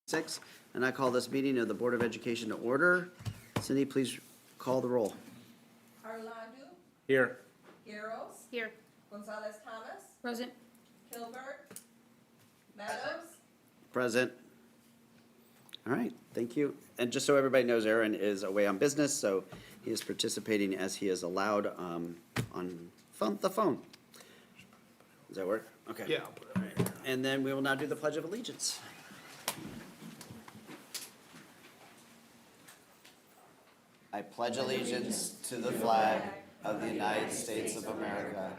6, and I call this meeting of the Board of Education to order. Cindy, please call the roll. Arlandu, Here. Garros, Here. Gonzalez Thomas, Present. Kilbert, Meadows, Present. All right, thank you. And just so everybody knows, Aaron is away on business, so he is participating as he is allowed on the phone. Does that work? Okay. Yeah. All right. And then we will now do the Pledge of Allegiance. I pledge allegiance to the flag of the United States of America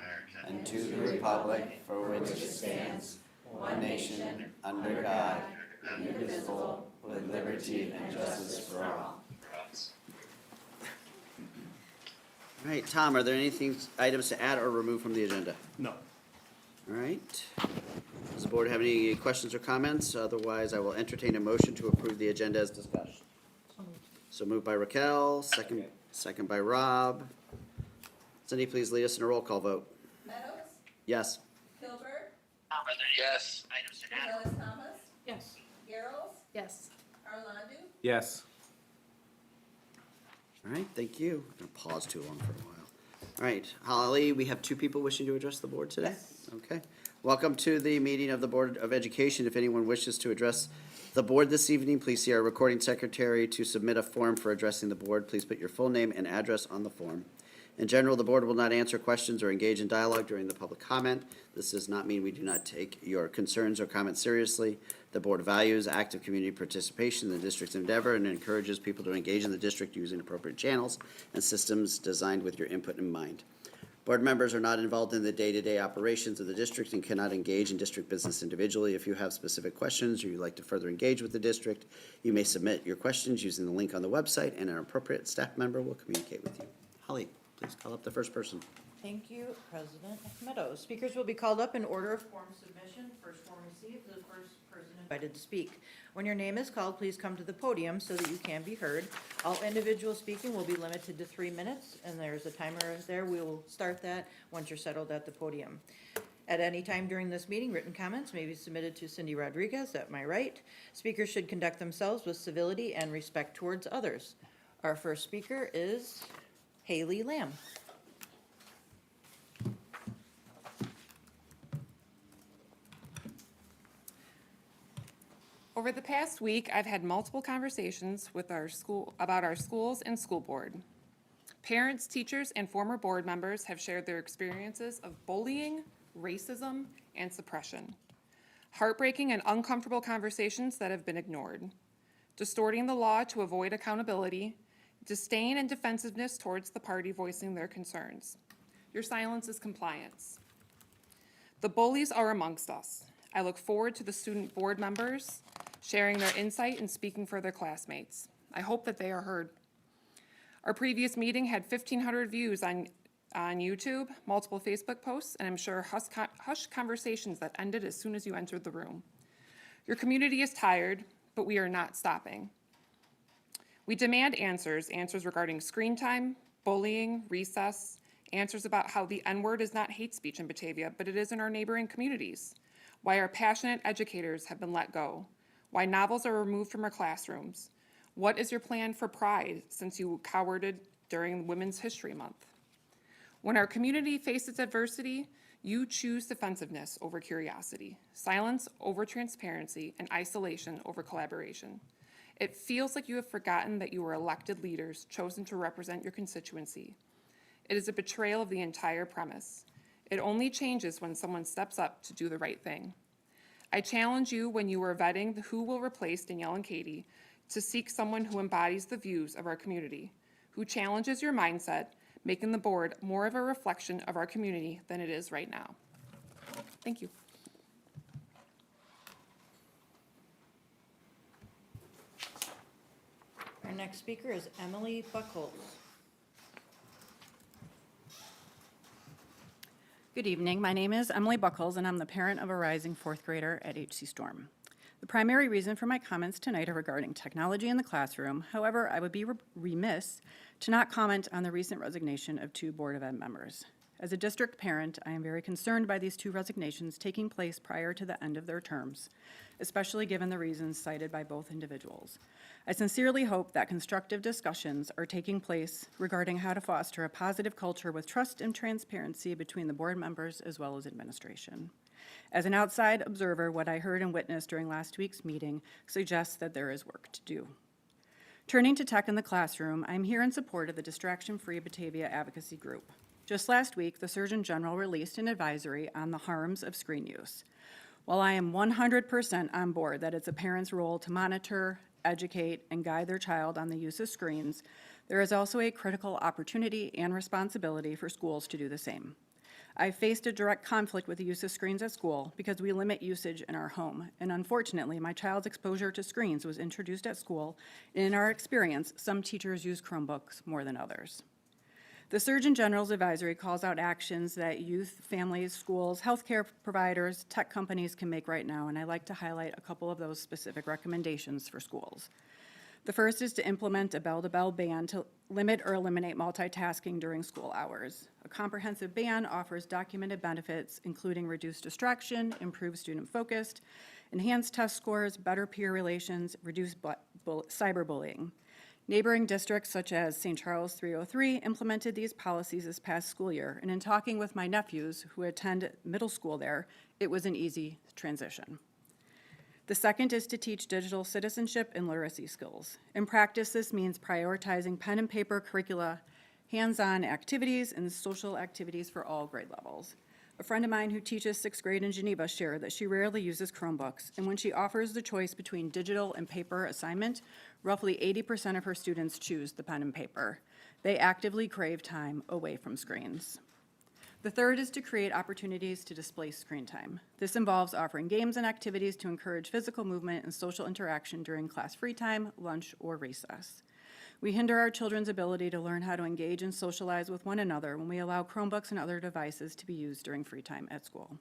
and to the republic for which it stands, one nation, under God, indivisible, with liberty and justice for all. All right, Tom, are there items to add or remove from the agenda? No. All right. Does the board have any questions or comments? Otherwise, I will entertain a motion to approve the agenda as discussed. So moved by Raquel, second by Rob. Cindy, please lead us in a roll call vote. Meadows, Yes. Kilbert, Yes. Gonzalez Thomas, Yes. Garros, Yes. Arlandu, Yes. All right, thank you. I'm gonna pause too long for a while. All right, Holly, we have two people wishing to address the board today? Yes. Okay. Welcome to the meeting of the Board of Education. If anyone wishes to address the board this evening, please see our recording secretary to submit a form for addressing the board. Please put your full name and address on the form. In general, the board will not answer questions or engage in dialogue during the public comment. This does not mean we do not take your concerns or comments seriously. The board values active community participation in the district's endeavor and encourages people to engage in the district using appropriate channels and systems designed with your input in mind. Board members are not involved in the day-to-day operations of the district and cannot engage in district business individually. If you have specific questions or you'd like to further engage with the district, you may submit your questions using the link on the website, and an appropriate staff member will communicate with you. Holly, please call up the first person. Thank you, President Meadows. Speakers will be called up in order of form submission. First form received, the first person invited to speak. When your name is called, please come to the podium so that you can be heard. All individuals speaking will be limited to 3 minutes, and there's a timer there. We will start that once you're settled at the podium. At any time during this meeting, written comments may be submitted to Cindy Rodriguez at my right. Speakers should conduct themselves with civility and respect towards others. Our first speaker is Haley Lamb. Over the past week, I've had multiple conversations with about our schools and school board. Parents, teachers, and former board members have shared their experiences of bullying, racism, and suppression. Heartbreaking and uncomfortable conversations that have been ignored. Distorting the law to avoid accountability. Disdain and defensiveness towards the party voicing their concerns. Your silence is compliance. The bullies are amongst us. I look forward to the student board members sharing their insight and speaking for their classmates. I hope that they are heard. Our previous meeting had 1,500 views on YouTube, multiple Facebook posts, and I'm sure hushed conversations that ended as soon as you entered the room. Your community is tired, but we are not stopping. We demand answers regarding screen time, bullying, recess, answers about how the N-word is not hate speech in Batavia, but it is in our neighboring communities, why our passionate educators have been let go, why novels are removed from our classrooms. What is your plan for Pride since you cowarded during Women's History Month? When our community faces adversity, you choose defensiveness over curiosity, silence over transparency, and isolation over collaboration. It feels like you have forgotten that you were elected leaders chosen to represent your constituency. It is a betrayal of the entire premise. It only changes when someone steps up to do the right thing. I challenge you when you are vetting who will replace Danielle and Katie to seek someone who embodies the views of our community, who challenges your mindset, making the board more of a reflection of our community than it is right now. Thank you. Our next speaker is Emily Buckholz. Good evening. My name is Emily Buckholz, and I'm the parent of a rising fourth grader at HC Storm. The primary reason for my comments tonight are regarding technology in the classroom. However, I would be remiss to not comment on the recent resignation of 2 Board of Ed members. As a district parent, I am very concerned by these two resignations taking place prior to the end of their terms, especially given the reasons cited by both individuals. I sincerely hope that constructive discussions are taking place regarding how to foster a positive culture with trust and transparency between the board members as well as administration. As an outside observer, what I heard and witnessed during last week's meeting suggests that there is work to do. Turning to tech in the classroom, I'm here in support of the Distraction-Free Batavia Advocacy Group. Just last week, the Surgeon General released an advisory on the harms of screen use. While I am 100% on board that it's a parent's role to monitor, educate, and guide their child on the use of screens, there is also a critical opportunity and responsibility for schools to do the same. I faced a direct conflict with the use of screens at school because we limit usage in our home, and unfortunately, my child's exposure to screens was introduced at school, and in our experience, some teachers use Chromebooks more than others. The Surgeon General's advisory calls out actions that youth, families, schools, healthcare providers, tech companies can make right now, and I'd like to highlight a couple of those specific recommendations for schools. The first is to implement a bell-to-bell ban to limit or eliminate multitasking during school hours. A comprehensive ban offers documented benefits, including reduced distraction, improved student focus, enhanced test scores, better peer relations, reduced cyberbullying. Neighboring districts such as St. Charles 303 implemented these policies this past school year, and in talking with my nephews who attend middle school there, it was an easy transition. The second is to teach digital citizenship and literacy skills. In practice, this means prioritizing pen and paper curricula, hands-on activities, and social activities for all grade levels. A friend of mine who teaches 6th grade in Geneva shared that she rarely uses Chromebooks, and when she offers the choice between digital and paper assignment, roughly 80% of her students choose the pen and paper. They actively crave time away from screens. The third is to create opportunities to displace screen time. This involves offering games and activities to encourage physical movement and social interaction during class free time, lunch, or recess. We hinder our children's ability to learn how to engage and socialize with one another when we allow Chromebooks and other devices to be used during free time at school.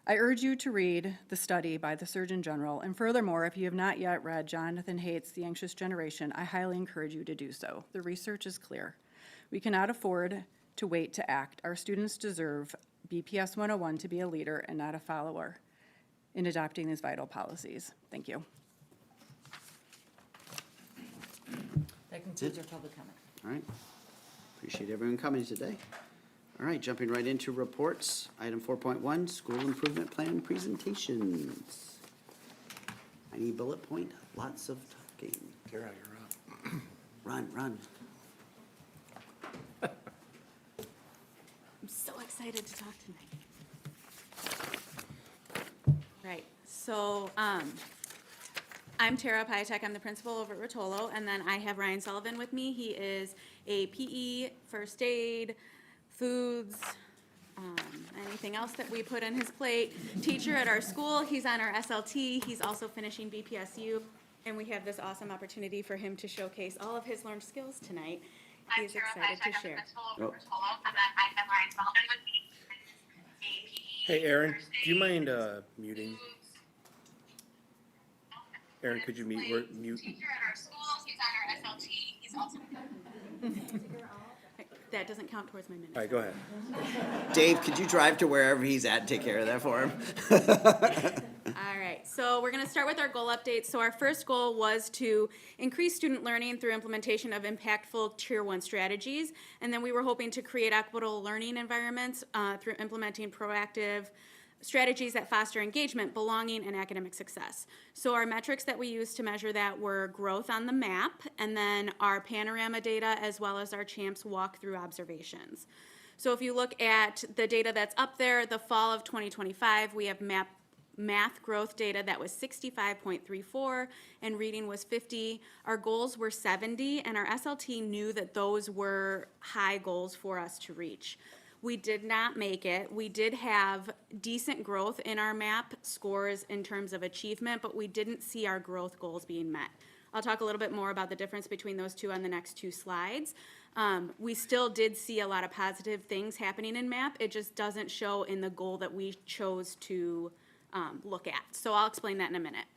I urge you to read the study by the Surgeon General, and furthermore, if you have not yet read Jonathan Haidt's The Anxious Generation, I highly encourage you to do so. The research is clear. We cannot afford to wait to act. Our students deserve BPS 101 to be a leader and not a follower in adopting these vital policies. Thank you. That concludes our public comment. All right. Appreciate everyone coming today. All right, jumping right into reports. Item 4.1, school improvement plan presentations. I need bullet point, lots of talking. Tara, you're up. Run. I'm so excited to talk tonight. Right, so I'm Tara Piatek. I'm the principal over at Rotolo, and then I have Ryan Sullivan with me. He is a PE, first aid, foods, anything else that we put on his plate. Teacher at our school. He's on our SLT. He's also finishing BPSU, and we have this awesome opportunity for him to showcase all of his learned skills tonight. He's excited to share. Hey, Aaron, do you mind muting? Aaron, could you mute? Teacher at our schools, he's on our SLT, he's also. That doesn't count towards my minute. All right, go ahead. Dave, could you drive to wherever he's at and take care of that for him? All right, so we're gonna start with our goal updates. So our first goal was to increase student learning through implementation of impactful Tier 1 strategies. And then we were hoping to create equitable learning environments through implementing proactive strategies that foster engagement, belonging, and academic success. So our metrics that we used to measure that were growth on the map, and then our panorama data, as well as our CHAMPS walkthrough observations. So if you look at the data that's up there, the fall of 2025, we have math growth data that was 65.34, and reading was 50. Our goals were 70, and our SLT knew that those were high goals for us to reach. We did not make it. We did have decent growth in our MAP scores in terms of achievement, but we didn't see our growth goals being met. I'll talk a little bit more about the difference between those two on the next two slides. We still did see a lot of positive things happening in MAP. It just doesn't show in the goal that we chose to look at. So I'll explain that in a minute.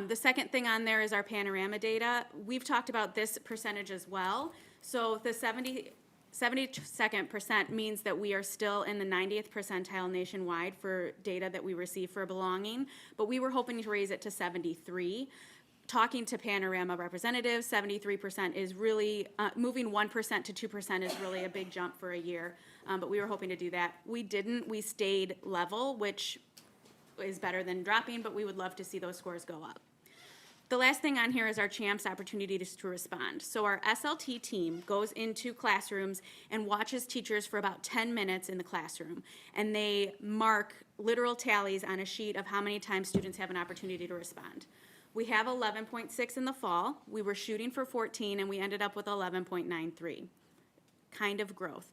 The second thing on there is our panorama data. We've talked about this percentage as well. So the 72nd percent means that we are still in the 90th percentile nationwide for data that we receive for belonging, but we were hoping to raise it to 73. Talking to Panorama representatives, 73% is really, moving 1% to 2% is really a big jump for a year, but we were hoping to do that. We didn't, we stayed level, which is better than dropping, but we would love to see those scores go up. The last thing on here is our CHAMPS opportunities to respond. So our SLT team goes into classrooms and watches teachers for about 10 minutes in the classroom, and they mark literal tallies on a sheet of how many times students have an opportunity to respond. We have 11.6 in the fall. We were shooting for 14, and we ended up with 11.93. Kind of growth,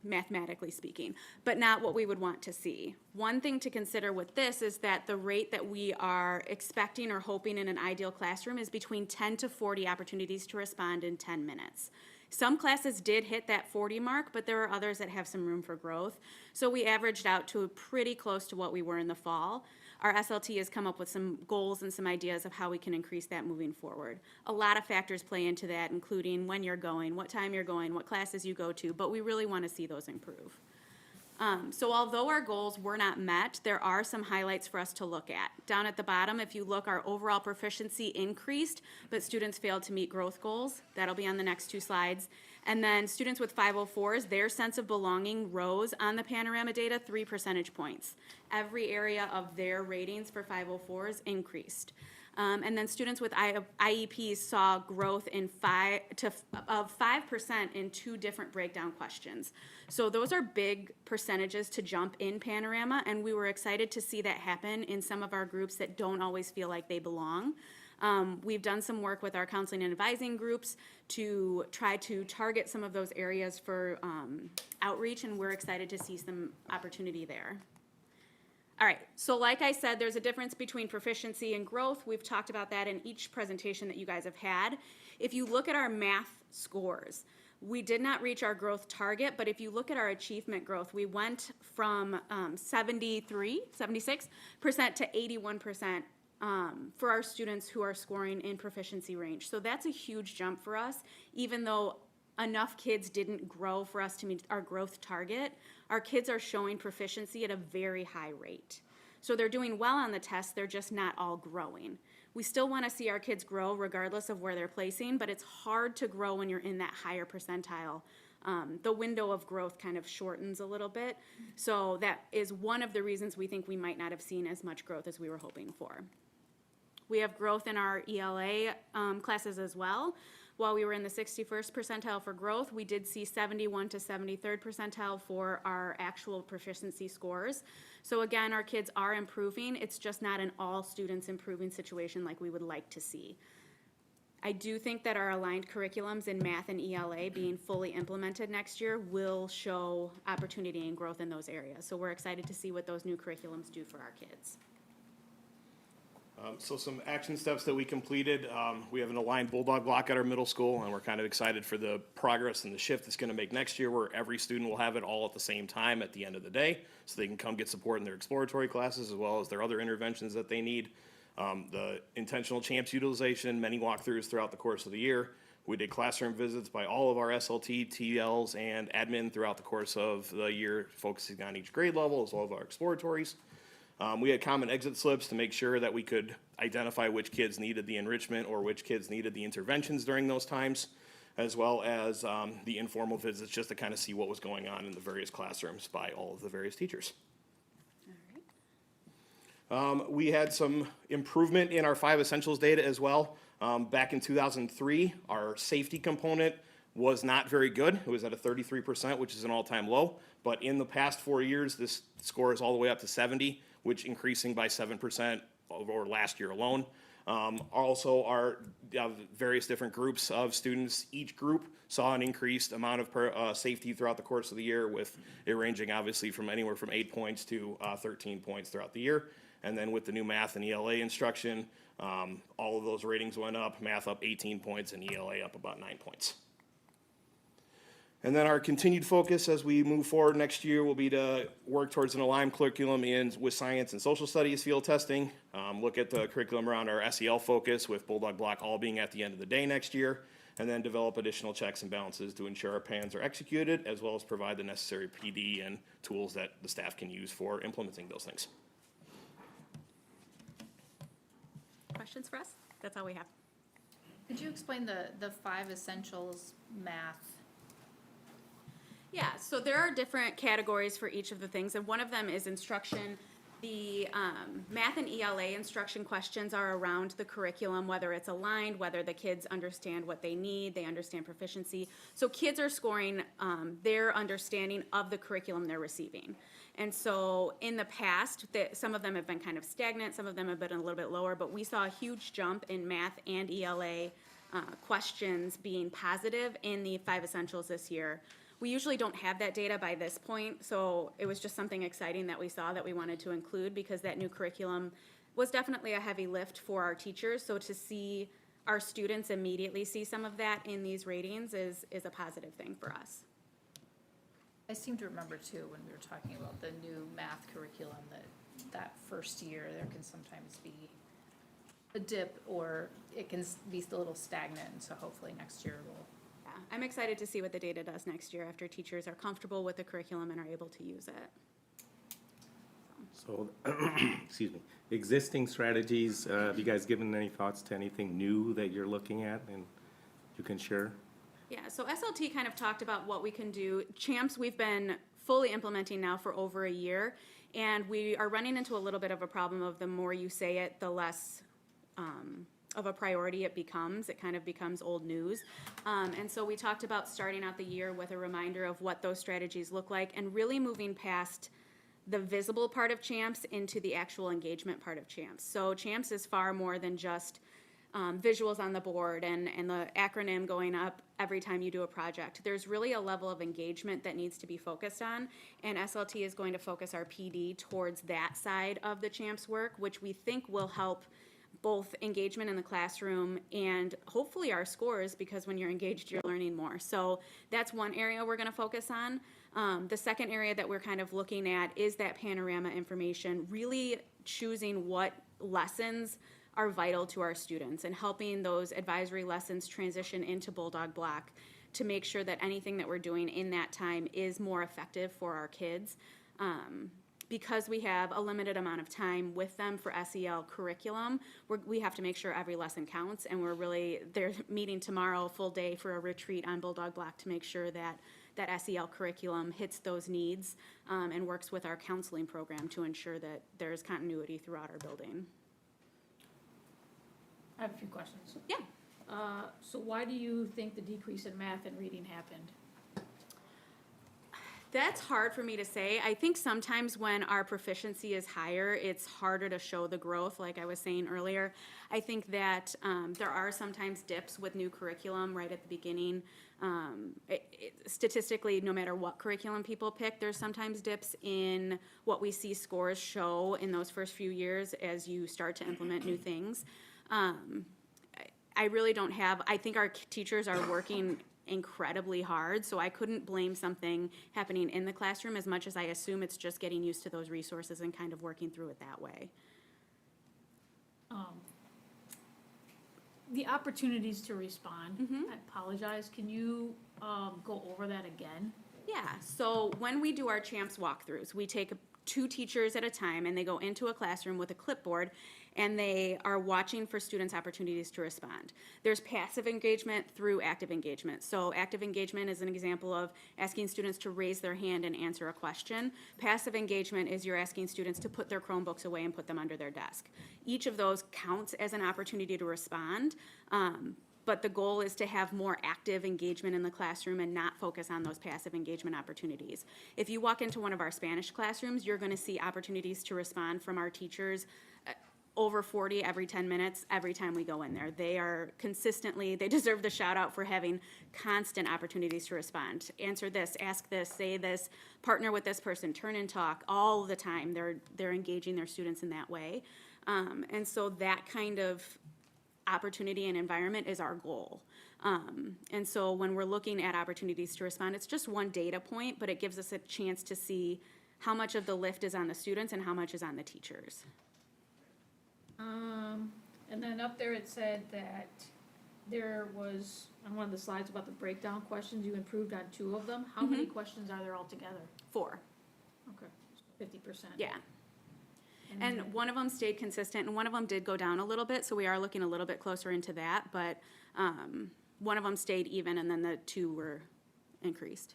mathematically speaking, but not what we would want to see. One thing to consider with this is that the rate that we are expecting or hoping in an ideal classroom is between 10 to 40 opportunities to respond in 10 minutes. Some classes did hit that 40 mark, but there are others that have some room for growth. So we averaged out to pretty close to what we were in the fall. Our SLT has come up with some goals and some ideas of how we can increase that moving forward. A lot of factors play into that, including when you're going, what time you're going, what classes you go to, but we really want to see those improve. So although our goals were not met, there are some highlights for us to look at. Down at the bottom, if you look, our overall proficiency increased, but students failed to meet growth goals. That'll be on the next two slides. And then students with 504s, their sense of belonging rose on the Panorama data 3 percentage points. Every area of their ratings for 504s increased. And then students with IEPs saw growth in 5% in 2 different breakdown questions. So those are big percentages to jump in Panorama, and we were excited to see that happen in some of our groups that don't always feel like they belong. We've done some work with our counseling and advising groups to try to target some of those areas for outreach, and we're excited to see some opportunity there. All right, so like I said, there's a difference between proficiency and growth. We've talked about that in each presentation that you guys have had. If you look at our math scores, we did not reach our growth target, but if you look at our achievement growth, we went from 76% to 81% for our students who are scoring in proficiency range. So that's a huge jump for us, even though enough kids didn't grow for us to meet our growth target. Our kids are showing proficiency at a very high rate. So they're doing well on the test, they're just not all growing. We still want to see our kids grow regardless of where they're placing, but it's hard to grow when you're in that higher percentile. The window of growth kind of shortens a little bit. So that is one of the reasons we think we might not have seen as much growth as we were hoping for. We have growth in our ELA classes as well. While we were in the 61st percentile for growth, we did see 71 to 73rd percentile for our actual proficiency scores. So again, our kids are improving. It's just not an all students improving situation like we would like to see. I do think that our aligned curriculums in math and ELA being fully implemented next year will show opportunity and growth in those areas. So we're excited to see what those new curriculums do for our kids. So some action steps that we completed. We have an aligned bulldog block at our middle school, and we're kind of excited for the progress and the shift it's going to make next year, where every student will have it all at the same time at the end of the day, so they can come get support in their exploratory classes as well as their other interventions that they need. The intentional CHAMPS utilization, many walkthroughs throughout the course of the year. We did classroom visits by all of our SLT, TLs, and admin throughout the course of the year, focusing on each grade level as well as our exploratories. We had common exit slips to make sure that we could identify which kids needed the enrichment or which kids needed the interventions during those times, as well as the informal visits just to kind of see what was going on in the various classrooms by all of the various teachers. We had some improvement in our 5 essentials data as well. Back in 2003, our safety component was not very good. It was at a 33%, which is an all-time low. But in the past 4 years, this score is all the way up to 70, which increasing by 7% over last year alone. Also, our various different groups of students, each group saw an increased amount of safety throughout the course of the year, with it ranging obviously from anywhere from 8 points to 13 points throughout the year. And then with the new math and ELA instruction, all of those ratings went up, math up 18 points and ELA up about 9 points. And then our continued focus as we move forward next year will be to work towards an aligned curriculum with science and social studies field testing, look at the curriculum around our SEL focus with Bulldog Block all being at the end of the day next year, and then develop additional checks and balances to ensure our plans are executed, as well as provide the necessary PD and tools that the staff can use for implementing those things. Questions for us? That's all we have. Could you explain the 5 essentials math? Yeah, so there are different categories for each of the things, and one of them is instruction. The math and ELA instruction questions are around the curriculum, whether it's aligned, whether the kids understand what they need, they understand proficiency. So kids are scoring their understanding of the curriculum they're receiving. And so in the past, some of them have been kind of stagnant, some of them have been a little bit lower, but we saw a huge jump in math and ELA questions being positive in the 5 essentials this year. We usually don't have that data by this point, so it was just something exciting that we saw that we wanted to include because that new curriculum was definitely a heavy lift for our teachers. So to see our students immediately see some of that in these ratings is a positive thing for us. I seem to remember too, when we were talking about the new math curriculum, that first year, there can sometimes be a dip, or it can be a little stagnant, so hopefully next year we'll. Yeah, I'm excited to see what the data does next year after teachers are comfortable with the curriculum and are able to use it. So, excuse me, existing strategies, have you guys given any thoughts to anything new that you're looking at and you can share? Yeah, so SLT kind of talked about what we can do. CHAMPS, we've been fully implementing now for over a year, and we are running into a little bit of a problem of the more you say it, the less of a priority it becomes. It kind of becomes old news. And so we talked about starting out the year with a reminder of what those strategies look like and really moving past the visible part of CHAMPS into the actual engagement part of CHAMPS. So CHAMPS is far more than just visuals on the board and the acronym going up every time you do a project. There's really a level of engagement that needs to be focused on, and SLT is going to focus our PD towards that side of the CHAMPS work, which we think will help both engagement in the classroom and hopefully our scores, because when you're engaged, you're learning more. So that's one area we're going to focus on. The second area that we're kind of looking at is that panorama information, really choosing what lessons are vital to our students and helping those advisory lessons transition into Bulldog Block to make sure that anything that we're doing in that time is more effective for our kids. Because we have a limited amount of time with them for SEL curriculum, we have to make sure every lesson counts, and they're meeting tomorrow full day for a retreat on Bulldog Block to make sure that that SEL curriculum hits those needs and works with our counseling program to ensure that there's continuity throughout our building. I have a few questions. Yeah. So why do you think the decrease in math and reading happened? That's hard for me to say. I think sometimes when our proficiency is higher, it's harder to show the growth, like I was saying earlier. I think that there are sometimes dips with new curriculum right at the beginning. Statistically, no matter what curriculum people pick, there's sometimes dips in what we see scores show in those first few years as you start to implement new things. I really don't have, I think our teachers are working incredibly hard, so I couldn't blame something happening in the classroom as much as I assume it's just getting used to those resources and kind of working through it that way. The opportunities to respond, I apologize, can you go over that again? Yeah, so when we do our CHAMPS walkthroughs, we take 2 teachers at a time and they go into a classroom with a clipboard and they are watching for students' opportunities to respond. There's passive engagement through active engagement. So active engagement is an example of asking students to raise their hand and answer a question. Passive engagement is you're asking students to put their Chromebooks away and put them under their desk. Each of those counts as an opportunity to respond. But the goal is to have more active engagement in the classroom and not focus on those passive engagement opportunities. If you walk into one of our Spanish classrooms, you're going to see opportunities to respond from our teachers over 40 every 10 minutes every time we go in there. They are consistently, they deserve the shout out for having constant opportunities to respond. Answer this, ask this, say this, partner with this person, turn and talk all the time. They're engaging their students in that way. And so that kind of opportunity and environment is our goal. And so when we're looking at opportunities to respond, it's just one data point, but it gives us a chance to see how much of the lift is on the students and how much is on the teachers. And then up there it said that there was, on one of the slides about the breakdown questions, you improved on 2 of them. How many questions are there altogether? 4, Okay, 50%. yeah. And one of them stayed consistent, and one of them did go down a little bit, so we are looking a little bit closer into that, but, one of them stayed even, and then the 2 were increased.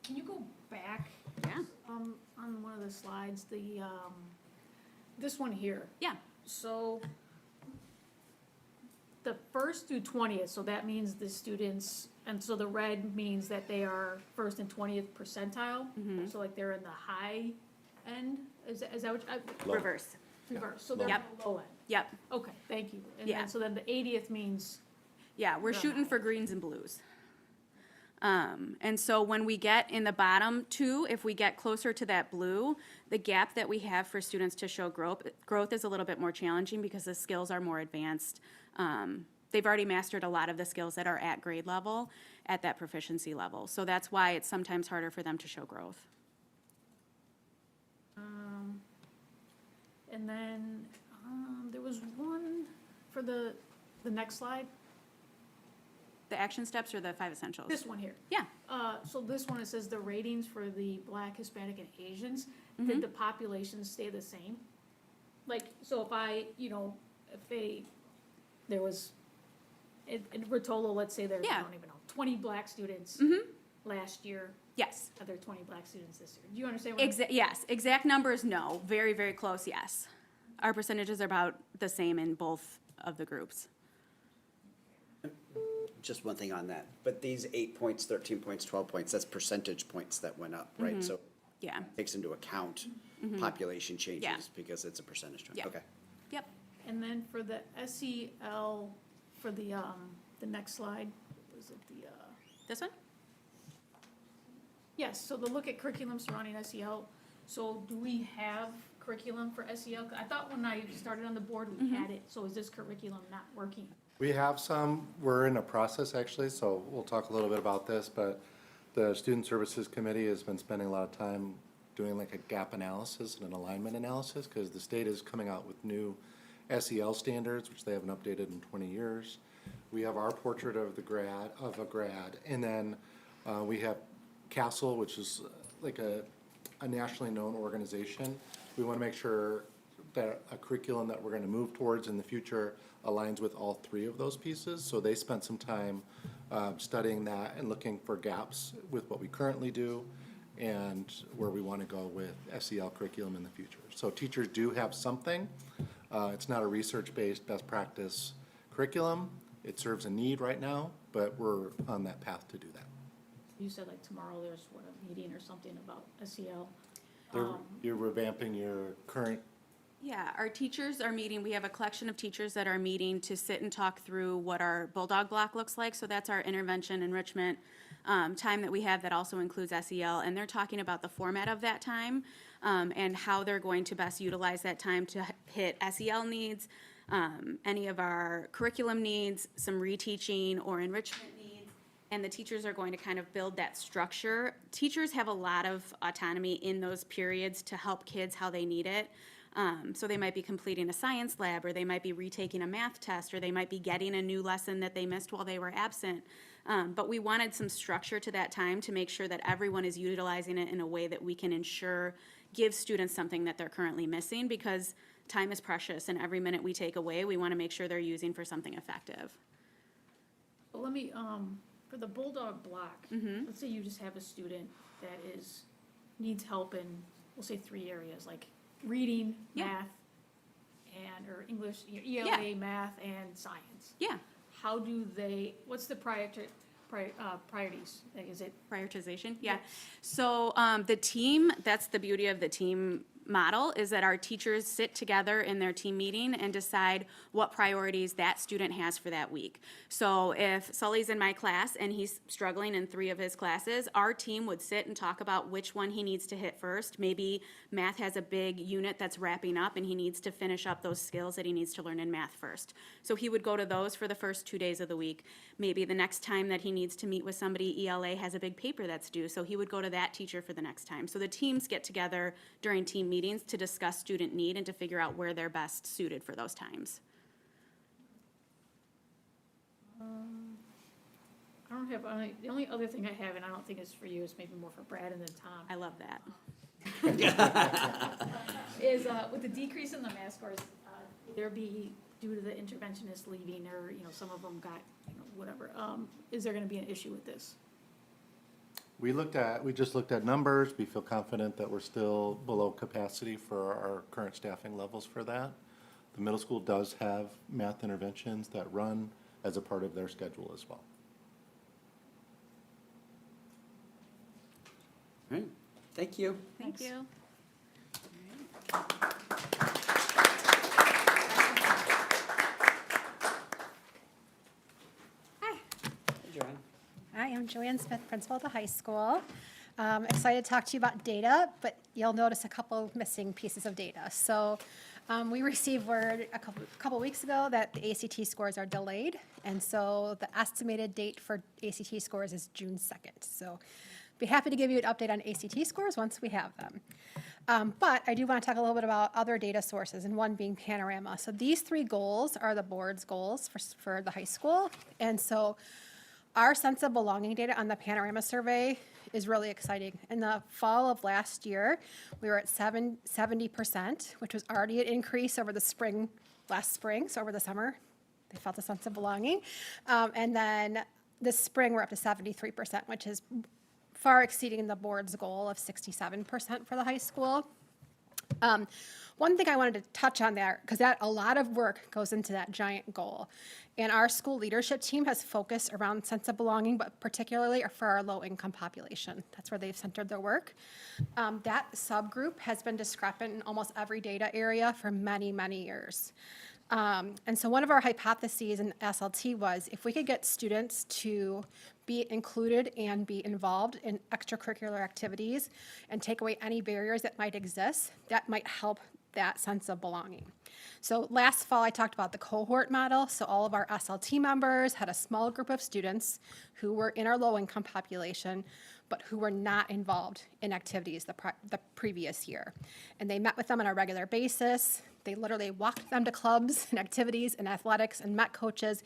Can you go back, Yeah, on one of the slides, this one here? yeah, So, the 1st through 20th, so that means the students, and so the red means that they are 1st and 20th percentile? So like they're in the high end, is that what, reverse, reverse, so they're Yep. in the low end? yep, Okay, thank you. And Yeah. then, so then the 80th means, yeah, we're Yeah. shooting for greens and blues. And so when we get in the bottom 2, if we get closer to that blue, the gap that we have for students to show growth is a little bit more challenging because the skills are more advanced. They've already mastered a lot of the skills that are at grade level, at that proficiency level. So that's why it's sometimes harder for them to show growth. and then, there was one for the next slide, The action steps or the 5 essentials? this one here. Yeah, So this one, it says the ratings for the Black, Hispanic, and Asians, did the population stay the same? Like, so if I, there was, in Rotolo, let's say there's, I Yeah. don't even know, 20 black students last year, yes. are there 20 black students this year? Do you understand what I'm Yes, exact numbers, no. Very, very close, yes. Our percentages are about the same in both of the groups. Just one thing on that, but these 8 points, 13 points, 12 points, that's percentage points that went up, right? So Yeah, takes into account population changes because it's a percentage change. Yeah. Okay. yep. And then for the SEL, for the next slide, was it This one? yes, so the look at curriculum surrounding SEL, so do we have curriculum for SEL? I thought when I started on the board, we had it, so is this curriculum not working? We have some, we're in a process actually, so we'll talk a little bit about this, but the Student Services Committee has been spending a lot of time doing like a gap analysis and an alignment analysis, because the state is coming out with new SEL standards, which they haven't updated in 20 years. We have our portrait of a grad, and then we have CASEL, which is like a nationally known organization. We want to make sure that a curriculum that we're going to move towards in the future aligns with all 3 of those pieces. So they spent some time studying that and looking for gaps with what we currently do and where we want to go with SEL curriculum in the future. So teachers do have something. It's not a research-based best practice curriculum. It serves a need right now, but we're on that path to do that. You said like tomorrow there's what, a meeting or something about SEL. You're revamping your current. Yeah, our teachers are meeting, we have a collection of teachers that are meeting to sit and talk through what our Bulldog block looks like. So that's our intervention enrichment time that we have that also includes SEL. And they're talking about the format of that time and how they're going to best utilize that time to hit SEL needs, any of our curriculum needs, some reteaching or enrichment needs. And the teachers are going to kind of build that structure. Teachers have a lot of autonomy in those periods to help kids how they need it. So they might be completing a science lab, or they might be retaking a math test, or they might be getting a new lesson that they missed while they were absent. But we wanted some structure to that time to make sure that everyone is utilizing it in a way that we can ensure gives students something that they're currently missing, because time is precious, and every minute we take away, we want to make sure they're using for something effective. But let me, for the Bulldog block, let's say you just have a student that needs help in, we'll say 3 areas, like reading, Yeah. math, or English, ELA, math, and science. Yeah, How do they, what's the priorities? Like, is it, prioritization, yeah. So the team, that's the beauty of the team model, is that our teachers sit together in their team meeting and decide what priorities that student has for that week. So if Sully's in my class and he's struggling in 3 of his classes, our team would sit and talk about which one he needs to hit first. Maybe math has a big unit that's wrapping up and he needs to finish up those skills that he needs to learn in math first. So he would go to those for the first 2 days of the week. Maybe the next time that he needs to meet with somebody, ELA has a big paper that's due, so he would go to that teacher for the next time. So the teams get together during team meetings to discuss student need and to figure out where they're best suited for those times. I don't have, the only other thing I have, and I don't think it's for you, it's maybe more for Brad and then Tom, I love that. is, with the decrease in the math scores, there be, due to the interventionist leaving, or, some of them got, whatever, is there gonna be an issue with this? We just looked at numbers. We feel confident that we're still below capacity for our current staffing levels for that. The middle school does have math interventions that run as a part of their schedule as well. All right, thank you. Thank you. Hey, Joanne. Hi, I'm Joanne Smith, principal at the high school. Excited to talk to you about data, but you'll notice a couple of missing pieces of data. So we received word a couple weeks ago that the ACT scores are delayed, and so the estimated date for ACT scores is June 2nd. So be happy to give you an update on ACT scores once we have them. But I do want to talk a little bit about other data sources, and one being Panorama. So these 3 goals are the board's goals for the high school, and so our sense of belonging data on the Panorama survey is really exciting. In the fall of last year, we were at 70%, which was already an increase over last spring, so over the summer, they felt a sense of belonging. And then this spring, we're up to 73%, which is far exceeding the board's goal of 67% for the high school. One thing I wanted to touch on there, because a lot of work goes into that giant goal. And our school leadership team has focused around sense of belonging, but particularly for our low-income population. That's where they've centered their work. That subgroup has been discrepant in almost every data area for many, many years. And so one of our hypotheses in SLT was if we could get students to be included and be involved in extracurricular activities and take away any barriers that might exist, that might help that sense of belonging. So last fall, I talked about the cohort model. So all of our SLT members had a small group of students who were in our low-income population, but who were not involved in activities the previous year. And they met with them on a regular basis. They literally walked them to clubs and activities and athletics and met coaches.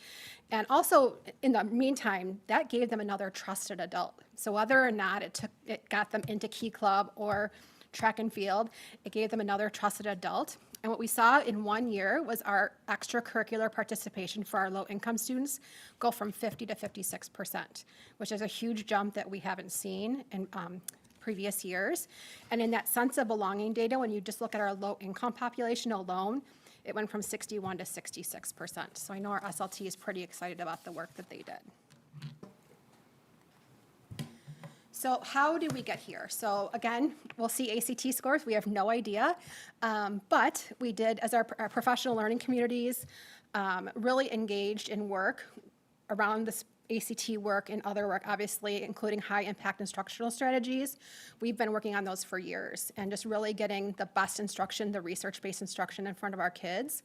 And also, in the meantime, that gave them another trusted adult. So whether or not it got them into Key Club or track and field, it gave them another trusted adult. And what we saw in 1 year was our extracurricular participation for our low-income students go from 50 to 56%, which is a huge jump that we haven't seen in previous years. And in that sense of belonging data, when you just look at our low-income population alone, it went from 61 to 66%. So I know our SLT is pretty excited about the work that they did. So how did we get here? So again, we'll see ACT scores. We have no idea. But we did, as our professional learning communities really engaged in work around this ACT work and other work, obviously, including high-impact instructional strategies. We've been working on those for years and just really getting the best instruction, the research-based instruction in front of our kids.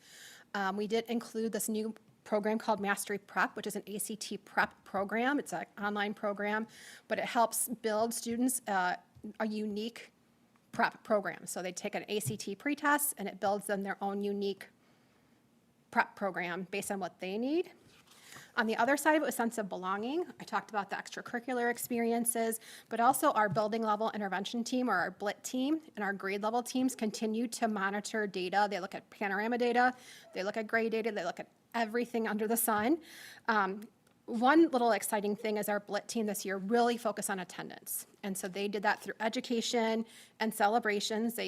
We did include this new program called Mastery Prep, which is an ACT prep program. It's an online program, but it helps build students a unique prep program. So they take an ACT pretest, and it builds them their own unique prep program based on what they need. On the other side of it was sense of belonging. I talked about the extracurricular experiences, but also our building level intervention team, or our BLIT team, and our grade level teams continue to monitor data. They look at panorama data, they look at grade data, they look at everything under the sun. One little exciting thing is our BLIT team this year really focused on attendance. And so they did that through education and celebrations.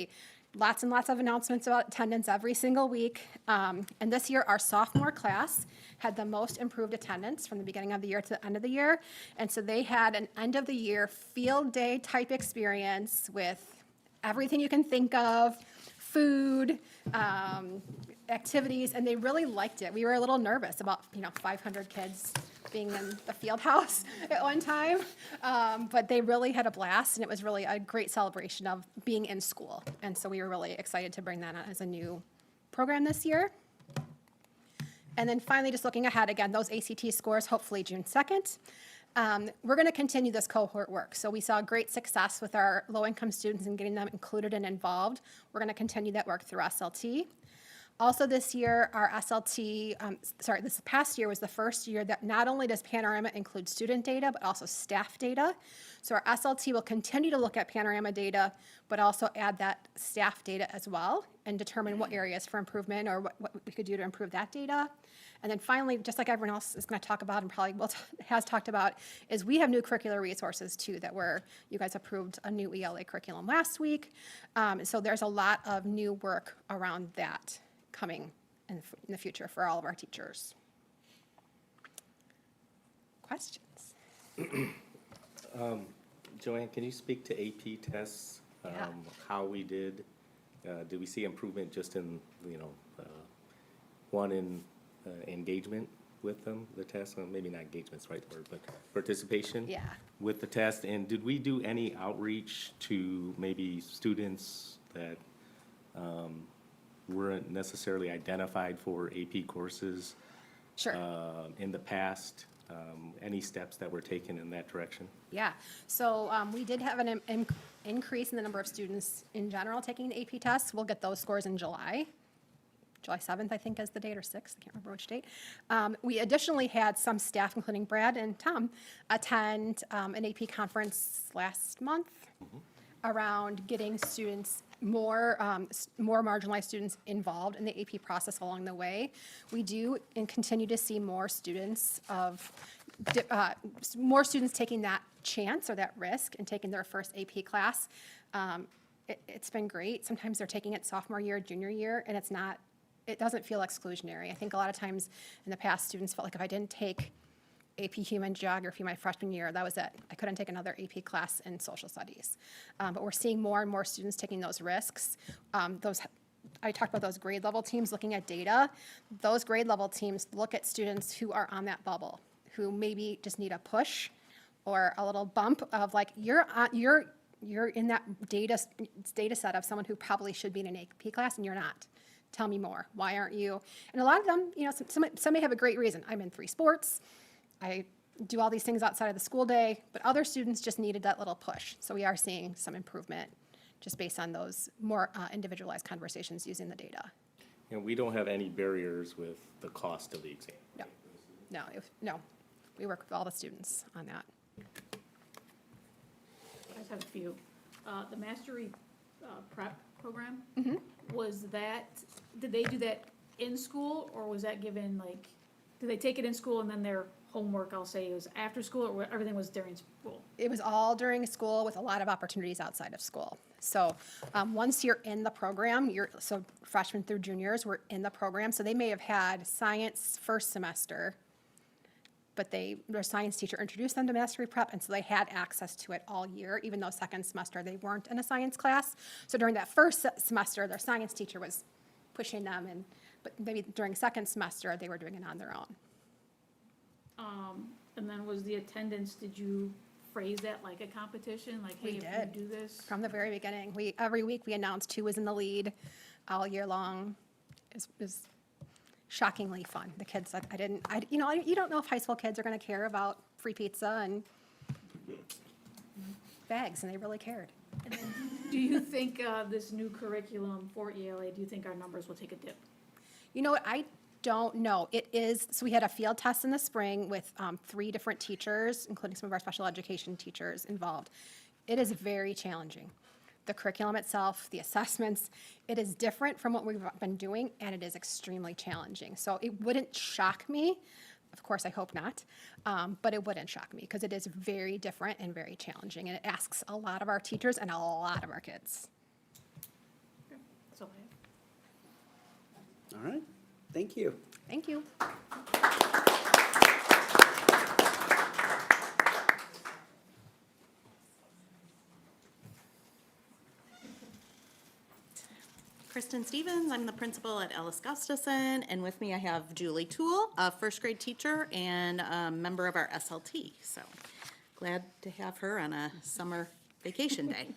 Lots and lots of announcements about attendance every single week. And this year, our sophomore class had the most improved attendance from the beginning of the year to the end of the year. And so they had an end of the year field day type experience with everything you can think of, food, activities, and they really liked it. We were a little nervous about 500 kids being in the field house at one time, but they really had a blast, and it was really a great celebration of being in school. And so we were really excited to bring that on as a new program this year. And then finally, just looking ahead again, those ACT scores, hopefully June 2nd. We're going to continue this cohort work. So we saw great success with our low-income students and getting them included and involved. We're going to continue that work through SLT. Also this year, our SLT, this past year was the first year that not only does Panorama include student data, but also staff data. So our SLT will continue to look at Panorama data, but also add that staff data as well and determine what areas for improvement or what we could do to improve that data. And then finally, just like everyone else is going to talk about and probably has talked about, is we have new curricular resources too you guys approved a new ELA curriculum last week. So there's a lot of new work around that coming in the future for all of our teachers. Questions? Joanne, can you speak to AP tests? Yeah. How we did? Did we see improvement just in, one in engagement with them, the test? Maybe not engagement's the right word, but participation? Yeah. With the test, and did we do any outreach to maybe students that weren't necessarily identified for AP courses Sure. in the past? Any steps that were taken in that direction? Yeah, so we did have an increase in the number of students in general taking the AP tests. We'll get those scores in July. July 7th, I think is the date, or 6th, I can't remember which date. We additionally had some staff, including Brad and Tom, attend an AP conference last month around getting students, more marginalized students involved in the AP process along the way. We do and continue to see more students taking that chance or that risk and taking their first AP class. It's been great. Sometimes they're taking it sophomore year, junior year, and it doesn't feel exclusionary. I think a lot of times in the past, students felt like if I didn't take AP Human Geography my freshman year, that was it. I couldn't take another AP class in social studies. But we're seeing more and more students taking those risks. I talked about those grade level teams looking at data. Those grade level teams look at students who are on that bubble, who maybe just need a push or a little bump of like, you're in that data set of someone who probably should be in an AP class and you're not. Tell me more. Why aren't you? And a lot of them, some may have a great reason. I'm in 3 sports. I do all these things outside of the school day, but other students just needed that little push. So we are seeing some improvement just based on those more individualized conversations using the data. And we don't have any barriers with the cost of the exam. No. We work with all the students on that. I just have a few. The Mastery Prep program, did they do that in school, or was that given, like, did they take it in school and then their homework, I'll say, was after school, or everything was during school? It was all during school with a lot of opportunities outside of school. So once you're in the program, so freshmen through juniors were in the program, so they may have had science first semester, but their science teacher introduced them to Mastery Prep, and so they had access to it all year, even though second semester they weren't in a science class. So during that first semester, their science teacher was pushing them, but maybe during second semester, they were doing it on their own. And then was the attendance, did you phrase that like a competition? Like, hey, We if did. you do this? From the very beginning. Every week we announced who was in the lead all year long. It was shockingly fun. The kids, you don't know if high school kids are going to care about free pizza and bags, and they really cared. Do you think this new curriculum for ELA, do you think our numbers will take a dip? You know what, I don't know. So we had a field test in the spring with 3 different teachers, including some of our special education teachers involved. It is very challenging. The curriculum itself, the assessments, it is different from what we've been doing, and it is extremely challenging. So it wouldn't shock me, of course I hope not, but it wouldn't shock me because it is very different and very challenging, and it asks a lot of our teachers and a lot of our kids. That's all I have. All right, thank you. Thank you. Kristen Stevens, I'm the principal at Ellis Gustafson, and with me I have Julie Toole, a first grade teacher and a member of our SLT. So glad to have her on a summer vacation day.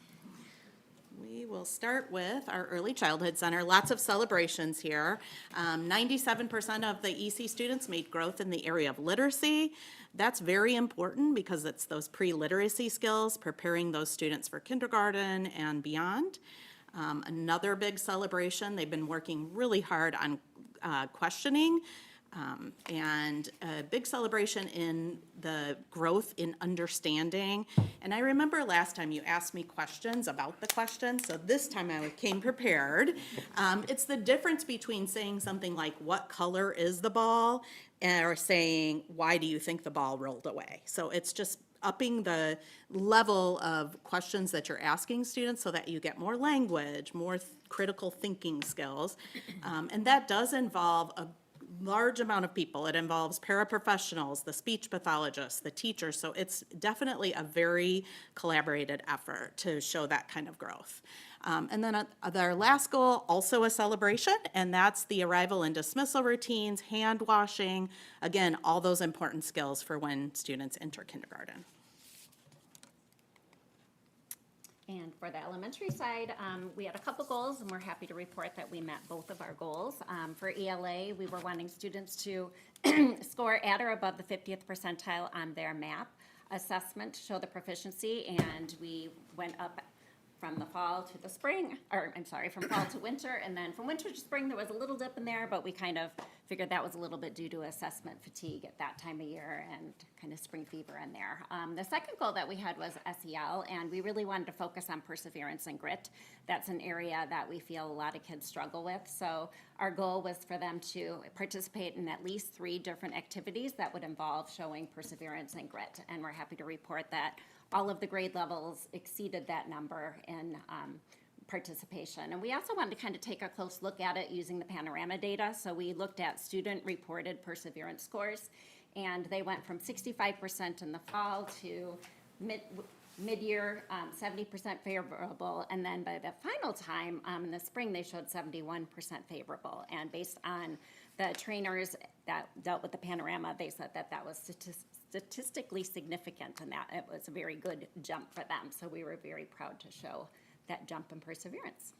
We will start with our Early Childhood Center. Lots of celebrations here. 97% of the EC students made growth in the area of literacy. That's very important because it's those pre-literacy skills, preparing those students for kindergarten and beyond. Another big celebration, they've been working really hard on questioning, and a big celebration in the growth in understanding. And I remember last time you asked me questions about the question, so this time I came prepared. It's the difference between saying something like, "What color is the ball?" or saying, "Why do you think the ball rolled away?" So it's just upping the level of questions that you're asking students so that you get more language, more critical thinking skills. And that does involve a large amount of people. It involves paraprofessionals, the speech pathologists, the teachers. So it's definitely a very collaborated effort to show that kind of growth. And then our last goal, also a celebration, and that's the arrival and dismissal routines, hand washing, again, all those important skills for when students enter kindergarten. And for the elementary side, we had a couple goals, and we're happy to report that we met both of our goals. For ELA, we were wanting students to score at or above the 50th percentile on their MAP assessment to show the proficiency, and we went up from the fall to the spring, or I'm sorry, from fall to winter, and then from winter to spring, there was a little dip in there, but we kind of figured that was a little bit due to assessment fatigue at that time of year and kind of spring fever in there. The second goal that we had was SEL, and we really wanted to focus on perseverance and grit. That's an area that we feel a lot of kids struggle with, so our goal was for them to participate in at least 3 different activities that would involve showing perseverance and grit, and we're happy to report that all of the grade levels exceeded that number in participation. And we also wanted to kind of take a close look at it using the panorama data. So we looked at student-reported perseverance scores, and they went from 65% in the fall to mid-year, 70% favorable, and then by the final time in the spring, they showed 71% favorable. And based on the trainers that dealt with the panorama, they said that that was statistically significant and that it was a very good jump for them. So we were very proud to show that jump in perseverance.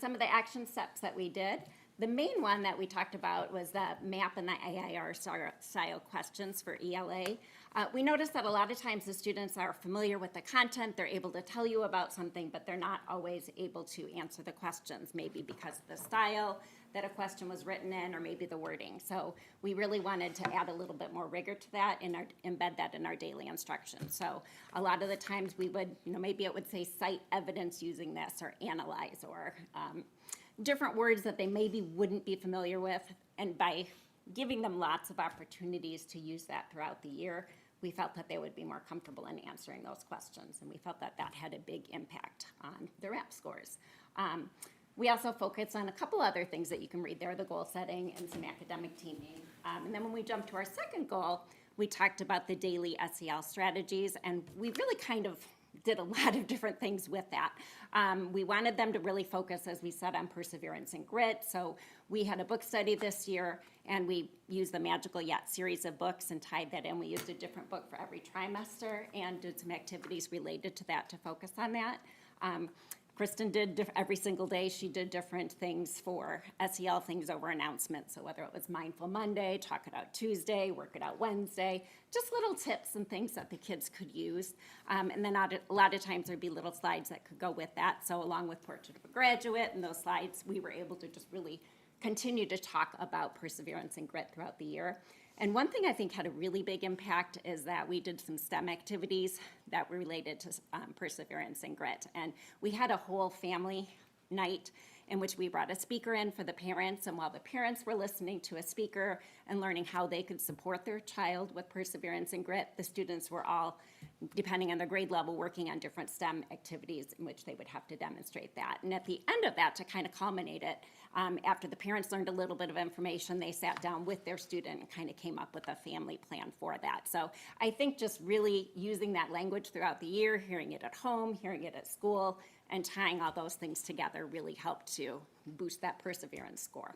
Some of the action steps that we did, the main one that we talked about was the MAP and the AIR style questions for ELA. We noticed that a lot of times the students are familiar with the content, they're able to tell you about something, but they're not always able to answer the questions, maybe because of the style that a question was written in, or maybe the wording. So we really wanted to add a little bit more rigor to that and embed that in our daily instruction. So a lot of the times we would, maybe it would say cite evidence using this, or analyze, or different words that they maybe wouldn't be familiar with. And by giving them lots of opportunities to use that throughout the year, we felt that they would be more comfortable in answering those questions. And we felt that that had a big impact on their MAP scores. We also focused on a couple other things that you can read there, the goal setting and some academic teaming. And then when we jumped to our second goal, we talked about the daily SEL strategies, and we really kind of did a lot of different things with that. We wanted them to really focus, as we said, on perseverance and grit. So we had a book study this year, and we used the Magical Yet series of books and tied that in. We used a different book for every trimester and did some activities related to that to focus on that. Kristen did every single day, she did different things for SEL things over announcements. So whether it was Mindful Monday, Talk It Out Tuesday, Work It Out Wednesday, just little tips and things that the kids could use. And then a lot of times there'd be little slides that could go with that. So along with Portrait of a Graduate and those slides, we were able to just really continue to talk about perseverance and grit throughout the year. And one thing I think had a really big impact is that we did some STEM activities that were related to perseverance and grit. And we had a whole family night in which we brought a speaker in for the parents. And while the parents were listening to a speaker and learning how they could support their child with perseverance and grit, the students were all, depending on their grade level, working on different STEM activities in which they would have to demonstrate that. And at the end of that, to kind of culminate it, after the parents learned a little bit of information, they sat down with their student and kind of came up with a family plan for that. So I think just really using that language throughout the year, hearing it at home, hearing it at school, and tying all those things together really helped to boost that perseverance score.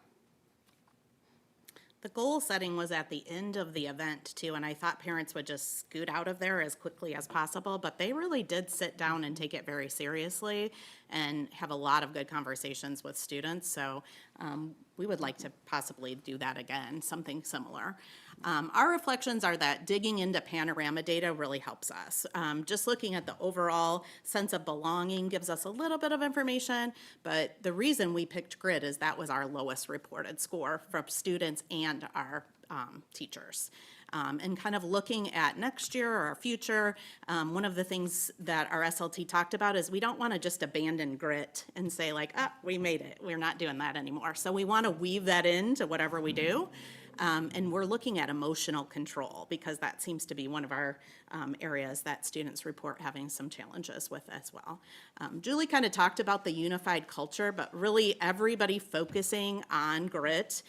The goal setting was at the end of the event too, and I thought parents would just scoot out of there as quickly as possible, but they really did sit down and take it very seriously and have a lot of good conversations with students. So we would like to possibly do that again, something similar. Our reflections are that digging into panorama data really helps us. Just looking at the overall sense of belonging gives us a little bit of information, but the reason we picked grit is that was our lowest reported score from students and our teachers. And kind of looking at next year or our future, one of the things that our SLT talked about is we don't want to just abandon grit and say like, ah, we made it. We're not doing that anymore. So we want to weave that into whatever we do. And we're looking at emotional control because that seems to be one of our areas that students report having some challenges with as well. Julie kind of talked about the unified culture, but really everybody focusing on grit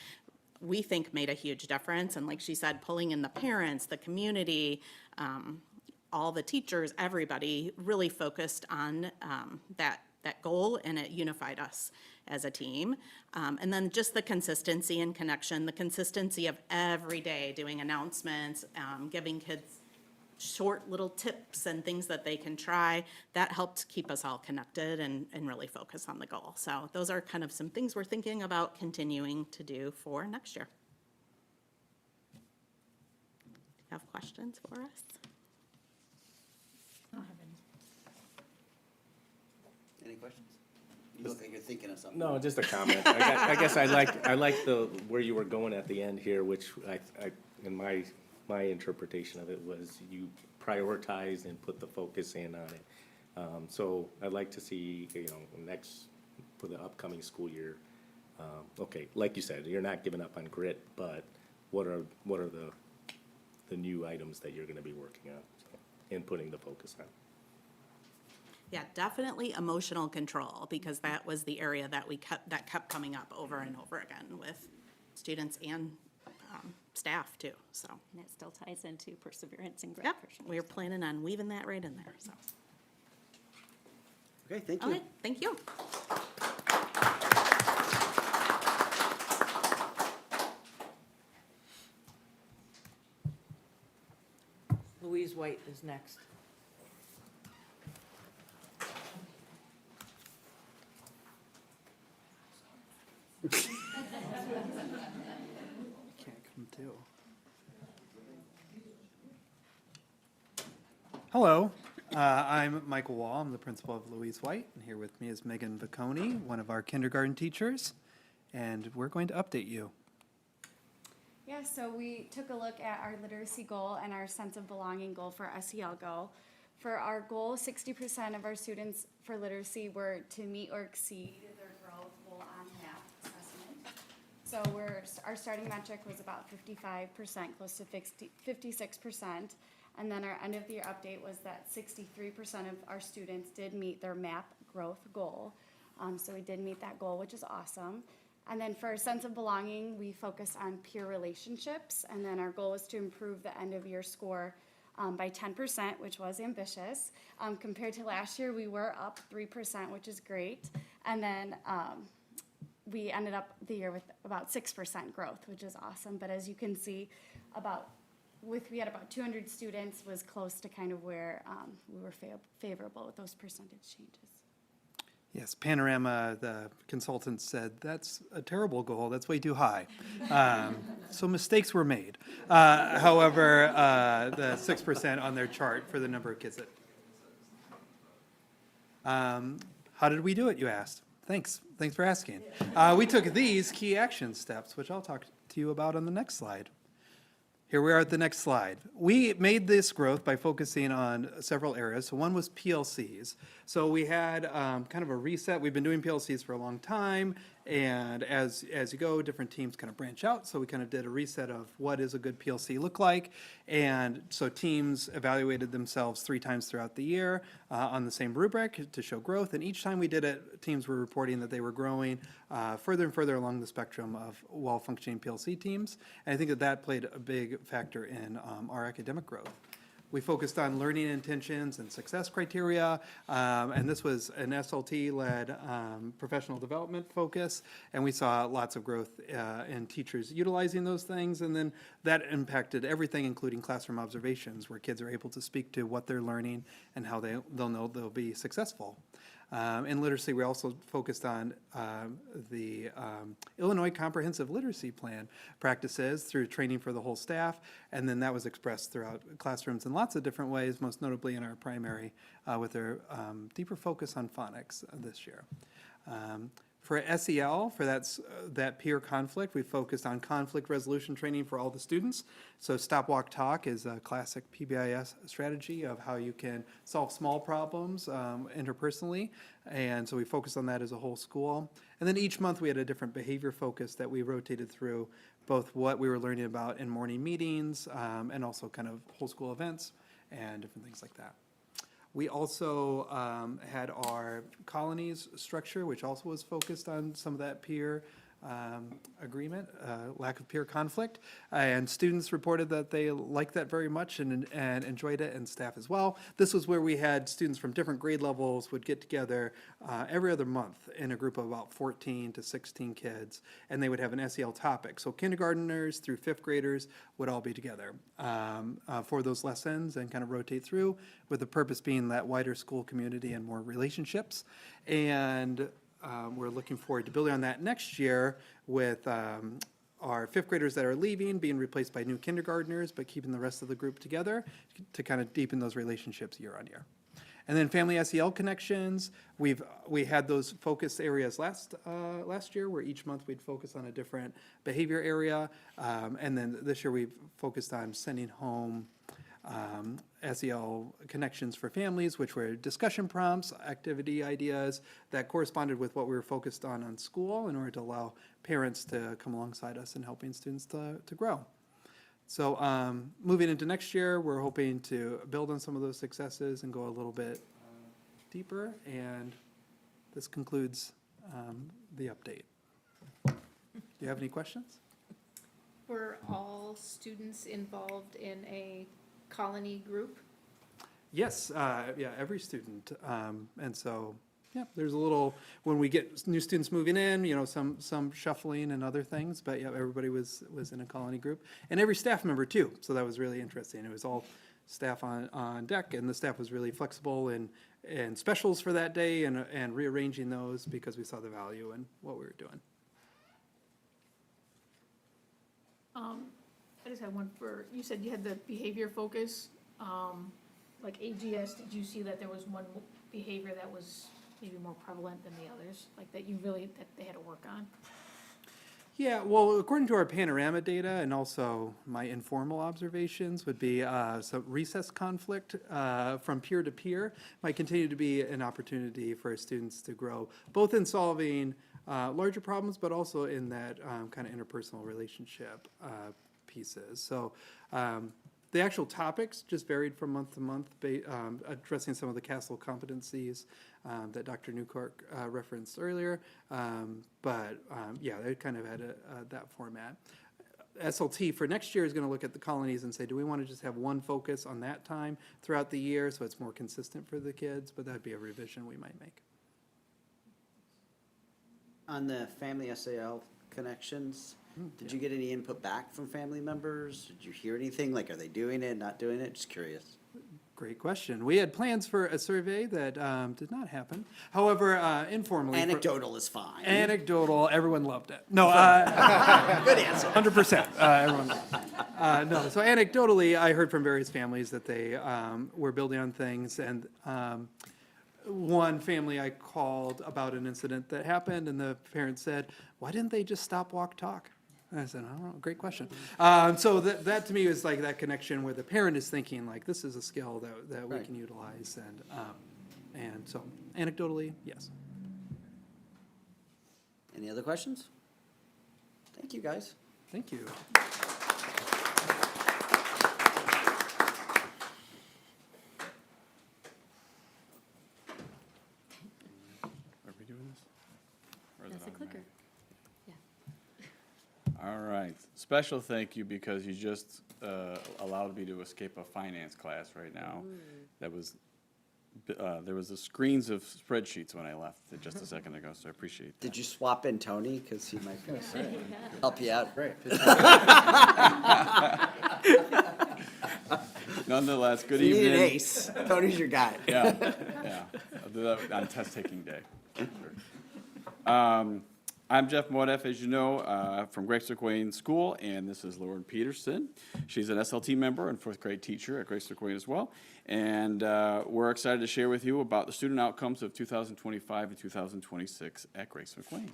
we think made a huge difference. And like she said, pulling in the parents, the community, all the teachers, everybody really focused on that goal, and it unified us as a team. And then just the consistency and connection, the consistency of every day doing announcements, giving kids short little tips and things that they can try, that helped keep us all connected and really focus on the goal. So those are kind of some things we're thinking about continuing to do for next year. Do you have questions for us? I don't have any. Any questions? You look like you're thinking of something. No, just a comment. I guess I like the, where you were going at the end here, which I in my interpretation of it was you prioritize and put the focus in on it. So I'd like to see, next, for the upcoming school year, okay, like you said, you're not giving up on grit, but what are the new items that you're gonna be working on and putting the focus on? Yeah, definitely emotional control, because that was the area that that kept coming up over and over again with students and staff too, so. And it still ties into perseverance and grit Yep, for sure. we're planning on weaving that right in there, so. Okay, thank you. Okay, thank you. Louise White is next. Can't come to. Hello, I'm Michael Wall. I'm the principal of Louise White, and here with me is Megan Vacconi, one of our kindergarten teachers, and we're going to update you. Yeah, so we took a look at our literacy goal and our sense of belonging goal for SEL goal. For our goal, 60% of our students for literacy were to meet or exceed their growth goal on math assessment. So our starting metric was about 55%, close to 56%. And then our end of the year update was that 63% of our students did meet their MAP growth goal. So we did meet that goal, which is awesome. And then for our sense of belonging, we focused on peer relationships. And then our goal was to improve the end of year score by 10%, which was ambitious. Compared to last year, we were up 3%, which is great. And then we ended up the year with about 6% growth, which is awesome. But as you can see, we had about 200 students was close to kind of where we were favorable with those percentage changes. Yes, Panorama, the consultant said, that's a terrible goal, that's way too high. So mistakes were made. However, the 6% on their chart for the number of kids that. How did we do it, you asked? Thanks for asking. We took these key action steps, which I'll talk to you about on the next slide. Here we are at the next slide. We made this growth by focusing on several areas. So one was PLCs. So we had kind of a reset. We've been doing PLCs for a long time, and as you go, different teams kind of branch out. So we kind of did a reset of what does a good PLC look like. And so teams evaluated themselves 3 times throughout the year on the same rubric to show growth. And each time we did it, teams were reporting that they were growing further and further along the spectrum of well-functioning PLC teams. And I think that played a big factor in our academic growth. We focused on learning intentions and success criteria, and this was an SLT-led professional development focus, and we saw lots of growth in teachers utilizing those things, and then that impacted everything, including classroom observations, where kids are able to speak to what they're learning and how they'll know they'll be successful. In literacy, we also focused on the Illinois Comprehensive Literacy Plan practices through training for the whole staff, and then that was expressed throughout classrooms in lots of different ways, most notably in our primary with their deeper focus on phonics this year. For SEL, for that peer conflict, we focused on conflict resolution training for all the students. So Stop, Walk, Talk is a classic PBIS strategy of how you can solve small problems interpersonally. And so we focused on that as a whole school. And then each month we had a different behavior focus that we rotated through, both what we were learning about in morning meetings and also kind of whole school events and different things like that. We also had our colonies structure, which also was focused on some of that peer agreement, lack of peer conflict. And students reported that they liked that very much and enjoyed it, and staff as well. This was where we had students from different grade levels would get together every other month in a group of about 14 to 16 kids, and they would have an SEL topic. So kindergartners through fifth graders would all be together for those lessons and kind of rotate through, with the purpose being that wider school community and more relationships. And we're looking forward to building on that next year with our fifth graders that are leaving being replaced by new kindergartners, but keeping the rest of the group together to kind of deepen those relationships year on year. And then family SEL connections, we had those focus areas last year, where each month we'd focus on a different behavior area. And then this year we've focused on sending home SEL connections for families, which were discussion prompts, activity ideas that corresponded with what we were focused on school, in order to allow parents to come alongside us in helping students to grow. So moving into next year, we're hoping to build on some of those successes and go a little bit deeper, and this concludes the update. Do you have any questions? Were all students involved in a colony group? Yes, yeah, every student. And so, yeah, there's a little, when we get new students moving in, you know, some shuffling and other things, but yeah, everybody was in a colony group. And every staff member too, so that was really interesting. It was all staff on deck, and the staff was really flexible in specials for that day and rearranging those because we saw the value in what we were doing. I just had one for, you said you had the behavior focus, like AGS, did you see that there was one behavior that was maybe more prevalent than the others, like that they had to work on? Yeah, well, according to our panorama data and also my informal observations would be some recess conflict from peer to peer might continue to be an opportunity for students to grow, both in solving larger problems, but also in that kind of interpersonal relationship pieces. So the actual topics just varied from month to month, addressing some of the CASEL competencies that Dr. Newkirk referenced earlier. Yeah, they kind of had that format. SLT for next year is going to look at the colonies and say, do we want to just have one focus on that time throughout the year so it's more consistent for the kids? But that'd be a revision we might make. On the family SAL connections, did you get any input back from family members? Did you hear anything? Like, are they doing it, not doing it? Just curious. Great question. We had plans for a survey that did not happen. However, informally. Anecdotal is fine. Anecdotal, everyone loved it. No, Good answer. 100%. Everyone. No, so anecdotally, I heard from various families that they were building on things, and one family I called about an incident that happened, and the parent said, "Why didn't they just stop, walk, talk?" And I said, "I don't know, great question." So that to me is like that connection where the parent is thinking like, this is a skill that we Right. can utilize, and so anecdotally, yes. Any other questions? Thank you, guys. Thank you. Are we doing this? Or is That's it a clicker. automatic? All right. Special thank you because you just allowed me to escape a finance class right now. That was, there was the screens of spreadsheets when I left just a second ago, so I appreciate that. Did you swap in Tony? Because he might help you out. Great. Nonetheless, good You need evening. an ace. Tony's your guy. Yeah, yeah. I'll do that on test-taking day. I'm Jeff Modef, as you know, from Grace McWayne School, and this is Lauren Peterson. She's an SLT member and fourth grade teacher at Grace McWayne as well. And we're excited to share with you about the student outcomes of 2025 and 2026 at Grace McWayne.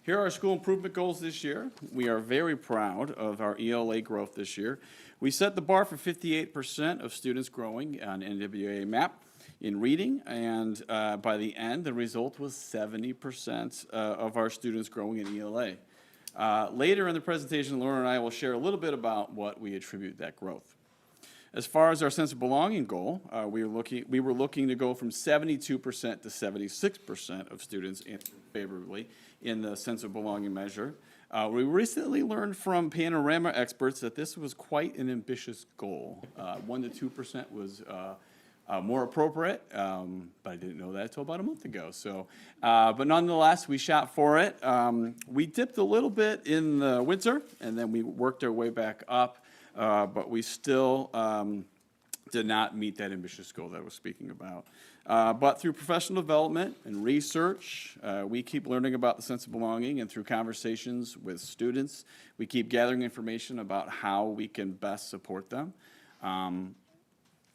Here are our school improvement goals this year. We are very proud of our ELA growth this year. We set the bar for 58% of students growing on NWA MAP in reading, and by the end, the result was 70% of our students growing in ELA. Later in the presentation, Lauren and I will share a little bit about what we attribute that growth. As far as our sense of belonging goal, we were looking to go from 72% to 76% of students favorably in the sense of belonging measure. We recently learned from Panorama experts that this was quite an ambitious goal. 1% to 2% was more appropriate, but I didn't know that until about a month ago. So, but nonetheless, we shot for it. We dipped a little bit in the winter, and then we worked our way back up, but we still did not meet that ambitious goal that I was speaking about. But through professional development and research, we keep learning about the sense of belonging, and through conversations with students, we keep gathering information about how we can best support them.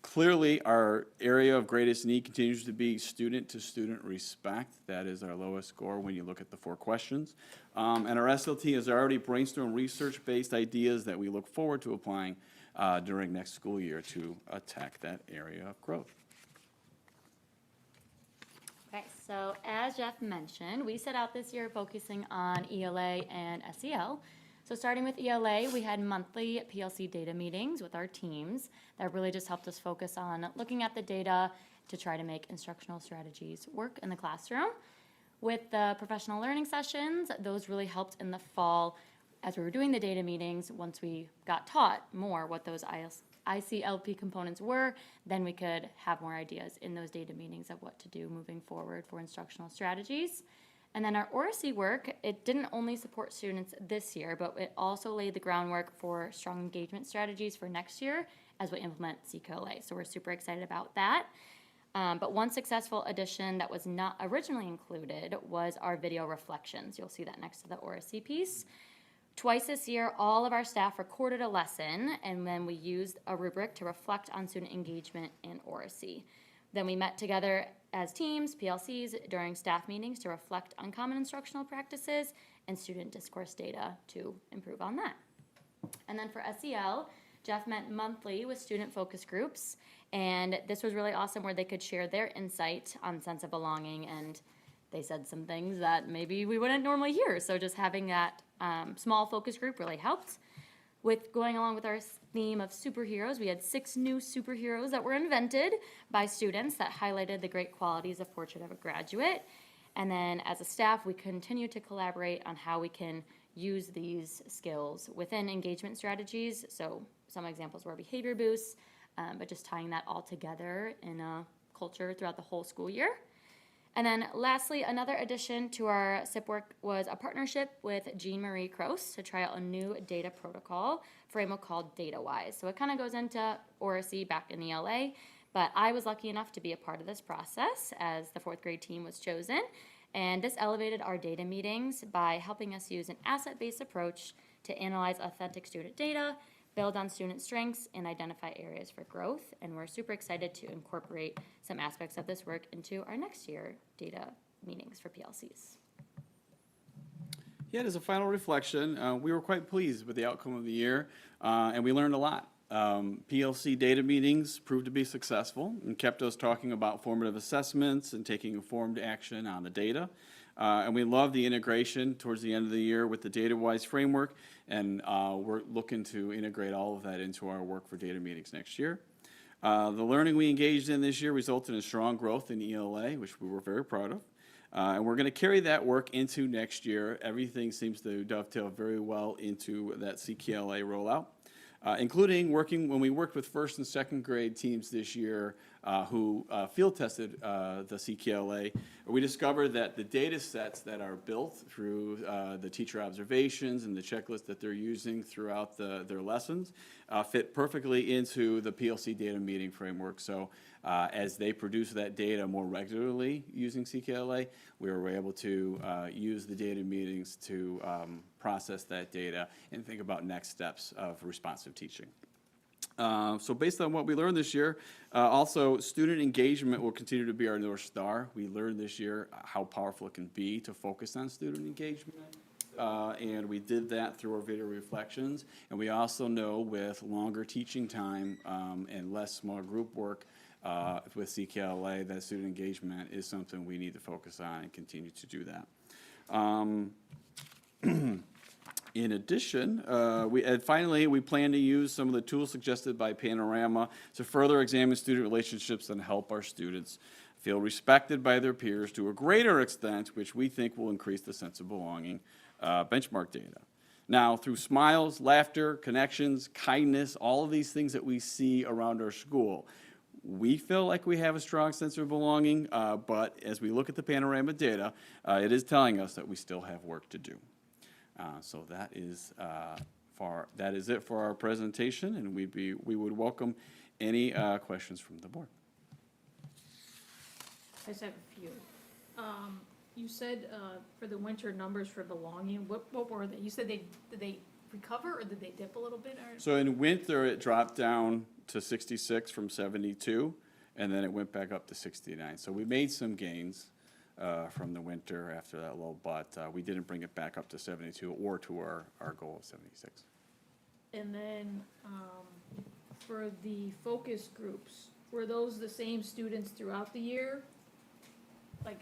Clearly, our area of greatest need continues to be student-to-student respect. That is our lowest score when you look at the 4 questions. And our SLT has already brainstormed research-based ideas that we look forward to applying during next school year to attack that area of growth. Okay, so as Jeff mentioned, we set out this year focusing on ELA and SEL. So starting with ELA, we had monthly PLC data meetings with our teams that really just helped us focus on looking at the data to try to make instructional strategies work in the classroom. With the professional learning sessions, those really helped in the fall as we were doing the data meetings. Once we got taught more what those ICLP components were, then we could have more ideas in those data meetings of what to do moving forward for instructional strategies. And then our ORC work, it didn't only support students this year, but it also laid the groundwork for strong engagement strategies for next year as we implement CKLA. So we're super excited about that. But one successful addition that was not originally included was our video reflections. You'll see that next to the ORC piece. Twice this year, all of our staff recorded a lesson, and then we used a rubric to reflect on student engagement in ORC. Then we met together as teams, PLCs, during staff meetings to reflect on common instructional practices and student discourse data to improve on that. And then for SEL, Jeff met monthly with student focus groups, and this was really awesome where they could share their insight on sense of belonging, and they said some things that maybe we wouldn't normally hear. So just having that small focus group really helped. With going along with our theme of superheroes, we had 6 new superheroes that were invented by students that highlighted the great qualities of Portrait of a Graduate. And then as a staff, we continue to collaborate on how we can use these skills within engagement strategies. So some examples were behavior boosts, but just tying that all together in a culture throughout the whole school year. And then lastly, another addition to our SIP work was a partnership with Jean Marie Croce to try out a new data protocol framework called DataWise. So it kind of goes into ORC back in ELA, but I was lucky enough to be a part of this process as the 4th grade team was chosen. And this elevated our data meetings by helping us use an asset-based approach to analyze authentic student data, build on student strengths, and identify areas for growth. And we're super excited to incorporate some aspects of this work into our next year data meetings for PLCs. Yeah, as a final reflection, we were quite pleased with the outcome of the year, and we learned a lot. PLC data meetings proved to be successful and kept us talking about formative assessments and taking informed action on the data. And we love the integration towards the end of the year with the DataWise framework, and we're looking to integrate all of that into our work for data meetings next year. The learning we engaged in this year resulted in strong growth in ELA, which we were very proud of. And we're going to carry that work into next year. Everything seems to dovetail very well into that CKLA rollout, including when we worked with 1st and 2nd grade teams this year, who field tested the CKLA, we discovered that the data sets that are built through the teacher observations and the checklist that they're using throughout their lessons fit perfectly into the PLC data meeting framework. So as they produce that data more regularly using CKLA, we were able to use the data meetings to process that data and think about next steps of responsive teaching. So based on what we learned this year, also student engagement will continue to be our North Star. We learned this year how powerful it can be to focus on student engagement. And we did that through our video reflections. And we also know with longer teaching time and less small group work with CKLA, that student engagement is something we need to focus on and continue to do that. In addition, finally, we plan to use some of the tools suggested by Panorama to further examine student relationships and help our students feel respected by their peers to a greater extent, which we think will increase the sense of belonging benchmark data. Now, through smiles, laughter, connections, kindness, all of these things that we see around our school, we feel like we have a strong sense of belonging, but as we look at the Panorama data, it is telling us that we still have work to do. So that is it for our presentation, and we would welcome any questions from the board. I just have a few. You said for the winter numbers for belonging, what were they? You said did they recover or did they dip a little bit? Or? So in winter, it dropped down to 66 from 72, and then it went back up to 69. So we made some gains from the winter after that low, but we didn't bring it back up to 72 or to our goal of 76. And then for the focus groups, were those the same students throughout the year? Like,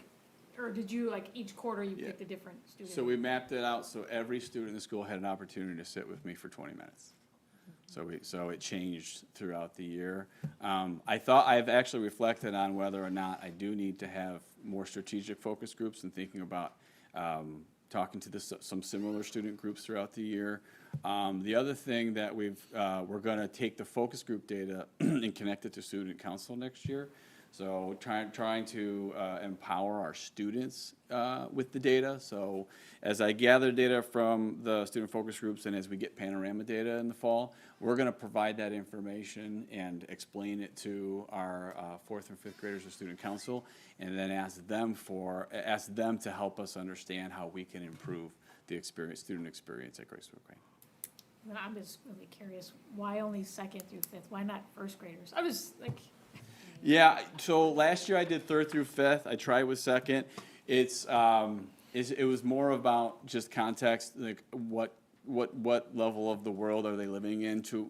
or did you, like, each quarter you picked a different student? So we mapped it out so every student in the school had an opportunity to sit with me for 20 minutes. So it changed throughout the year. I've actually reflected on whether or not I do need to have more strategic focus groups and thinking about talking to some similar student groups throughout the year. The other thing that we're going to take the focus group data and connect it to student council next year. So trying to empower our students with the data. So as I gather data from the student focus groups and as we get Panorama data in the fall, we're going to provide that information and explain it to our 4th and 5th graders of student council, and then ask them to help us understand how we can improve the student experience at Grace Grade. And I'm just really curious, why only 2nd through 5th? Why not 1st graders? I was like. Yeah, so last year I did 3rd through 5th. I tried with 2nd. It was more about just context, like what level of the world are they living in? To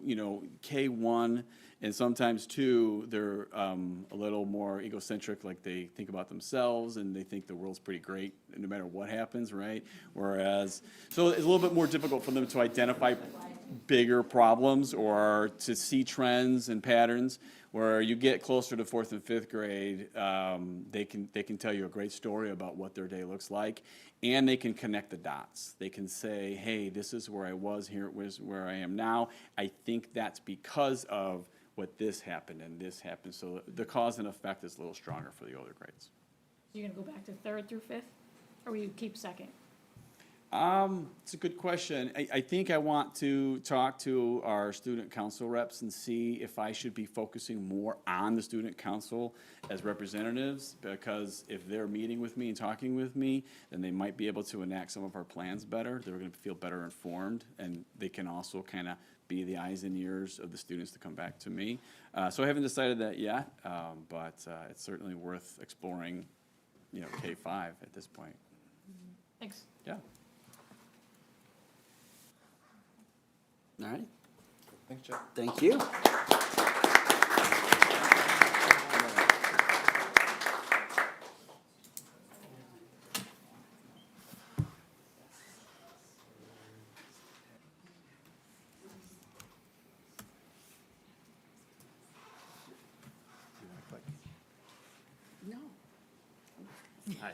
K1 and sometimes 2, they're a little more egocentric, like they think about themselves and they think the world's pretty great no matter what happens, right? Whereas, so it's a little bit more difficult for them to identify bigger problems or to see trends and patterns. Where you get closer to 4th and 5th grade, they can tell you a great story about what their day looks like, and they can connect the dots. They can say, hey, this is where I was, here it was where I am now. I think that's because of what this happened and this happened. So the cause and effect is a little stronger for the older grades. You're gonna go back to 3rd through 5th, or will you keep 2nd? It's a good question. I think I want to talk to our student council reps and see if I should be focusing more on the student council as representatives, because if they're meeting with me and talking with me, then they might be able to enact some of our plans better. They're going to feel better informed, and they can also kind of be the eyes and ears of the students to come back to me. So I haven't decided that yet, but it's certainly worth exploring, K-5 at this point. Thanks. Yeah. All right. Thanks, Jeff. Thank you. Hi.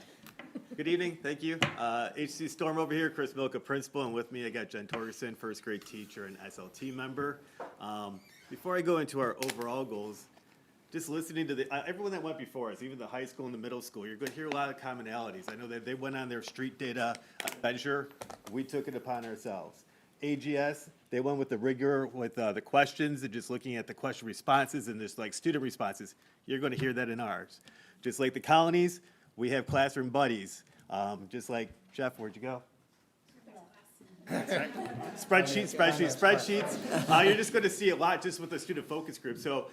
Good evening. Thank you. HC Storm over here, Chris Milka, principal, and with me I got Jen Torgerson, 1st grade teacher and SLT member. Before I go into our overall goals, just listening to everyone that went before us, even the high school and the middle school, you're going to hear a lot of commonalities. I know that they went on their street data measure. We took it upon ourselves. AGS, they went with the rigor with the questions and just looking at the question responses and just like student responses. You're going to hear that in ours. Just like the colonies, we have classroom buddies. Just like, Jeff, where'd you go? Spreadsheets. You're just going to see a lot just with the student focus group. So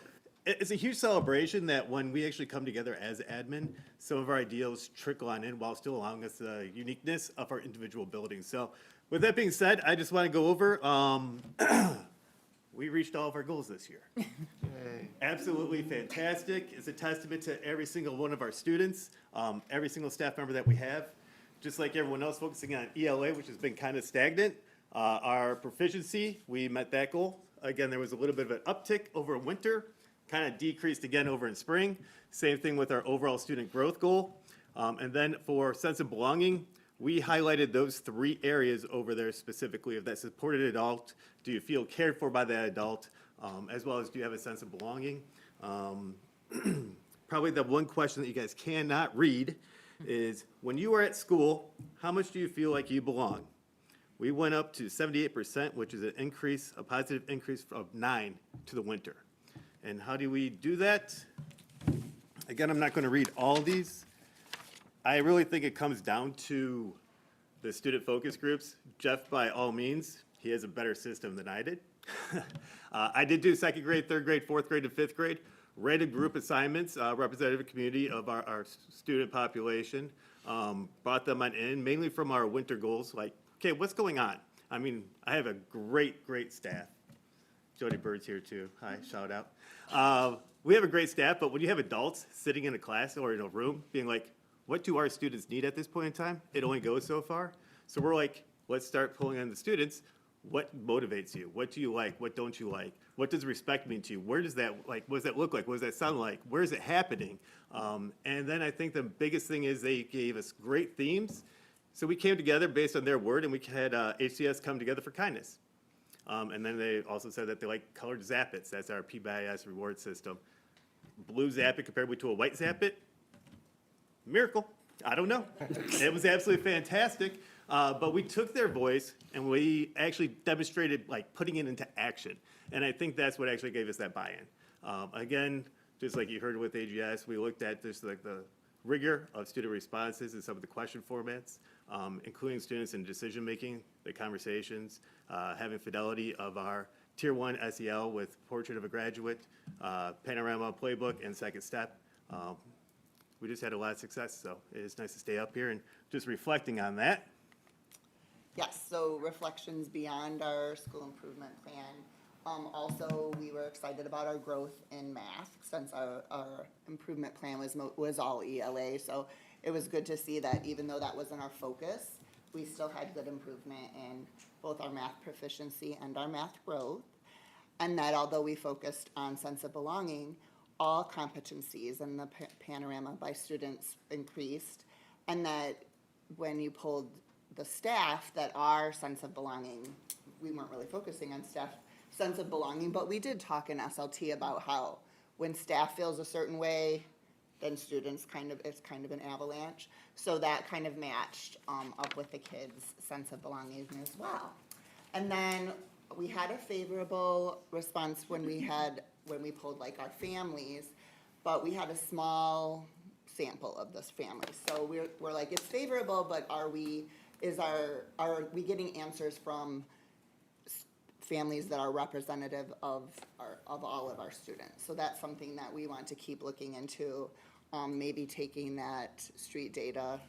it's a huge celebration that when we actually come together as admin, some of our ideas trickle on in while still allowing us the uniqueness of our individual buildings. So with that being said, I just want to go over, we reached all of our goals this year. Absolutely fantastic. It's a testament to every single one of our students, every single staff member that we have. Just like everyone else focusing on ELA, which has been kind of stagnant. Our proficiency, we met that goal. Again, there was a little bit of an uptick over winter, kind of decreased again over in spring. Same thing with our overall student growth goal. And then for sense of belonging, we highlighted those 3 areas over there specifically of that supported adult. Do you feel cared for by that adult? As well as do you have a sense of belonging? Probably the one question that you guys cannot read is when you are at school, how much do you feel like you belong? We went up to 78%, which is an increase, a positive increase of 9 to the winter. And how do we do that? Again, I'm not going to read all of these. I really think it comes down to the student focus groups. Jeff, by all means, he has a better system than I did. I did do 2nd grade, 3rd grade, 4th grade, and 5th grade. Rated group assignments, representative community of our student population. Brought them on in, mainly from our winter goals, like, okay, what's going on? I mean, I have a great staff. Jody Bird's here too. Hi, shout out. We have a great staff, but when you have adults sitting in a class or in a room being like, what do our students need at this point in time? It only goes so far. So we're like, let's start pulling on the students. What motivates you? What do you like? What don't you like? What does respect mean to you? Where does that, like, what does that look like? What does that sound like? Where is it happening? And then I think the biggest thing is they gave us great themes. So we came together based on their word, and we had HCS come together for kindness. And then they also said that they like colored Zappets. That's our PBIS reward system. Blue Zappet compared to a white Zappet. Miracle. I don't know. It was absolutely fantastic. But we took their voice and we actually demonstrated like putting it into action. And I think that's what actually gave us that buy-in. Again, just like you heard with AGS, we looked at just like the rigor of student responses and some of the question formats, including students in decision-making, the conversations, having fidelity of our Tier 1 SEL with Portrait of a Graduate, Panorama Playbook, and Second Step. We just had a lot of success, so it is nice to stay up here and just reflecting on that. Yes, so reflections beyond our school improvement plan. Also, we were excited about our growth in math since our improvement plan was all ELA. So it was good to see that even though that wasn't our focus, we still had good improvement in both our math proficiency and our math growth. And that although we focused on sense of belonging, all competencies in the panorama by students increased. And that when you pulled the staff, that our sense of belonging, we weren't really focusing on staff sense of belonging, but we did talk in SLT about how when staff feels a certain way, then students it's kind of an avalanche. So that kind of matched up with the kids' sense of belonging as well. And then we had a favorable response when we pulled like our families, but we had a small sample of this family. So we're like, it's favorable, but are we getting answers from families that are representative of all of our students? So that's something that we want to keep looking into, maybe taking that street data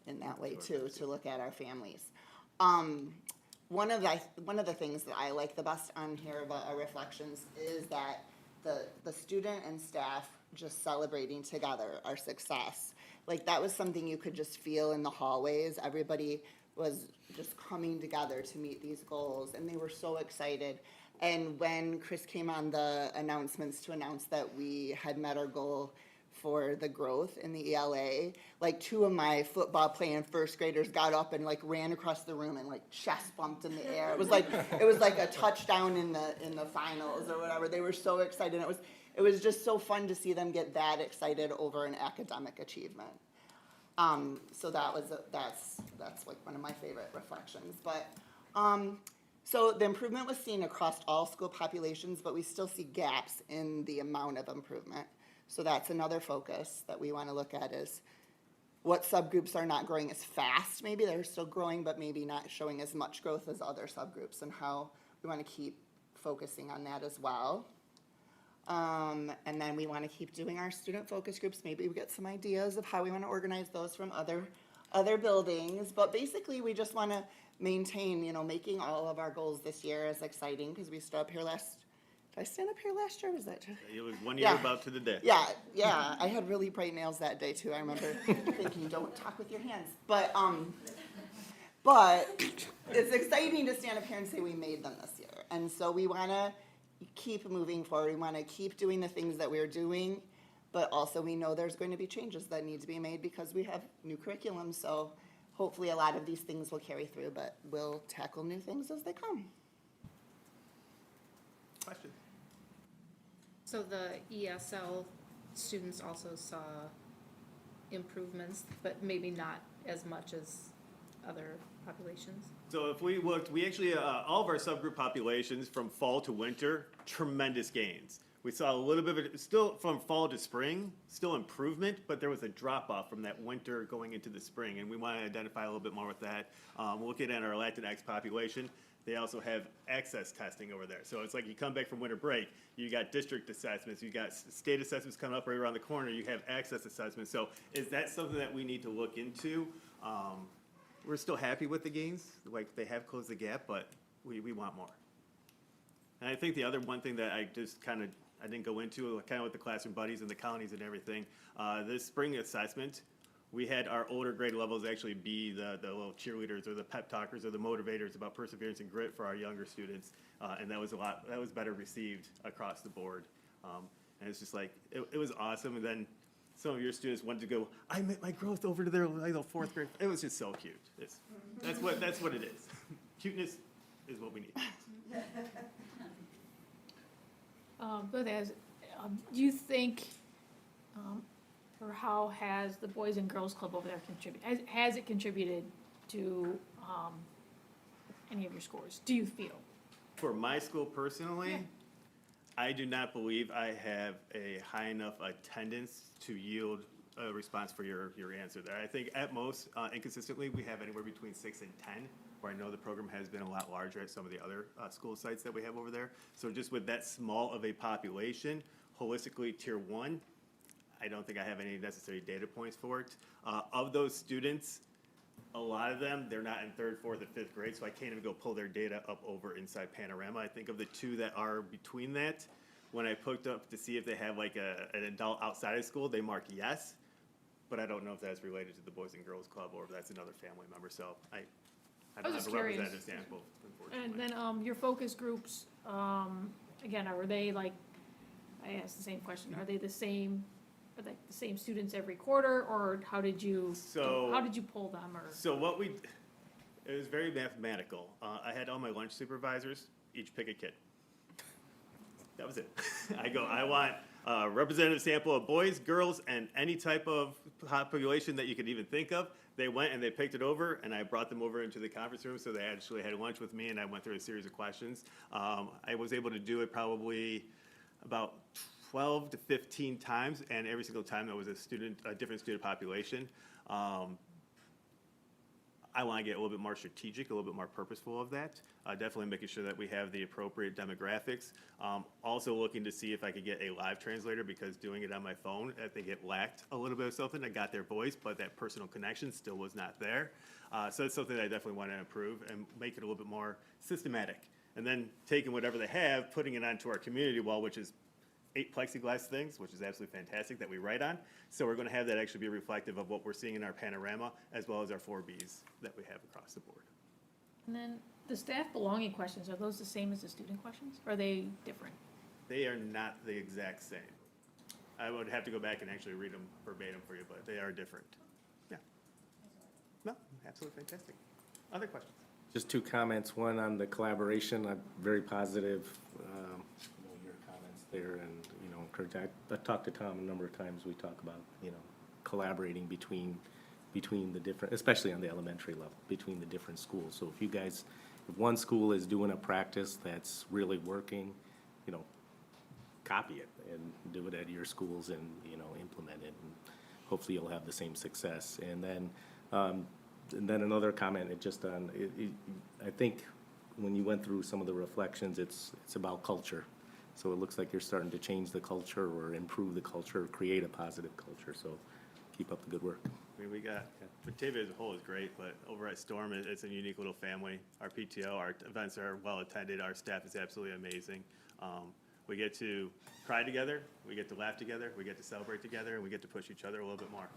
in that way too, to look at our families. One of the things that I like the best on here about our reflections is that the student and staff just celebrating together our success. Like that was something you could just feel in the hallways. Everybody was just coming together to meet these goals, and they were so excited. And when Chris came on the announcements to announce that we had met our goal for the growth in the ELA, like 2 of my football playing first graders got up and like ran across the room and like chest bumped in the air. It was like a touchdown in the finals or whatever. They were so excited. It it was just so fun to see them get that excited over an academic achievement. So that's like one of my favorite reflections. But so the improvement was seen across all school populations, but we still see gaps in the amount of improvement. So that's another focus that we want to look at is what subgroups are not growing as fast. Maybe they're still growing, but maybe not showing as much growth as other subgroups, and how we want to keep focusing on that as well. And then we want to keep doing our student focus groups. Maybe we get some ideas of how we want to organize those from other buildings. But basically, we just want to maintain, making all of our goals this year as exciting, because we stood up here did I stand up here last year? Was that? It was 1 year about to the day. Yeah. I had really bright nails that day too. I remember thinking, don't talk with your hands. But it's exciting to stand up here and say we made them this year. And so we want to keep moving forward. We want to keep doing the things that we're doing, but also we know there's going to be changes that need to be made because we have new curriculum. So hopefully a lot of these things will carry through, but we'll tackle new things as they come. Question? So the ESL students also saw improvements, but maybe not as much as other populations? So if we looked, we actually, all of our subgroup populations from fall to winter, tremendous gains. We saw a little bit of it, still from fall to spring, still improvement, but there was a drop off from that winter going into the spring, and we want to identify a little bit more with that. Looking at our Latinx population, they also have access testing over there. So it's like you come back from winter break, you got district assessments, you got state assessments coming up right around the corner, you have access assessments. So is that something that we need to look into? We're still happy with the gains, like they have closed the gap, but we want more. And I think the other one thing that I just I didn't go into, kind of with the classroom buddies and the colonies and everything, this spring assessment, we had our older grade levels actually be the little cheerleaders or the pep talkers or the motivators about perseverance and grit for our younger students. And that was better received across the board. And it's just like, it was awesome. And then some of your students wanted to go, I met my growth over to their fourth grade. It was just so cute. That's what it is. Cuteness is what we need. Do you think, or how has the Boys and Girls Club over there contributed? Has it contributed to any of your scores? Do you feel? For my school personally, I do not believe I have a high enough attendance to yield a response for your answer there. I think at most, inconsistently, we have anywhere between 6 and 10, where I know the program has been a lot larger at some of the other school sites that we have over there. So just with that small of a population, holistically tier 1, I don't think I have any necessary data points for it. Of those students, a lot of them, they're not in 3rd, 4th, and 5th grade, so I can't even go pull their data up over inside Panorama. I think of the two that are between that, when I poked up to see if they have like an adult outside of school, they marked yes, but I don't know if that's related to the Boys and Girls Club or if that's another family member, so I don't have a representative sample, unfortunately. And then your focus groups, again, are they like, I asked the same question, are they the same students every quarter, or how did you pull them? Or So it was very mathematical. I had all my lunch supervisors each pick a kid. That was it. I want a representative sample of boys, girls, and any type of population that you could even think of. They went and they picked it over, and I brought them over into the conference room, so they actually had lunch with me, and I went through a series of questions. I was able to do it probably about 12 to 15 times, and every single time there was a different student population. I want to get a little bit more strategic, a little bit more purposeful of that. Definitely making sure that we have the appropriate demographics. Also looking to see if I could get a live translator, because doing it on my phone, I think it lacked a little bit of something. I got their voice, but that personal connection still was not there. So it's something that I definitely want to improve and make it a little bit more systematic. And then taking whatever they have, putting it onto our community wall, which is 8 plexiglass things, which is absolutely fantastic, that we write on. So we're going to have that actually be reflective of what we're seeing in our panorama, as well as our 4Bs that we have across the board. and then the staff belonging questions, are those the same as the student questions? Or are they different? They are not the exact same. I would have to go back and actually read them verbatim for you, but they are different. Yeah. No, absolutely fantastic. Other questions? Just 2 comments. One on the collaboration. I'm very positive, your comments there, and encourage. I talked to Tom a number of times. We talk about, collaborating between the different, especially on the elementary level, between the different schools. So if one school is doing a practice that's really working, copy it and do it at your schools and, implement it. And hopefully you'll have the same success. And then another comment, I think when you went through some of the reflections, it's about culture. So it looks like you're starting to change the culture or improve the culture, or create a positive culture. So keep up the good work. I mean, Batavia as a whole is great, but over at Storm, it's a unique little family. Our PTO, our events are well attended. Our staff is absolutely amazing. We get to cry together, we get to laugh together, we get to celebrate together, and we get to push each other a little bit more.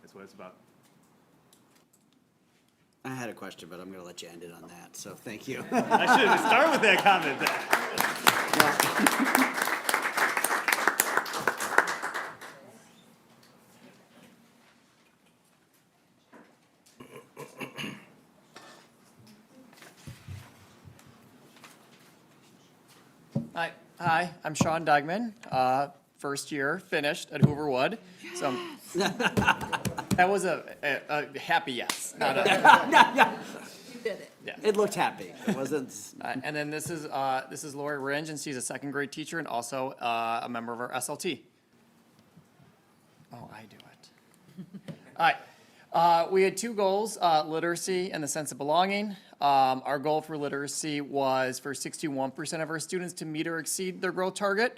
That's what it's about. I had a question, but I'm going to let you end it on that, so thank you. I should have started with that comment. Hi, I'm Sean Dugman, first year finished at Hooverwood. So that was a happy yes, not a. You did it. Yeah. It looked happy. It wasn't. And then this is Lori Ringe, and she's a second grade teacher and also a member of our SLT. Oh, I do it. All right. We had two goals, literacy and the sense of belonging. Our goal for literacy was for 61% of our students to meet or exceed their growth target.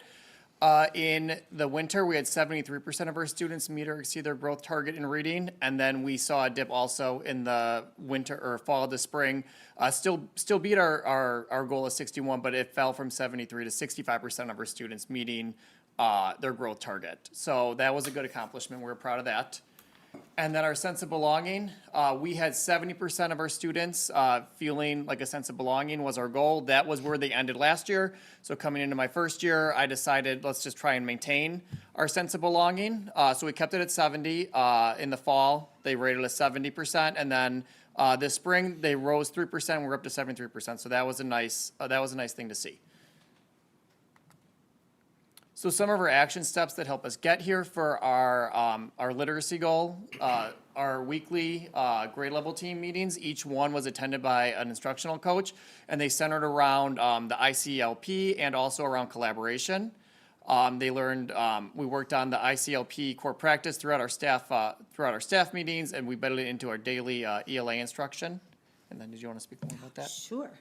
In the winter, we had 73% of our students meet or exceed their growth target in reading. And then we saw a dip also in the winter or fall to spring. Still beat our goal of 61, but it fell from 73 to 65% of our students meeting their growth target. So that was a good accomplishment. We were proud of that. And then our sense of belonging, we had 70% of our students feeling like a sense of belonging was our goal. That was where they ended last year. So coming into my first year, I decided let's just try and maintain our sense of belonging. So we kept it at 70. In the fall, they rated us 70%, and then this spring they rose 3%. We're up to 73%. So that was a nice thing to see. So some of our action steps that help us get here for our literacy goal, our weekly grade level team meetings, each one was attended by an instructional coach, and they centered around the ICLP and also around collaboration. They learned, we worked on the ICLP core practice throughout our staff meetings, and we bedded it into our daily ELA instruction. And then did you want to speak more about that? Sure.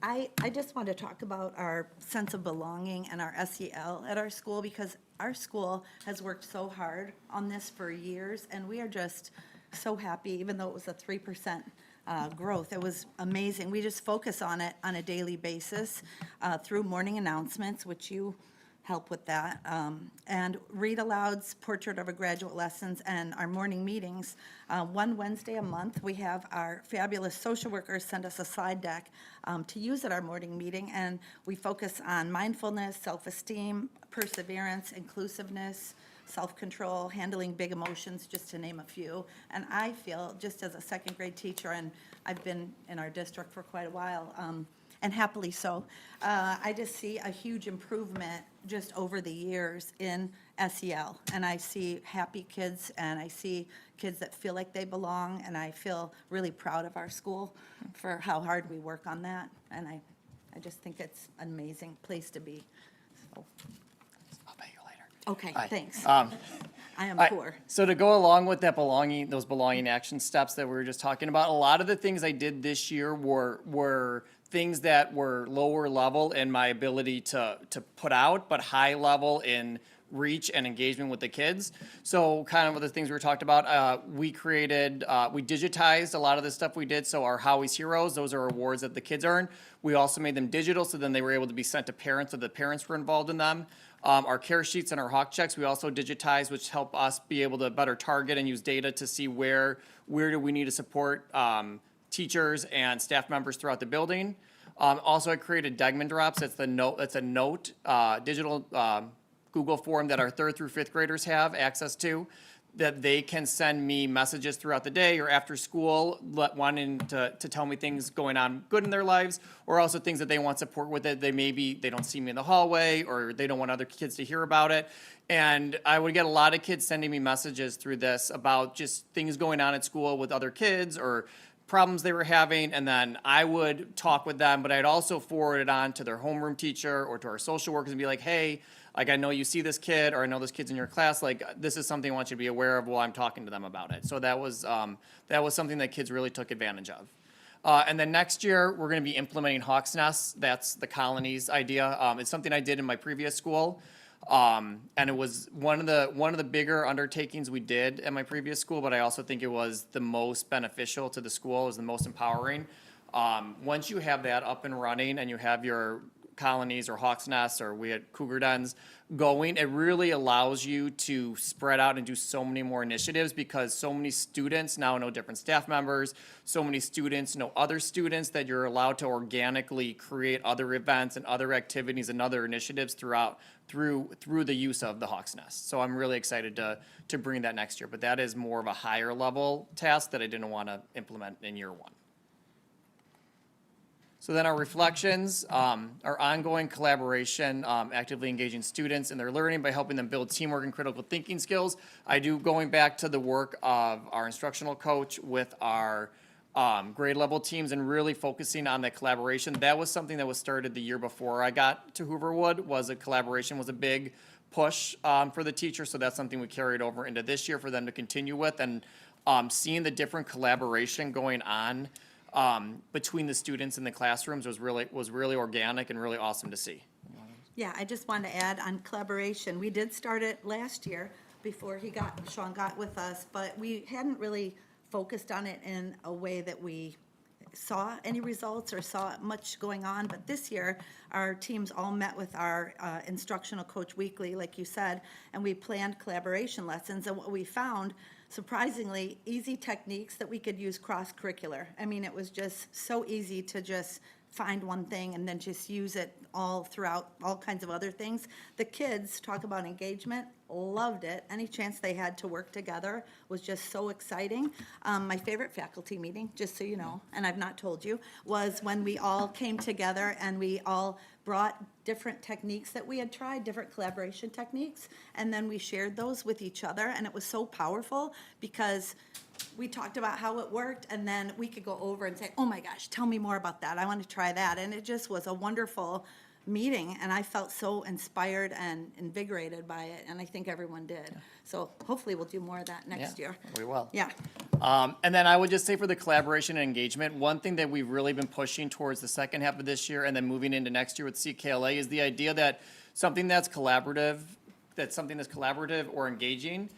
I just want to talk about our sense of belonging and our SEL at our school, because our school has worked so hard on this for years, and we are just so happy, even though it was a 3% growth. It was amazing. We just focus on it on a daily basis through morning announcements, which you help with that, and read aloud's Portrait of a Graduate Lessons and our morning meetings. One Wednesday a month, we have our fabulous social workers send us a slide deck to use at our morning meeting, and we focus on mindfulness, self-esteem, perseverance, inclusiveness, self-control, handling big emotions, just to name a few. And I feel, just as a second grade teacher, and I've been in our district for quite a while, and happily so, I just see a huge improvement just over the years in SEL. And I see happy kids, and I see kids that feel like they belong, and I feel really proud of our school for how hard we work on that. And I just think it's an amazing place to be. So. I'll pay you later. Okay, Hi. thanks. I am poor. So to go along with that those belonging action steps that we were just talking about, a lot of the things I did this year were things that were lower level in my ability to put out, but high level in reach and engagement with the kids. So kind of the things we were talked about, we digitized a lot of the stuff we did. So our Howie's Heroes, those are awards that the kids earn. We also made them digital, so then they were able to be sent to parents, so the parents were involved in them. Our care sheets and our hawk checks, we also digitized, which help us be able to better target and use data to see where do we need to support teachers and staff members throughout the building. Also, I created Degman Drops. That's a note, digital Google form that our 3rd through 5th graders have access to. that they can send me messages throughout the day or after school, wanting to tell me things going on good in their lives, or also things that they want support with it. They don't see me in the hallway, or they don't want other kids to hear about it. And I would get a lot of kids sending me messages through this about just things going on at school with other kids or problems they were having, and then I would talk with them, but I'd also forward it on to their homeroom teacher or to our social workers and be like, hey, like, I know you see this kid, or I know this kid's in your class, like, this is something I want you to be aware of while I'm talking to them about it. So that was something that kids really took advantage of. And then next year, we're gonna be implementing Hawk's Nest. That's the colonies idea. It's something I did in my previous school. And it was one of the bigger undertakings we did at my previous school, but I also think it was the most beneficial to the school, it was the most empowering. Once you have that up and running and you have your colonies or Hawk's Nests, or we had Cougar Dens going, it really allows you to spread out and do so many more initiatives, because so many students now know different staff members, so many students know other students, that you're allowed to organically create other events and other activities and other initiatives through the use of the Hawk's Nest. So I'm really excited to bring that next year, but that is more of a higher level task that I didn't want to implement in year one. So then our reflections, our ongoing collaboration, actively engaging students in their learning by helping them build teamwork and critical thinking skills. I do, going back to the work of our instructional coach with our grade level teams and really focusing on the collaboration. That was something that was started the year before I got to Hooverwood, was a collaboration was a big push for the teacher. So that's something we carried over into this year for them to continue with, and seeing the different collaboration going on between the students in the classrooms was really organic and really awesome to see. Yeah, I just want to add on collaboration. We did start it last year before Sean got with us, but we hadn't really focused on it in a way that we saw any results or saw much going on. But this year, our teams all met with our instructional coach weekly, like you said, and we planned collaboration lessons. And what we found, surprisingly, easy techniques that we could use cross-curricular. I mean, it was just so easy to just find one thing and then just use it all throughout all kinds of other things. The kids, talk about engagement, loved it. Any chance they had to work together was just so exciting. My favorite faculty meeting, just so you know, and I've not told you, was when we all came together and we all brought different techniques that we had tried, different collaboration techniques, and then we shared those with each other, and it was so powerful because we talked about how it worked, and then we could go over and say, oh my gosh, tell me more about that. I want to try that. And it just was a wonderful meeting, and I felt so inspired and invigorated by it, and I think everyone did. So hopefully we'll do more of that next year. We will. Yeah. And then I would just say for the collaboration and engagement, one thing that we've really been pushing towards the second half of this year and then moving into next year with CKLA is the idea that something that's collaborative or engaging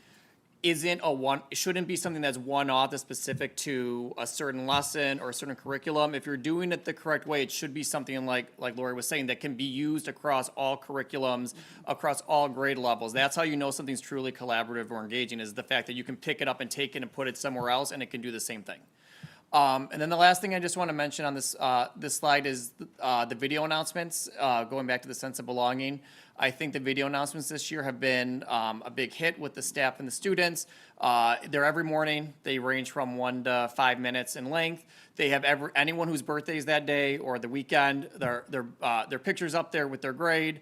shouldn't be something that's one-off, that's specific to a certain lesson or a certain curriculum. If you're doing it the correct way, it should be something like Lori was saying, that can be used across all curriculums, across all grade levels. That's how you know something's truly collaborative or engaging, is the fact that you can pick it up and take it and put it somewhere else and it can do the same thing. And then the last thing I just want to mention on this slide is the video announcements, going back to the sense of belonging. I think the video announcements this year have been a big hit with the staff and the students. They're every morning. They range from 1 to 5 minutes in length. They have anyone whose birthday is that day or the weekend, their pictures up there with their grade.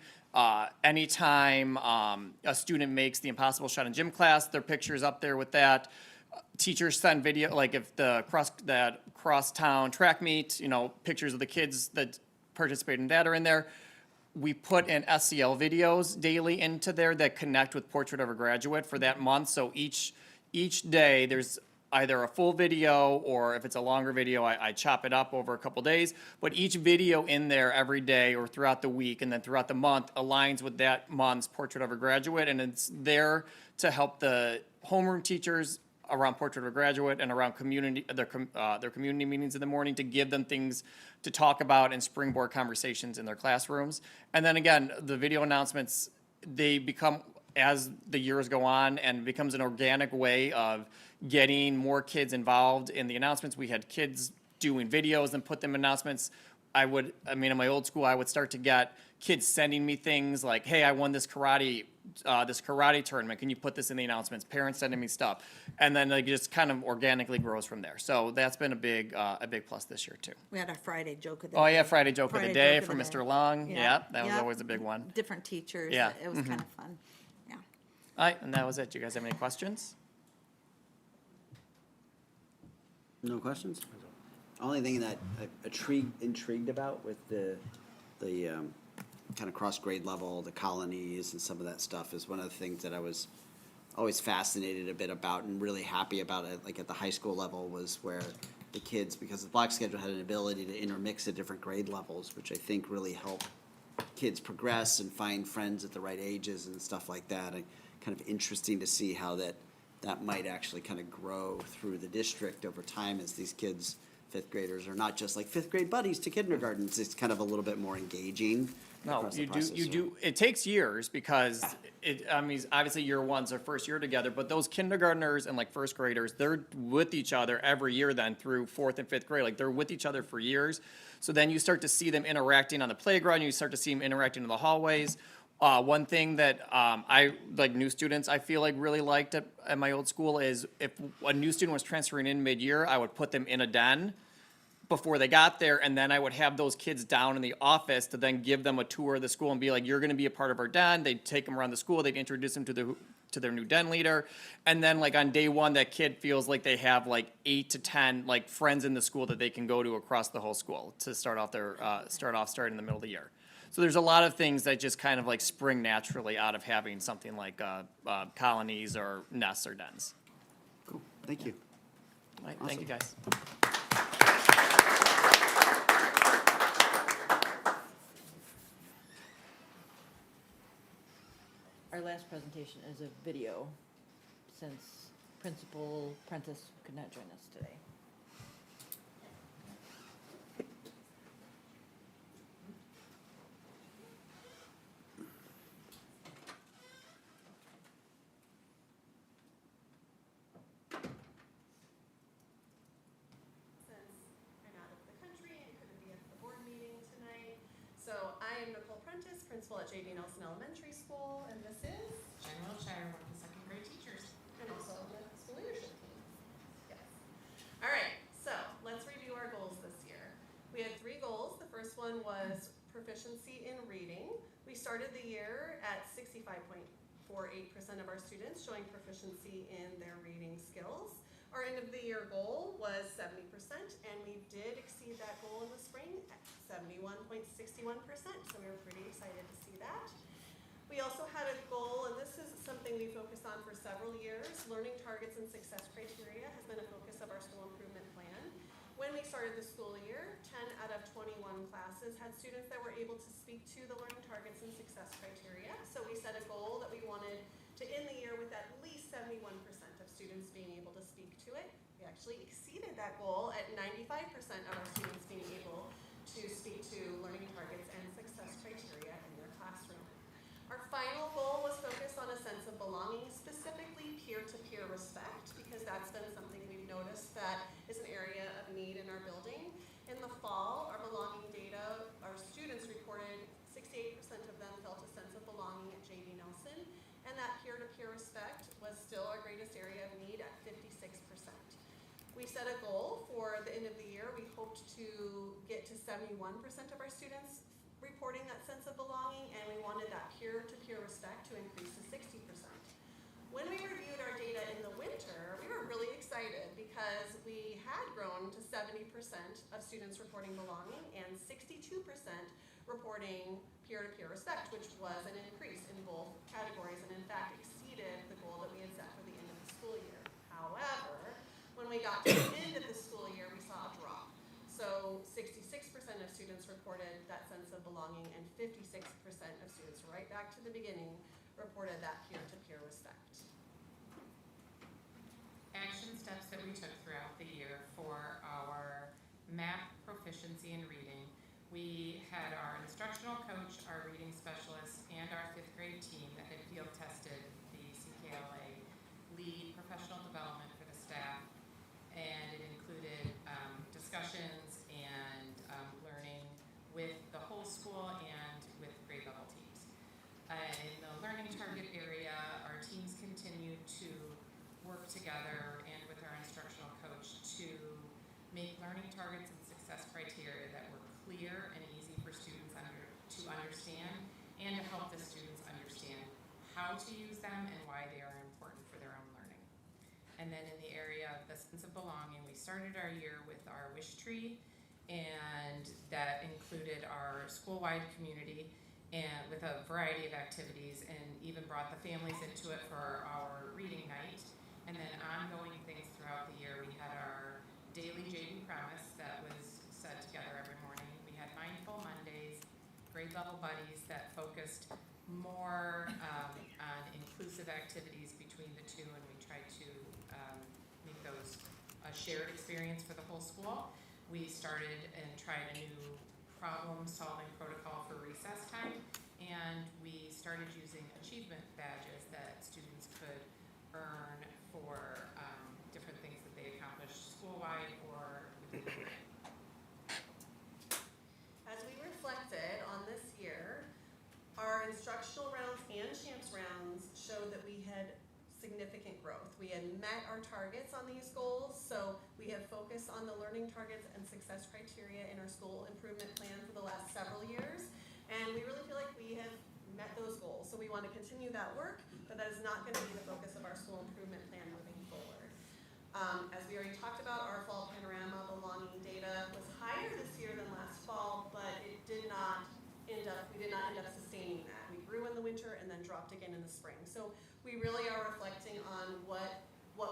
Anytime a student makes the impossible shot in gym class, their picture's up there with that. Teachers send video, like if the cross-town track meet, pictures of the kids that participate in that are in there. We put in SEL videos daily into there that connect with Portrait of a Graduate for that month. So each day there's either a full video, or if it's a longer video, I chop it up over a couple days. But each video in there every day or throughout the week and then throughout the month aligns with that month's Portrait of a Graduate, and it's there to help the homeroom teachers around Portrait of a Graduate and around their community meetings in the morning, to give them things to talk about and springboard conversations in their classrooms. And then again, the video announcements, they become, as the years go on, and becomes an organic way of getting more kids involved in the announcements. We had kids doing videos and put them in announcements. in my old school, I would start to get kids sending me things like, hey, I won this karate tournament. Can you put this in the announcements? Parents sending me stuff. And then it just kind of organically grows from there. So that's been a big plus this year too. We had our Friday joke of the day. Oh yeah, Friday joke of the Friday day joke of from the day. Mr. Long. Yeah, that was Yep. always a big one. Different teachers. Yeah. It was kind of fun. Yeah. All right, and that was it. Do you guys have any questions? No questions? Only thing that I'm intrigued about with the kind of cross-grade level, the colonies and some of that stuff is one of the things that I was always fascinated a bit about and really happy about it, like at the high school level, was where the kids, because the block schedule had an ability to intermix at different grade levels, which I think really helped kids progress and find friends at the right ages and stuff like that. And kind of interesting to see how that might actually kind of grow through the district over time as these kids, fifth graders, are not just like fifth grade buddies to kindergartens. It's kind of a little bit more engaging. No, across the you do, process, you so. do, it takes years because obviously year one's their first year together, but those kindergartners and like first graders, they're with each other every year then through fourth and fifth grade. Like they're with each other for years. So then you start to see them interacting on the playground, you start to see them interacting in the hallways. One thing that I, like new students, I feel like really liked at my old school is if a new student was transferring in mid-year, I would put them in a den before they got there, and then I would have those kids down in the office to then give them a tour of the school and be like, you're gonna be a part of our den. They'd take them around the school, they'd introduce them to their new den leader. And then like on day one, that kid feels like they have like 8 to 10 like friends in the school that they can go to across the whole school to start in the middle of the year. So there's a lot of things that just kind of like spring naturally out of having something like colonies or nests or dens. Cool, thank you. All right, thank you guys. Our last presentation is a video, since Principal Prentice could not join us today. Principal at J.D. Nelson Elementary School, and this is Jen Wilshire, one of the second grade teachers, and also the school leadership team. Yes. All right, so let's review our goals this year. We had 3 goals. The first one was proficiency in reading. We started the year at 65.48% of our students showing proficiency in their reading skills. Our end of the year goal was 70%, and we did exceed that goal in the spring at 71.61%, so we were pretty excited to see that. We also had a goal, and this is something we focused on for several years. Learning targets and success criteria has been a focus of our school improvement plan. When we started the school year, 10 out of 21 classes had students that were able to speak to the learning targets and success criteria. So we set a goal that we wanted to end the year with at least 71% of students being able to speak to it. We actually exceeded that goal at 95% of our students being able to speak to learning targets and success criteria in their classroom. Our final goal was focused on a sense of belonging, specifically peer-to-peer respect, because that's been something we've noticed that is an area of need in our building. In the fall, our belonging data, our students reported 68% of them felt a sense of belonging at J.D. Nelson, and that peer-to-peer respect was still our greatest area of need at 56%. We set a goal for the end of the year. We hoped to get to 71% of our students reporting that sense of belonging, and we wanted that peer-to-peer respect to increase to 60%. When we reviewed our data in the winter, we were really excited because we had grown to 70% of students reporting belonging and 62% reporting peer-to-peer respect, which was an increase in both categories and in fact exceeded the goal that we had set for the end of the school year. However, when we got to the end of the school year, we saw a drop. So 66% of students reported that sense of belonging, and 56% of students, right back to the beginning, reported that peer-to-peer respect. Action steps that we took throughout the year for our math proficiency in reading. We had our instructional coach, our reading specialist, and our 5th grade team that had field tested the CKLA lead professional development for the staff. And it included discussions and learning how to use them and why they are important for their own learning. And then in the area of the sense of belonging, we started our year with our wish tree, and that included our school-wide community and with a variety of activities, and even brought the families into it for our reading night. And then ongoing things throughout the year, we had our daily JV promise that was said together every morning. We had mindful Mondays, grade level buddies that focused more on inclusive activities between the two, and we tried to make those a shared experience for the whole school. We started and tried a new problem-solving protocol for recess time, and we started using achievement badges that students could earn for different things that they accomplished school-wide or within the year. As we reflected on this year, our instructional rounds and champs rounds showed that we had significant growth. We had met our targets on these goals, so we have focused on the learning targets and success criteria in our school improvement plan for the last several years, and we really feel like we have met those goals. So we want to continue that work, but that is not going to be the focus of our school improvement plan moving forward. As we already talked about, our fall panorama belonging data was higher this year than last fall, but we did not end up sustaining that. We grew in the winter and then dropped again in the spring. So we really are reflecting on what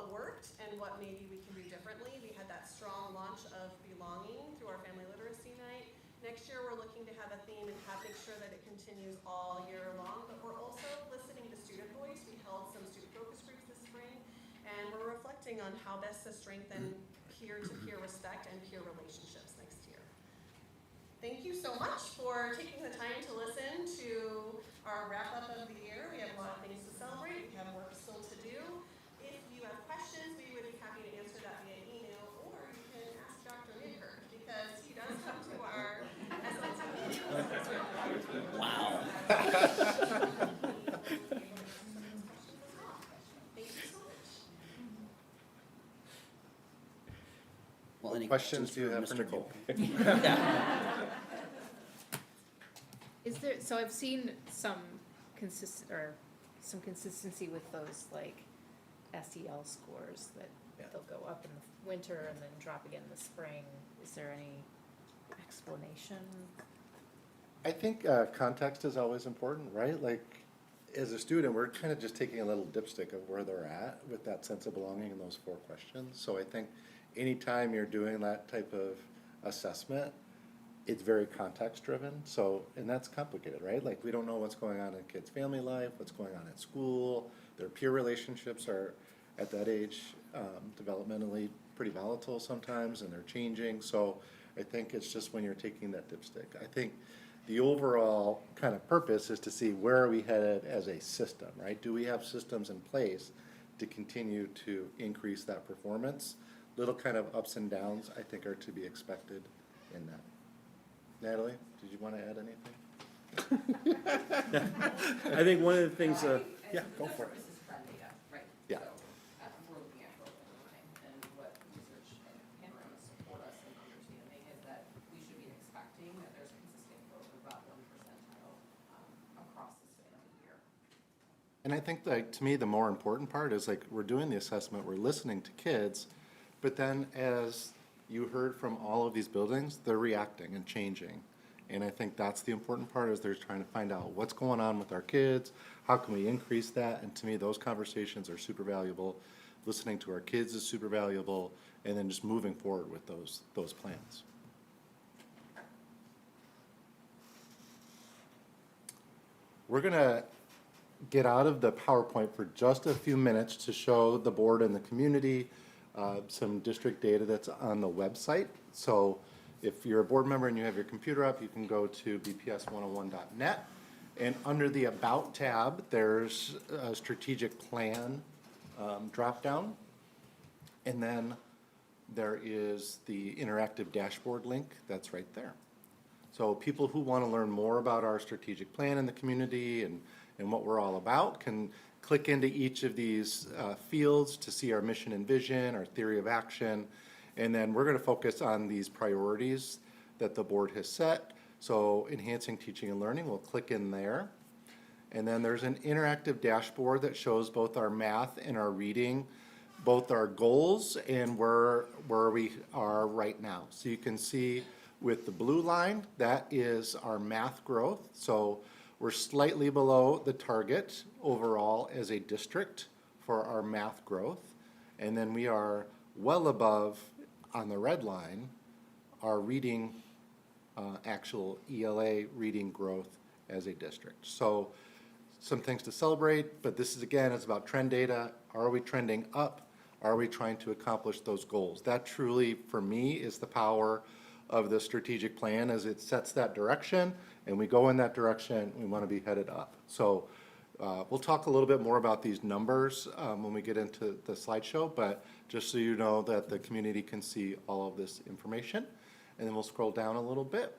worked and what maybe we can do differently. We had that strong launch of belonging through our family literacy night. Next year, we're looking to have a theme and make sure that it continues all year long, but we're also listening to student voice. We held some student focus groups this spring, and we're reflecting on how best to strengthen peer-to-peer respect and peer relationships next year. Thank you so much for taking the time to listen to our wrap-up of the year. We have a lot of things to celebrate. We have work still to do. If you have questions, we would be happy to answer that via email, or you can ask Dr. Midkirk, because he does come to our SLT meetings. Wow. Thank you so much. Well, any Questions do you have for Mr. Nicole? Is there, so I've seen some consistency with those like SEL scores that they'll go up in the winter and then drop again in the spring. Is there any explanation? I think context is always important, right? Like, as a student, we're kind of just taking a little dipstick of where they're at with that sense of belonging in those 4 questions. So I think anytime you're doing that type of assessment, it's very context driven. So, and that's complicated, right? Like, we don't know what's going on in kids' family life, what's going on at school. Their peer relationships are, at that age, developmentally pretty volatile sometimes, and they're changing. So I think it's just when you're taking that dipstick. I think the overall kind of purpose is to see where are we headed as a system, right? Do we have systems in place to continue to increase that performance? Little kind of ups and downs, I think, are to be expected in that. Natalie, did you want to add anything? I think one of the things, yeah, go for it. This is trend data, right? Yeah. So, we're looking at growth over time, and what research and panoramas support us in understanding is that we should be expecting that there's consistent growth of about 1 percentile across the span of the year. And I think, like, to me, the more important part is, like, we're doing the assessment, we're listening to kids, but then as you heard from all of these buildings, they're reacting and changing. And I think that's the important part, is they're trying to find out what's going on with our kids, how can we increase that? And to me, those conversations are super valuable. Listening to our kids is super valuable, and then just moving forward with those plans. We're gonna get out of the PowerPoint for just a few minutes to show the board and the community some district data that's on the website. So if you're a board member and you have your computer up, you can go to bps101.net. And under the About tab, there's a strategic plan drop-down. And then there is the interactive dashboard link that's right there. So people who want to learn more about our strategic plan in the community and what we're all about can click into each of these fields to see our mission and vision, our theory of action, and then we're going to focus on these priorities that the board has set. So enhancing teaching and learning, we'll click in there. And then there's an interactive dashboard that shows both our math and our reading, both our goals and where we are right now. So you can see with the blue line, that is our math growth. So we're slightly below the target overall as a district for our math growth. And then we are well above, on the red line, our reading, actual ELA reading growth as a district. So some things to celebrate, but this is, again, it's about trend data. Are we trending up? Are we trying to accomplish those goals? That truly, for me, is the power of the strategic plan, as it sets that direction, and we go in that direction, we want to be headed up. So we'll talk a little bit more about these numbers when we get into the slideshow, but just so you know that the community can see all of this information. And then we'll scroll down a little bit.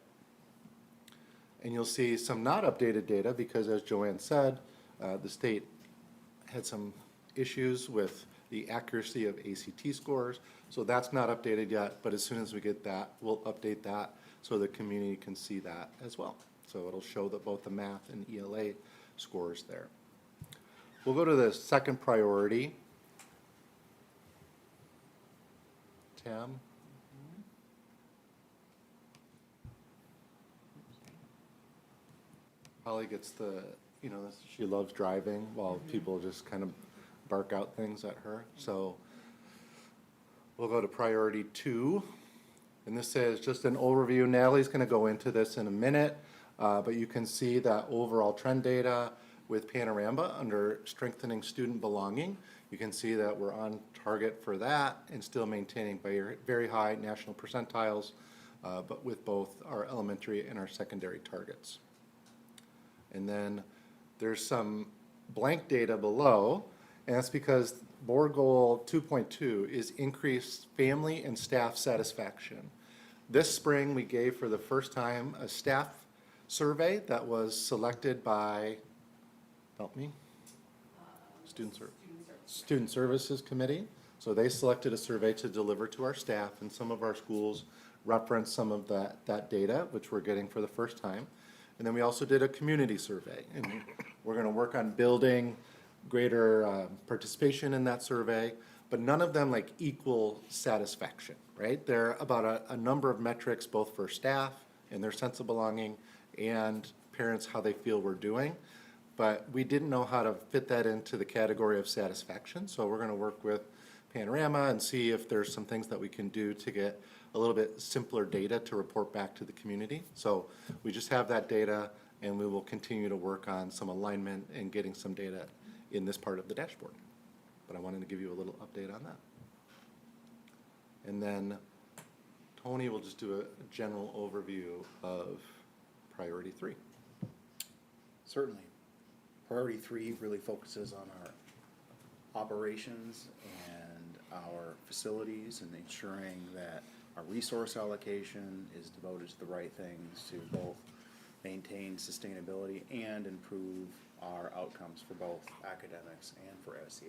And you'll see some not updated data because, as Joanne said, the state had some issues with the accuracy of ACT scores. So that's not updated yet, but as soon as we get that, we'll update that so the community can see that as well. So it'll show that both the math and ELA scores there. We'll go to the second priority. Tam? Holly gets the, she loves driving while people just kind of bark out things at her. So we'll go to priority 2. And this is just an overview. Natalie's going to go into this in a minute, but you can see that overall trend data with Panorama under strengthening student belonging. You can see that we're on target for that and still maintaining very, very high national percentiles, but with both our elementary and our secondary targets. And then there's some blank data below, and that's because board goal 2.2 is increased family and staff satisfaction. This spring, we gave for the first time a staff survey that was selected by, help me, Student Services Committee. So they selected a survey to deliver to our staff, and some of our schools referenced some of that data, which we're getting for the first time. And then we also did a community survey, and we're going to work on building greater participation in that survey, but none of them like equal satisfaction, right? They're about a number of metrics, both for staff and their sense of belonging, and parents, how they feel we're doing. But we didn't know how to fit that into the category of satisfaction, so we're going to work with Panorama and see if there's some things that we can do to get a little bit simpler data to report back to the community. So we just have that data, and we will continue to work on some alignment and getting some data in this part of the dashboard. But I wanted to give you a little update on that. And then Tony will just do a general overview of priority 3. Certainly. Priority 3 really focuses on our operations and our facilities and ensuring that our resource allocation is devoted to the right things to both maintain sustainability and improve our outcomes for both academics and for SEL.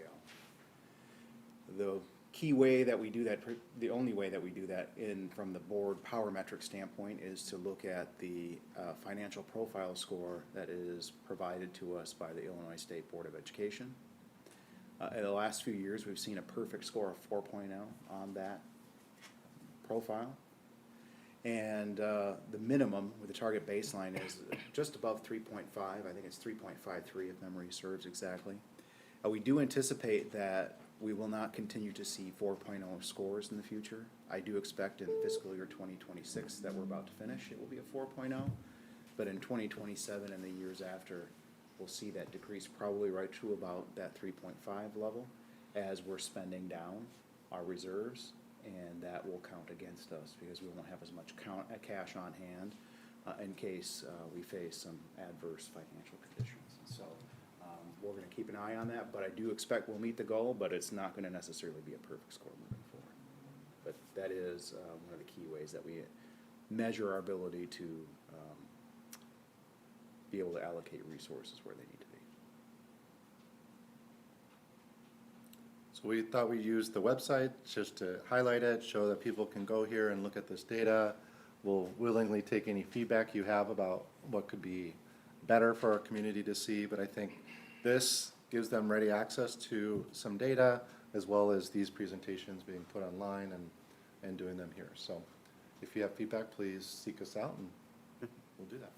The key way that we do that, the only way that we do that from the board power metric standpoint, is to look at the financial profile score that is provided to us by the Illinois State Board of Education. In the last few years, we've seen a perfect score of 4.0 on that profile. And the minimum with the target baseline is just above 3.5. I think it's 3.53 if memory serves exactly. We do anticipate that we will not continue to see 4.0 scores in the future. I do expect in fiscal year 2026 that we're about to finish, it will be a 4.0. But in 2027 and the years after, we'll see that decrease probably right to about that 3.5 level as we're spending down our reserves, and that will count against us because we won't have as much cash on hand in case we face some adverse financial conditions. So we're going to keep an eye on that, but I do expect we'll meet the goal, but it's not going to necessarily be a perfect score moving forward. But that is one of the key ways that we measure our ability to be able to allocate resources where they need to be. So we thought we'd use the website just to highlight it, show that people can go here and look at this data. We'll willingly take any feedback you have about what could be better for our community to see, but I think this gives them ready access to some data, as well as these presentations being put online and doing them here. So if you have feedback, please seek us out and we'll do that.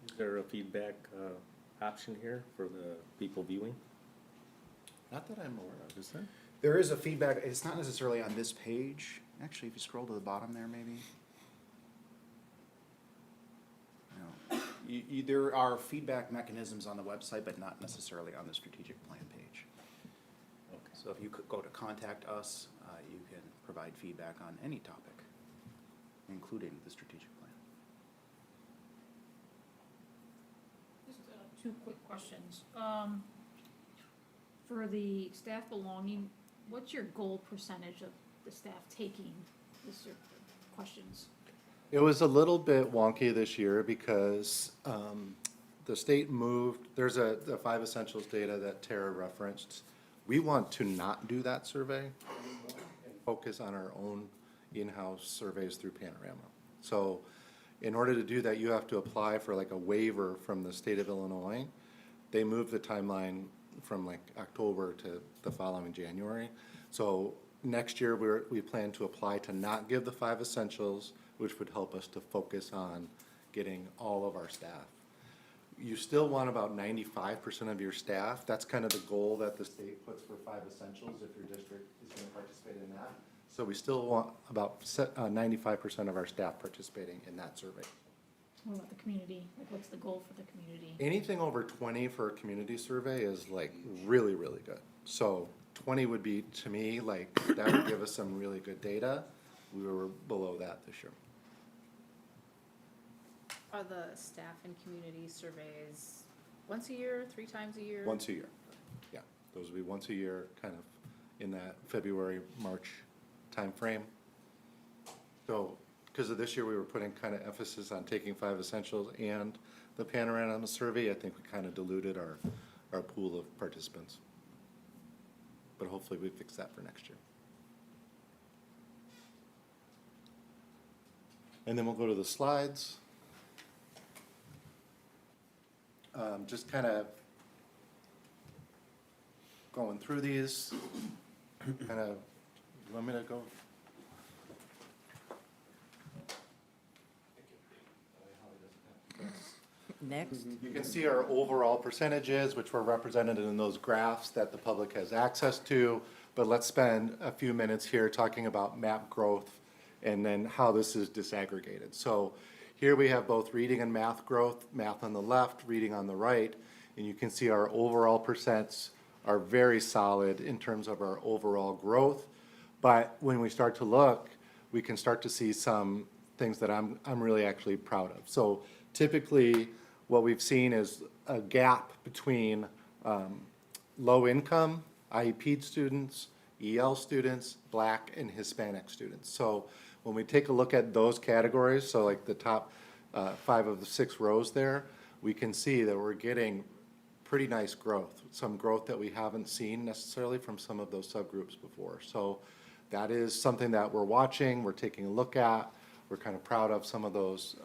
Is there a feedback option here for the people viewing? Not that I'm aware of, is there? There is a feedback, it's not necessarily on this page. Actually, if you scroll to the bottom there, maybe. No. There are feedback mechanisms on the website, but not necessarily on the strategic plan page. Okay. So if you could go to contact us, you can provide feedback on any topic, including the strategic plan. Just two quick questions. For the staff belonging, what's your goal percentage of the staff taking this questions? It was a little bit wonky this year because the state moved, there's the 5 essentials data that Tara referenced. We want to not do that survey and focus on our own in-house surveys through Panorama. So in order to do that, you have to apply for like a waiver from the state of Illinois. They moved the timeline from like October to the following January. So next year, we plan to apply to not give the 5 essentials, which would help us to focus on getting all of our staff. You still want about 95% of your staff. That's kind of the goal that the state puts for 5 essentials if your district is going to participate in that. So we still want about 95% of our staff participating in that survey. What about the community? Like, what's the goal for the community? Anything over 20 for a community survey is like really, really good. So 20 would be, to me, like, that would give us some really good data. We were below that this year. Are the staff and community surveys once a year, 3 times a year? Once a year, yeah. Those would be once a year, kind of in that February, March timeframe. So, because of this year, we were putting kind of emphasis on taking 5 essentials and the Panorama survey. I think we kind of diluted our pool of participants. But hopefully we fix that for next year. And then we'll go to the slides. Just kind of going through these, kind of, you want me to go? Next. You can see our overall percentages, which were represented in those graphs that the public has access to. But let's spend a few minutes here talking about MAP growth and then how this is disaggregated. So here we have both reading and math growth, math on the left, reading on the right. And you can see our overall percents are very solid in terms of our overall growth. But when we start to look, we can start to see some things that I'm really actually proud of. So typically, what we've seen is a gap between low income, IEP students, EL students, Black and Hispanic students. So when we take a look at those categories, so like the top 5 of the 6 rows there, we can see that we're getting pretty nice growth, some growth that we haven't seen necessarily from some of those subgroups before. So that is something that we're watching, we're taking a look at, we're kind of proud of some of those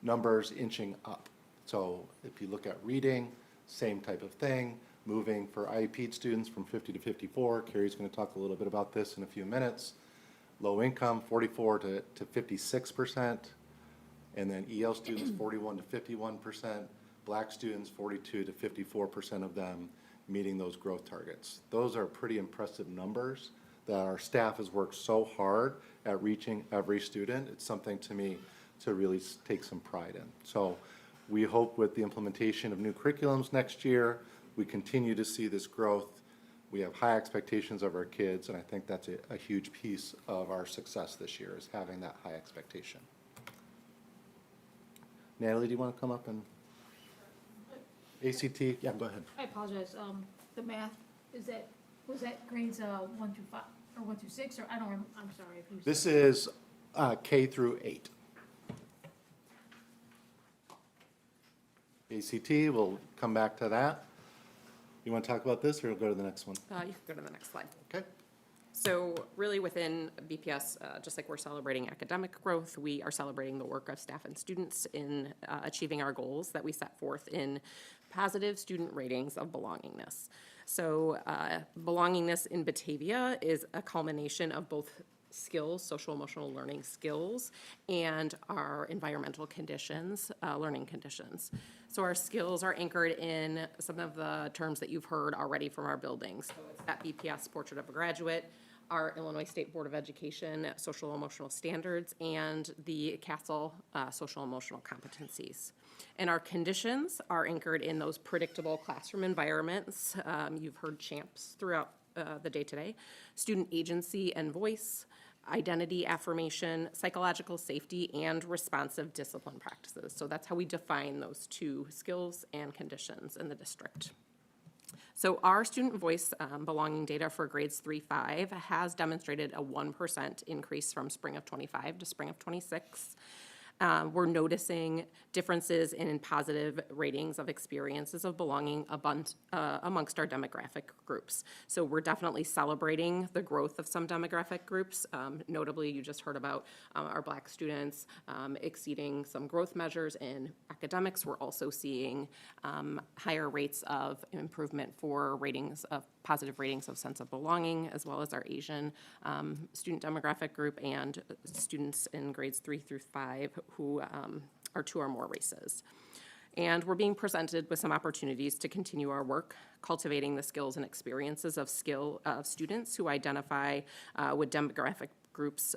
numbers inching up. So if you look at reading, same type of thing, moving for IEP students from 50 to 54. Carrie's going to talk a little bit about this in a few minutes. Low income, 44 to 56%. And then EL students, 41 to 51%. Black students, 42 to 54% of them meeting those growth targets. Those are pretty impressive numbers that our staff has worked so hard at reaching every student. It's something to me to really take some pride in. So we hope with the implementation of new curriculums next year, we continue to see this growth. We have high expectations of our kids, and I think that's a huge piece of our success this year, is having that high expectation. Natalie, do you want to come up and ACT? Yeah, go ahead. I apologize, the math, was that grades 1 through 5, or 1 through 6, or I don't remember, I'm sorry if you said. This is K through 8. ACT, we'll come back to that. You want to talk about this, or we'll go to the next one? You can go to the next slide. Okay. So really within BPS, just like we're celebrating academic growth, we are celebrating the work of staff and students in achieving our goals that we set forth in positive student ratings of belongingness. So belongingness in Batavia is a culmination of both skills, social emotional learning skills, and our environmental conditions, learning conditions. So our skills are anchored in some of the terms that you've heard already from our buildings. So it's that BPS Portrait of a Graduate, our Illinois State Board of Education social emotional standards, and the CASEL social emotional competencies. And our conditions are anchored in those predictable classroom environments. You've heard CHAMPS throughout the day today. Student agency and voice, identity affirmation, psychological safety, and responsive discipline practices. So that's how we define those two skills and conditions in the district. So our student voice belonging data for grades 3-5 has demonstrated a 1% increase from spring of 25 to spring of 26. We're noticing differences in positive ratings of experiences of belonging amongst our demographic groups. So we're definitely celebrating the growth of some demographic groups. Notably, you just heard about our Black students exceeding some growth measures in academics. We're also seeing higher rates of improvement for ratings of positive ratings of sense of belonging, as well as our Asian student demographic group and students in grades 3-5 who are 2 or more races. And we're being presented with some opportunities to continue our work, cultivating the skills and experiences of students who identify with demographic groups,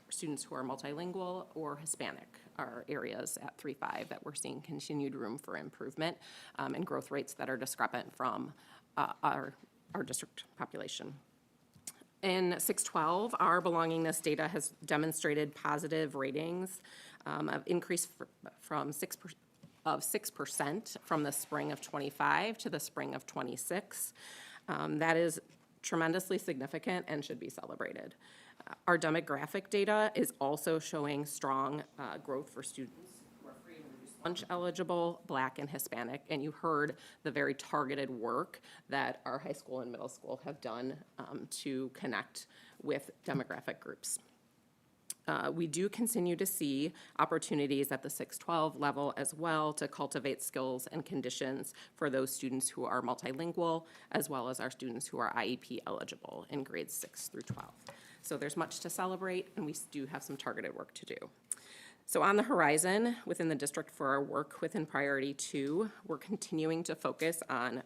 students who are multilingual or Hispanic are areas at 3-5 that we're seeing continued room for improvement and growth rates that are discrepant from our district population. In 6-12, our belongingness data has demonstrated positive ratings of increase from 6% from the spring of 25 to the spring of 26. That is tremendously significant and should be celebrated. Our demographic data is also showing strong growth for students who are free and reduced lunch eligible, Black and Hispanic, and you heard the very targeted work that our high school and middle school have done to connect with demographic groups. We do continue to see opportunities at the 6-12 level as well to cultivate skills and conditions for those students who are multilingual, as well as our students who are IEP eligible in grades 6-12. So there's much to celebrate, and we do have some targeted work to do. So on the horizon within the district for our work within Priority 2, we're continuing to focus on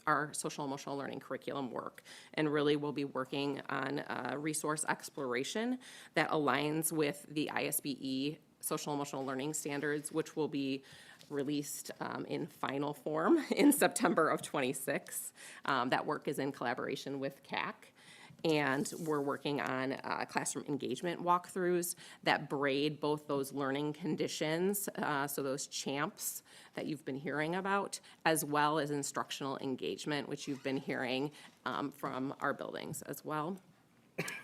our social emotional learning curriculum work, and really we'll be working on resource exploration that aligns with the ISBE social emotional learning standards, which will be released in final form in September of 26. That work is in collaboration with CAC. And we're working on classroom engagement walkthroughs that braid both those learning conditions, so those CHAMPS that you've been hearing about, as well as instructional engagement, which you've been hearing from our buildings as well.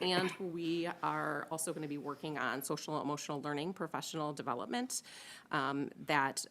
And we are also going to be working on social emotional learning professional development that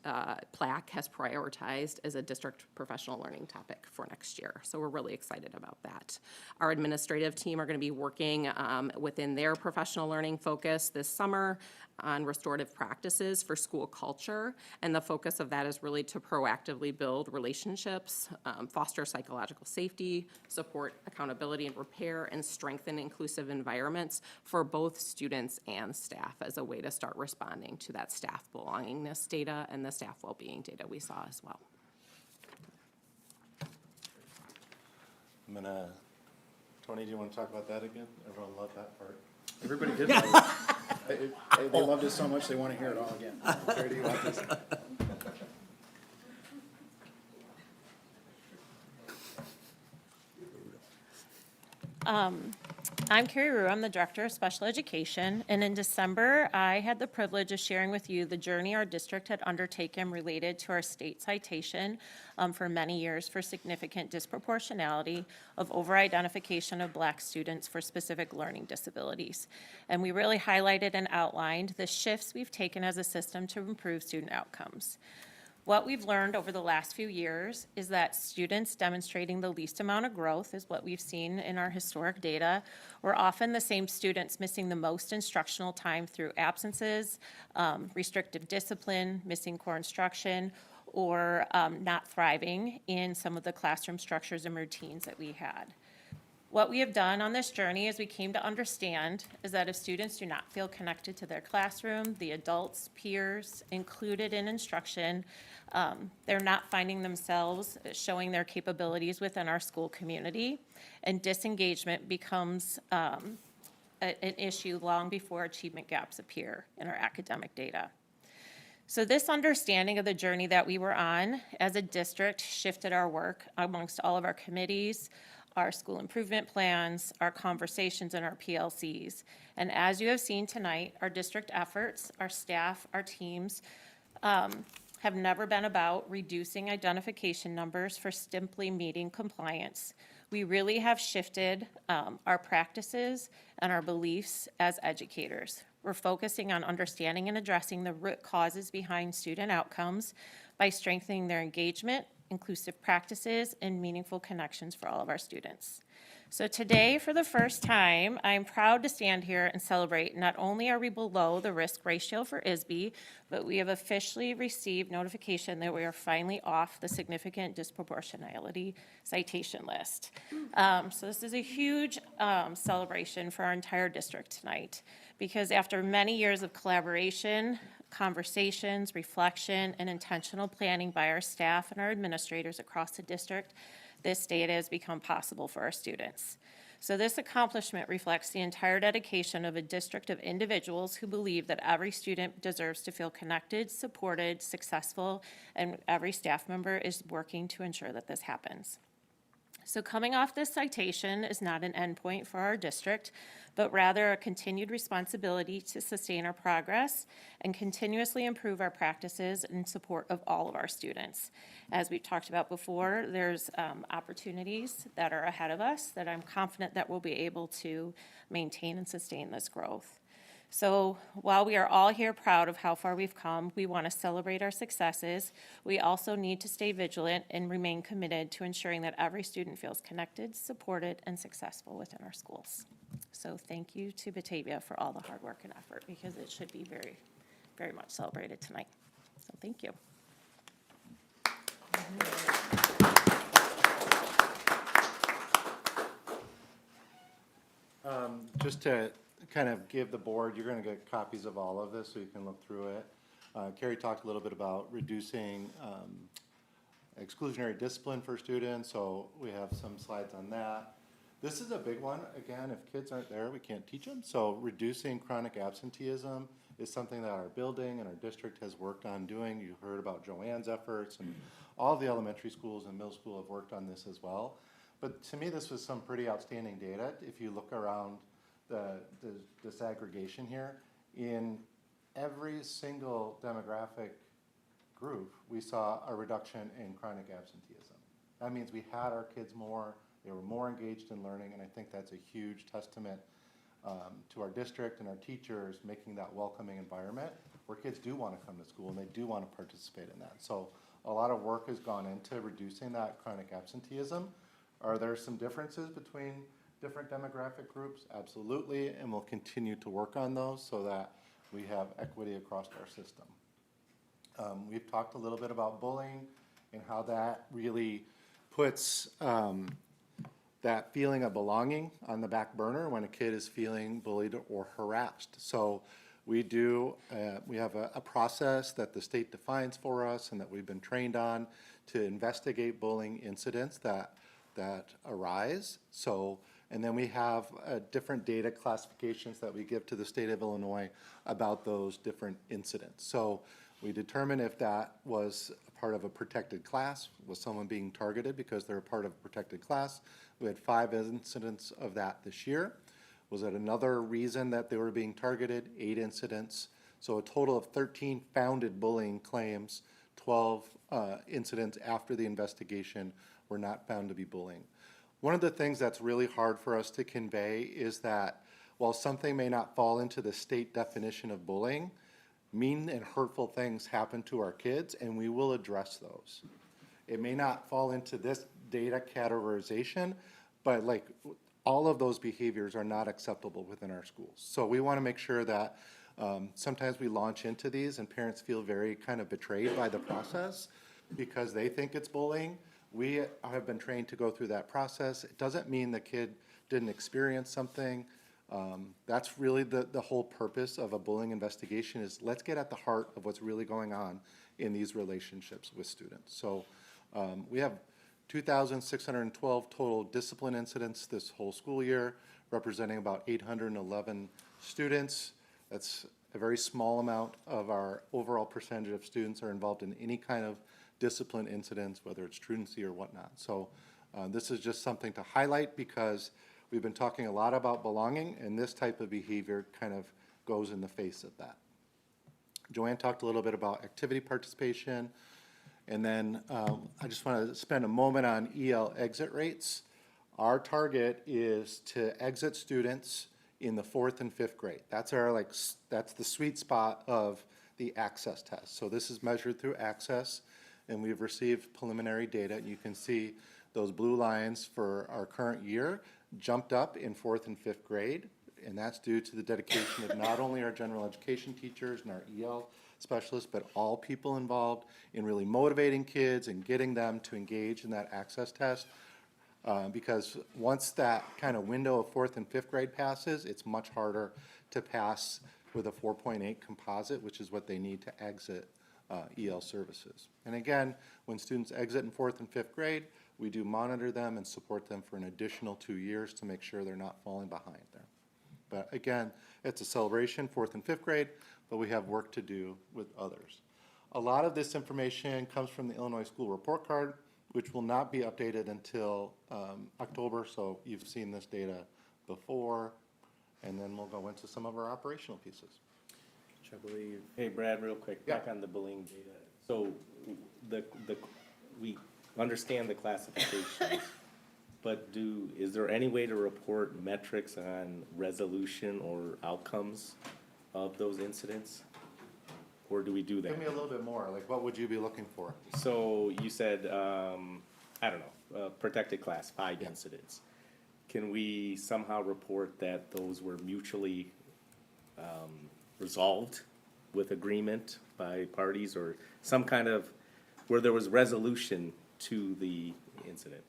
PLAC has prioritized as a district professional learning topic for next year. So we're really excited about that. Our administrative team are going to be working within their professional learning focus this summer on restorative practices for school culture, and the focus of that is really to proactively build relationships, foster psychological safety, support accountability and repair, and strengthen inclusive environments for both students and staff as a way to start responding to that staff belongingness data and the staff well-being data we saw as well. Tony, do you want to talk about that again? Everyone loved that part. Everybody did love it. They loved it so much they want to hear it all again. Carrie, do you want this? I'm Carrie Rue. I'm the Director of Special Education, and in December, I had the privilege of sharing with you the journey our district had undertaken related to our state citation for many years for significant disproportionality of over-identification of Black students for specific learning disabilities. And we really highlighted and outlined the shifts we've taken as a system to improve student outcomes. What we've learned over the last few years is that students demonstrating the least amount of growth is what we've seen in our historic data. Were often the same students missing the most instructional time through absences, restrictive discipline, missing core instruction, or not thriving in some of the classroom structures and routines that we had. What we have done on this journey as we came to understand is that if students do not feel connected to their classroom, the adults, peers included in instruction, they're not finding themselves showing their capabilities within our school community, and disengagement becomes an issue long before achievement gaps appear in our academic data. So this understanding of the journey that we were on as a district shifted our work amongst all of our committees, our school improvement plans, our conversations, and our PLCs. And as you have seen tonight, our district efforts, our staff, our teams have never been about reducing identification numbers for simply meeting compliance. We really have shifted our practices and our beliefs as educators. We're focusing on understanding and addressing the root causes behind student outcomes by strengthening their engagement, inclusive practices, and meaningful connections for all of our students. So today, for the first time, I'm proud to stand here and celebrate not only are we below the risk ratio for ISB, but we have officially received notification that we are finally off the significant disproportionality citation list. So this is a huge celebration for our entire district tonight, because after many years of collaboration, conversations, reflection, and intentional planning by our staff and our administrators across the district, this data has become possible for our students. So this accomplishment reflects the entire dedication of a district of individuals who believe that every student deserves to feel connected, supported, successful, and every staff member is working to ensure that this happens. So coming off this citation is not an endpoint for our district, but rather a continued responsibility to sustain our progress and continuously improve our practices in support of all of our students. As we've talked about before, there's opportunities that are ahead of us that I'm confident that we'll be able to maintain and sustain this growth. So while we are all here proud of how far we've come, we want to celebrate our successes. We also need to stay vigilant and remain committed to ensuring that every student feels connected, supported, and successful within our schools. So thank you to Batavia for all the hard work and effort, because it should be very, very much celebrated tonight. So thank you. Just to kind of give the board, you're going to get copies of all of this so you can look through it. Carrie talked a little bit about reducing exclusionary discipline for students, so we have some slides on that. This is a big one. Again, if kids aren't there, we can't teach them. So reducing chronic absenteeism is something that our building and our district has worked on doing. You heard about Joanne's efforts, and all the elementary schools and middle school have worked on this as well. But to me, this was some pretty outstanding data. If you look around the disaggregation here, in every single demographic group, we saw a reduction in chronic absenteeism. That means we had our kids more, they were more engaged in learning, and I think that's a huge testament to our district and our teachers making that welcoming environment where kids do want to come to school and they do want to participate in that. So a lot of work has gone into reducing that chronic absenteeism. Are there some differences between different demographic groups? Absolutely, and we'll continue to work on those so that we have equity across our system. We've talked a little bit about bullying and how that really puts that feeling of belonging on the back burner when a kid is feeling bullied or harassed. So we have a process that the state defines for us and that we've been trained on to investigate bullying incidents that arise. So, and then we have different data classifications that we give to the state of Illinois about those different incidents. So we determine if that was part of a protected class, was someone being targeted because they're a part of a protected class. We had 5 incidents of that this year. Was it another reason that they were being targeted? 8 incidents. So a total of 13 founded bullying claims, 12 incidents after the investigation were not found to be bullying. One of the things that's really hard for us to convey is that while something may not fall into the state definition of bullying, mean and hurtful things happen to our kids, and we will address those. It may not fall into this data categorization, but like, all of those behaviors are not acceptable within our schools. So we want to make sure that sometimes we launch into these and parents feel very kind of betrayed by the process because they think it's bullying. We have been trained to go through that process. It doesn't mean the kid didn't experience something. That's really the whole purpose of a bullying investigation, is let's get at the heart of what's really going on in these relationships with students. So we have 2,612 total discipline incidents this whole school year, representing about 811 students. That's a very small amount of our overall percentage of students are involved in any kind of discipline incidents, whether it's truancy or whatnot. So this is just something to highlight because we've been talking a lot about belonging, and this type of behavior kind of goes in the face of that. Joanne talked a little bit about activity participation. And then I just want to spend a moment on EL exit rates. Our target is to exit students in the 4th and 5th grade. That's our that's the sweet spot of the access test. So this is measured through access, and we've received preliminary data. You can see those blue lines for our current year jumped up in 4th and 5th grade, and that's due to the dedication of not only our general education teachers and our EL specialists, but all people involved in really motivating kids and getting them to engage in that access test. Because once that kind of window of 4th and 5th grade passes, it's much harder to pass with a 4.8 composite, which is what they need to exit EL services. And again, when students exit in 4th and 5th grade, we do monitor them and support them for an additional 2 years to make sure they're not falling behind there. But again, it's a celebration, 4th and 5th grade, but we have work to do with others. A lot of this information comes from the Illinois School Report Card, which will not be updated until October, so you've seen this data before, and then we'll go into some of our operational pieces. Which I believe. Hey, Brad, real quick, back on the bullying data. So we understand the classifications, but is there any way to report metrics on resolution or outcomes of those incidents? Or do we do that? Give me a little bit more, like what would you be looking for? So you said, I don't know, protected class, 5 incidents. Can we somehow report that those were mutually resolved with agreement by parties, or some kind of, where there was resolution to the incident?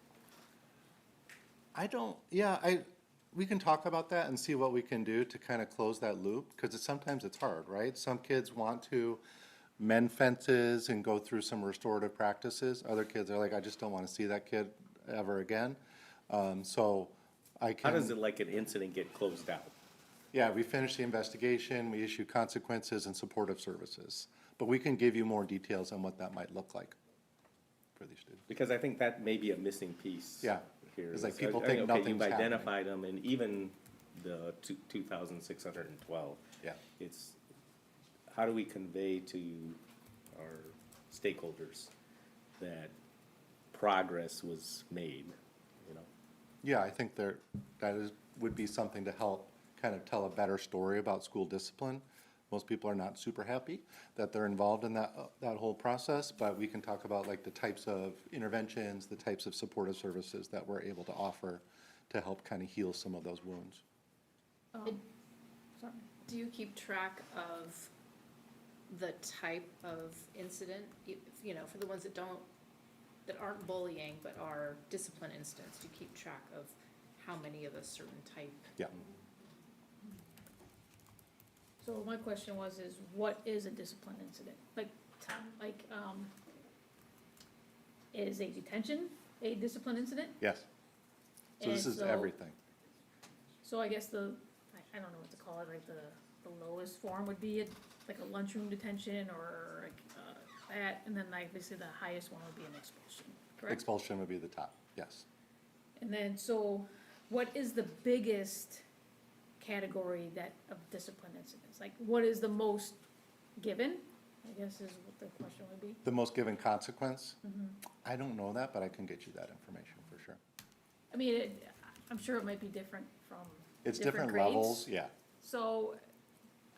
We can talk about that and see what we can do to kind of close that loop, because sometimes it's hard, right? Some kids want to mend fences and go through some restorative practices. Other kids are like, I just don't want to see that kid ever again. How does it, like an incident, get closed out? Yeah, we finish the investigation, we issue consequences and supportive services. But we can give you more details on what that might look like for these students. Because I think that may be a missing piece. Yeah. Here. It's like people think nothing's You've happening. identified them, and even the 2,612. Yeah. It's, how do we convey to our stakeholders that progress was made, you know? Yeah, I think would be something to help kind of tell a better story about school discipline. Most people are not super happy that they're involved in that whole process, but we can talk about like the types of interventions, the types of supportive services that we're able to offer to help kind of heal some of those wounds. Sorry. Do you keep track of the type of incident, you know, for the ones that aren't bullying but are discipline incidents? Do you keep track of how many of a certain type? Yeah. So my question is what is a discipline incident? Is a detention a discipline incident? Yes. So this is everything. So I guess I don't know what to call it, like the lowest form would be like a lunchroom detention or like that, and then obviously the highest one would be an expulsion, correct? Expulsion would be the top, yes. And then, so what is the biggest category of discipline incidents? Like, what is the most given, I guess is what the question would be. The most given consequence? I don't know that, but I can get you that information for sure. I mean, I'm sure it might be different from It's different different grades. levels, yeah. So,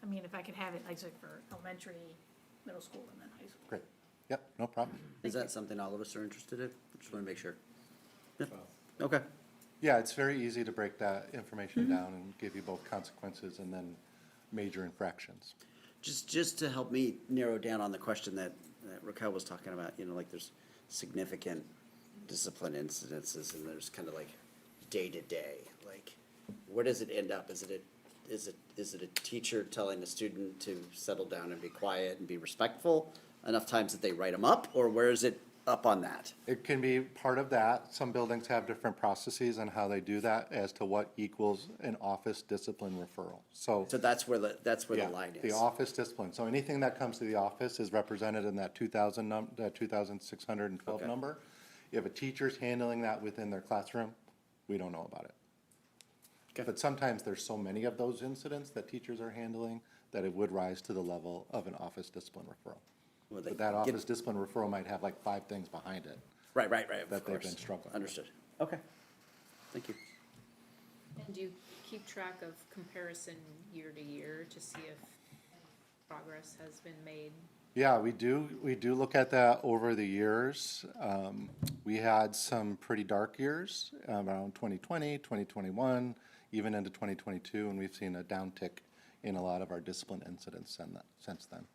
I mean, if I could have it, like, I said, for elementary, middle school, and then high school. Great. Yep, no problem. Is that something all of us are interested in? Just want to make sure. Yeah. Okay. Yeah, it's very easy to break that information down and give you both consequences and then major infractions. Just to help me narrow down on the question that Raquel was talking about, you know, like there's significant discipline incidences and there's kind of like day to day, like where does it end up? Is it a teacher telling a student to settle down and be quiet and be respectful enough times that they write them up, or where is it up on that? It can be part of that. Some buildings have different processes on how they do that as to what equals an office discipline referral. So that's where the yeah, line is. the office discipline. So anything that comes to the office is represented in that 2,612 Okay. number. If a teacher's handling that within their classroom, we don't know about it. Okay. But sometimes there's so many of those incidents that teachers are handling that it would rise to the level of an office discipline referral. Well, they But that get- office discipline referral might have like 5 things behind it Right, of that they've course. been struggling with. Understood. Okay. Thank you. And do you keep track of comparison year to year to see if progress has been made? Yeah, we do look at that over the years. We had some pretty dark years around 2020, 2021, even into 2022, and we've seen a downtick in a lot of our discipline incidents since then.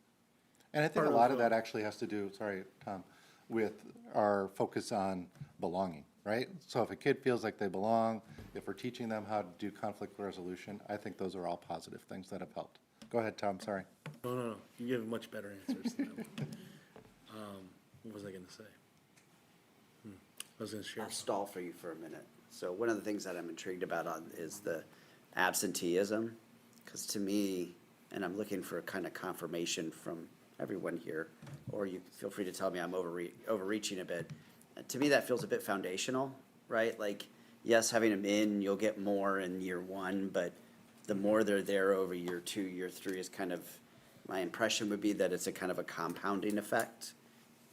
And I think a lot of that actually has to do, sorry, Tom, with our focus on belonging, right? So if a kid feels like they belong, if we're teaching them how to do conflict resolution, I think those are all positive things that have helped. Go ahead, Tom, sorry. No. You give much better answers than that. What was I gonna say? I was gonna share. I'll stall for you for a minute. So one of the things that I'm intrigued about is the absenteeism, because to me, and I'm looking for a kind of confirmation from everyone here, or you feel free to tell me I'm overreaching a bit. To me, that feels a bit foundational, right? Like, yes, having them in, you'll get more in year one, but the more they're there over year 2, year 3 is kind of, my impression would be that it's a kind of a compounding effect,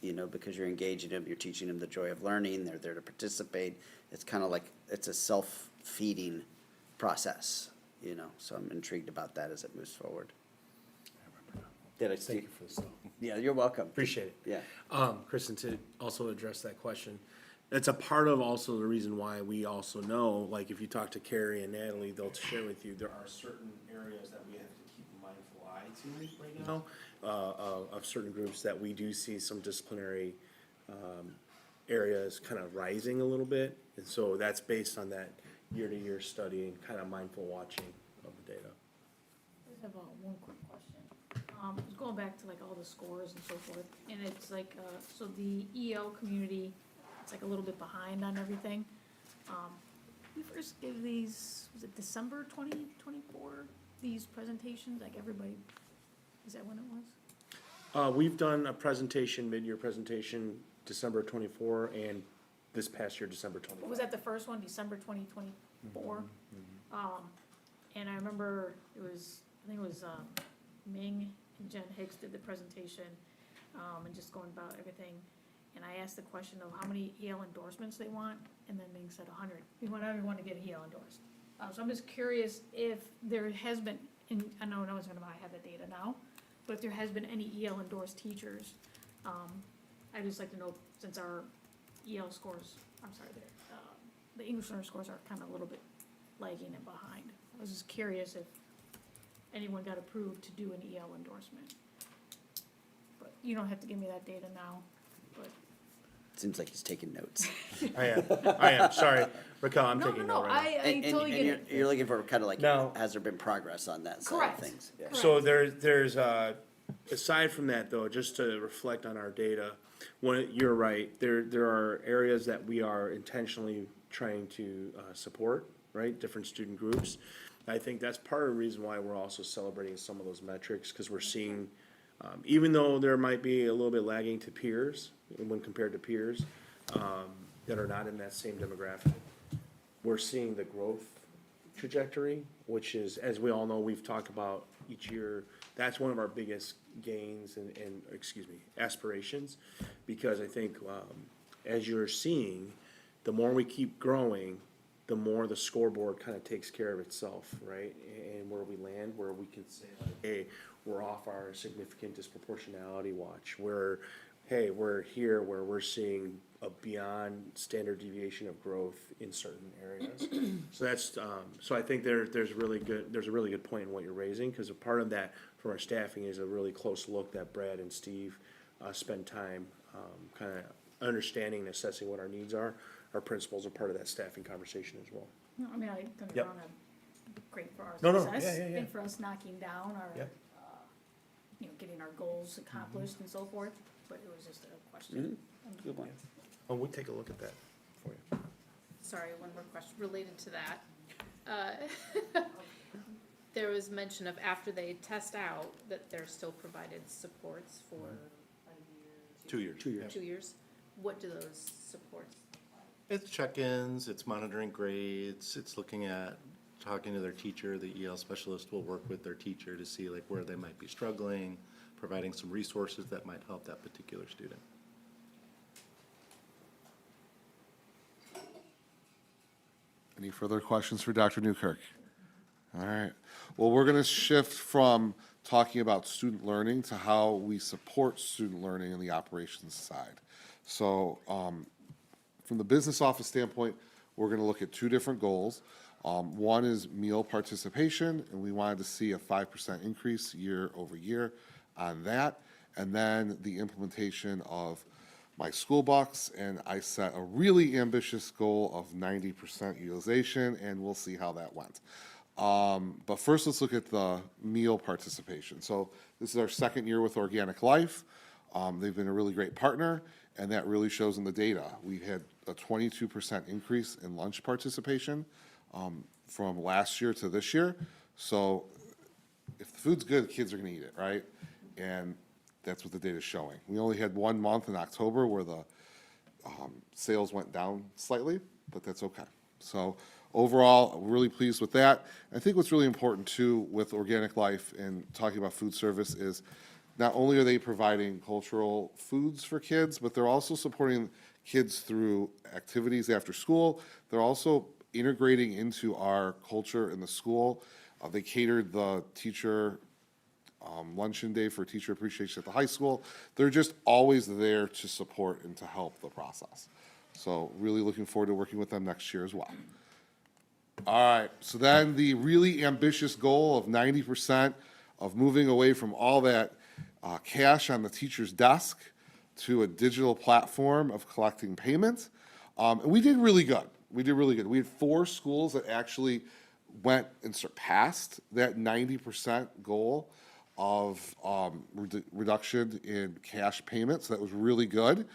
you know, because you're engaging them, you're teaching them the joy of learning, they're there to participate. It's kind of like, it's a self-feeding process, you know, so I'm intrigued about that as it moves forward. Did I Thank see? you for the stuff. Yeah, you're welcome. Appreciate it. Yeah. Kristen, to also address that question, it's a part of also the reason why we also know, like if you talk to Carrie and Natalie, they'll share with you, there are certain areas that we have to keep a mindful eye to right now, of certain groups that we do see some disciplinary areas kind of rising a little bit. And so that's based on that year-to-year study and kind of mindful watching of the data. I just have one quick question. Going back to like all the scores and so forth, and it's like, so the EL community, it's like a little bit behind on everything. We first gave these, was it December 2024, these presentations, like everybody, is that when it was? We've done a presentation, mid-year presentation, December 24, and this past year, December 25. Was that the first one, December 2024? And I remember it was, I think it was Ming and Jen Hicks did the presentation, and just going about everything. And I asked the question of how many EL endorsements they want, and then Ming said 100. We want everyone to get EL endorsed. So I'm just curious if there has been, and I know no one's gonna have the data now, but if there has been any EL endorsed teachers, I'd just like to know, since our EL scores, I'm sorry, the English learner scores are kind of a little bit lagging and behind. I was just curious if anyone got approved to do an EL endorsement. But you don't have to give me that data now, but. Seems like he's taking notes. I am, sorry. Raquel, I'm taking note right now. I totally get it. You're looking for kind of like, No. has there been progress on that side of Correct. things? Yeah. So there's aside from that though, just to reflect on our data, you're right, there are areas that we are intentionally trying to support, right? Different student groups. I think that's part of the reason why we're also celebrating some of those metrics, because we're seeing, even though there might be a little bit lagging to peers, when compared to peers that are not in that same demographic, we're seeing the growth trajectory, which is, as we all know, we've talked about each year, that's one of our biggest gains and aspirations, because I think as you're seeing, the more we keep growing, the more the scoreboard kind of takes care of itself, right? And where we land, where we can say, like, hey, we're off our significant disproportionality watch. Hey, we're here where we're seeing a beyond standard deviation of growth in certain areas. So that's, so I think there's a really good point in what you're raising, because a part of that for our staffing is a really close look that Brad and Steve spend time kind of understanding and assessing what our needs are. Our principals are part of that staffing conversation as well. No, I mean, I don't get Yep. wrong, great for our No, no, success, yeah. and for us knocking down our, Yep. getting our goals accomplished and so forth, but it was just a question. Good one. Oh, we'll take a look at that for you. Sorry, one more question related to that. There was mention of after they test out, that they're still provided supports for 2 years. 2 years. 2 years. What do those supports? It's check-ins, it's monitoring grades, it's looking at, talking to their teacher. The EL specialist will work with their teacher to see like where they might be struggling, providing some resources that might help that particular student. Any further questions for Dr. Newkirk? All right. Well, we're going to shift from talking about student learning to how we support student learning in the operations side. So from the business office standpoint, we're going to look at two different goals. One is meal participation, and we wanted to see a 5% increase year over year on that. And then the implementation of my school bucks, and I set a really ambitious goal of 90% utilization, and we'll see how that went. But first, let's look at the meal participation. So this is our second year with Organic Life. They've been a really great partner, and that really shows in the data. We had a 22% increase in lunch participation from last year to this year. So if the food's good, the kids are going to eat it, right? And that's what the data is showing. We only had 1 month in October where the sales went down slightly, but that's okay. So overall, we're really pleased with that. I think what's really important too with Organic Life and talking about food service is not only are they providing cultural foods for kids, but they're also supporting kids through activities after school. They're also integrating into our culture in the school. They catered the teacher luncheon day for teacher appreciation at the high school. They're just always there to support and to help the process. So really looking forward to working with them next year as well. All right, so then the really ambitious goal of 90% of moving away from all that cash on the teacher's desk to a digital platform of collecting payments. And we did really good. We had 4 schools that actually went and surpassed that 90% goal of reduction in cash payments. That was really good.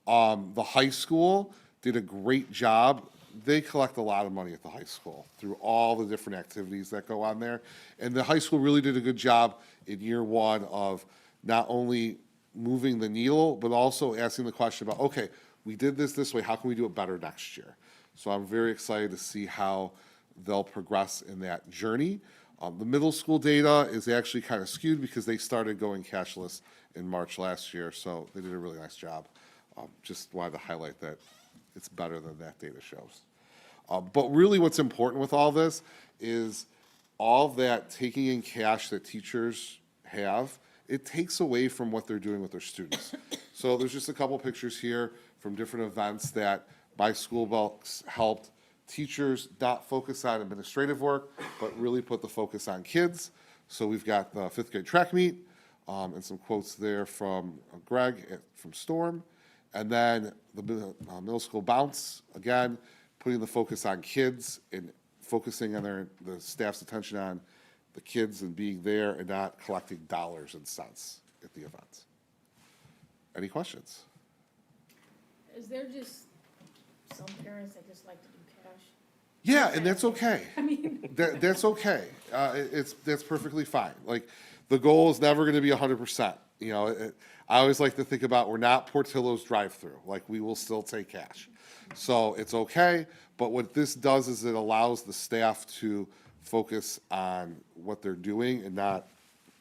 The high school did a great job. They collect a lot of money at the high school through all the different activities that go on there. And the high school really did a good job in year 1 of not only moving the needle, but also asking the question about, okay, we did this way, how can we do it better next year? So I'm very excited to see how they'll progress in that journey. The middle school data is actually kind of skewed because they started going cashless in March last year, so they did a really nice job. Just wanted to highlight that it's better than that data shows. But really what's important with all this is all that taking in cash that teachers have, it takes away from what they're doing with their students. So there's just a couple pictures here from different events that my school bucks helped teachers not focus on administrative work, but really put the focus on kids. So we've got the 5th grade track meet, and some quotes there from Greg from Storm. And then the middle school bounce, again, putting the focus on kids and focusing on the staff's attention on the kids and being there and not collecting dollars and cents at the event. Any questions? Is there just some parents that just like to do cash? Yeah, and that's okay. I mean. That's okay. That's perfectly fine. Like, the goal is never going to be 100%. You know, I always like to think about we're not Portillo's drive-through. Like, we will still take cash. So it's okay. But what this does is it allows the staff to focus on what they're doing and not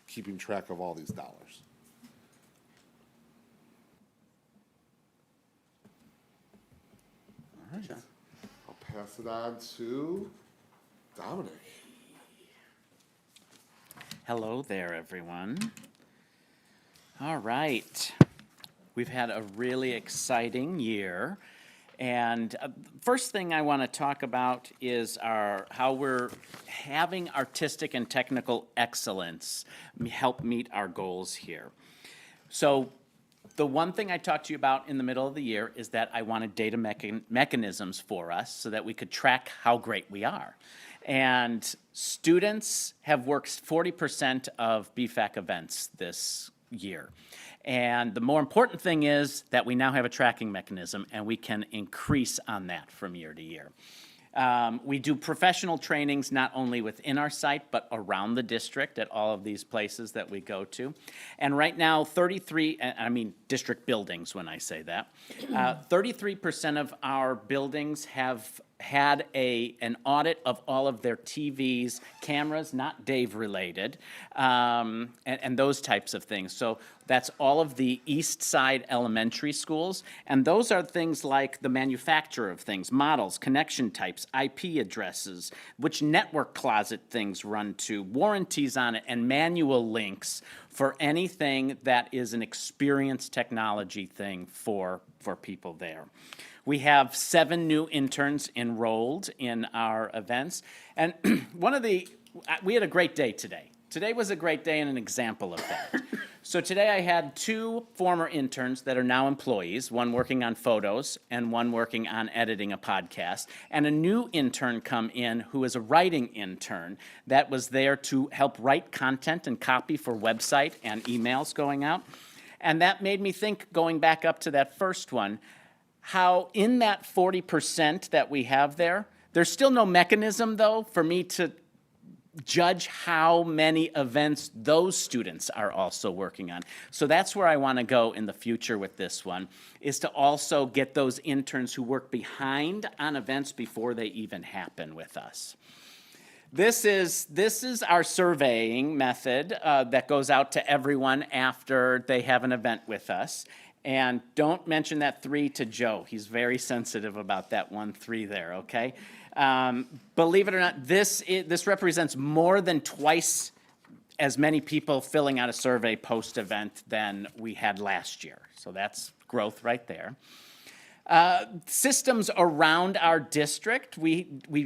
keeping track of all these dollars. All right. I'll pass it on to Dominic. Hello there, everyone. All right. We've had a really exciting year. And first thing I want to talk about is how we're having artistic and technical excellence help meet our goals here. So the one thing I talked to you about in the middle of the year is that I wanted data mechanisms for us so that we could track how great we are. And students have worked 40% of BFAC events this year. And the more important thing is that we now have a tracking mechanism and we can increase on that from year to year. We do professional trainings not only within our site, but around the district at all of these places that we go to. And right now, district buildings when I say that, 33% of our buildings have had an audit of all of their TVs, cameras, not Dave related, and those types of things. So that's all of the East Side elementary schools, and those are things like the manufacturer of things, models, connection types, IP addresses, which network closet things run to, warranties on it, and manual links for anything that is an experience technology thing for people there. We have 7 new interns enrolled in our events. And we had a great day today. Today was a great day and an example of that. So today I had 2 former interns that are now employees, one working on photos and one working on editing a podcast, and a new intern come in who is a writing intern that was there to help write content and copy for website and emails going out. And that made me think, going back up to that first one, how in that 40% that we have there, there's still no mechanism, though, for me to judge how many events those students are also working on. So that's where I want to go in the future with this one, is to also get those interns who work behind on events before they even happen with us. This is our surveying method that goes out to everyone after they have an event with us. And don't mention that 3 to Joe. He's very sensitive about that 1-3 there, okay? Believe it or not, this represents more than twice as many people filling out a survey post-event than we had last year. So that's growth right there. Systems around our district, we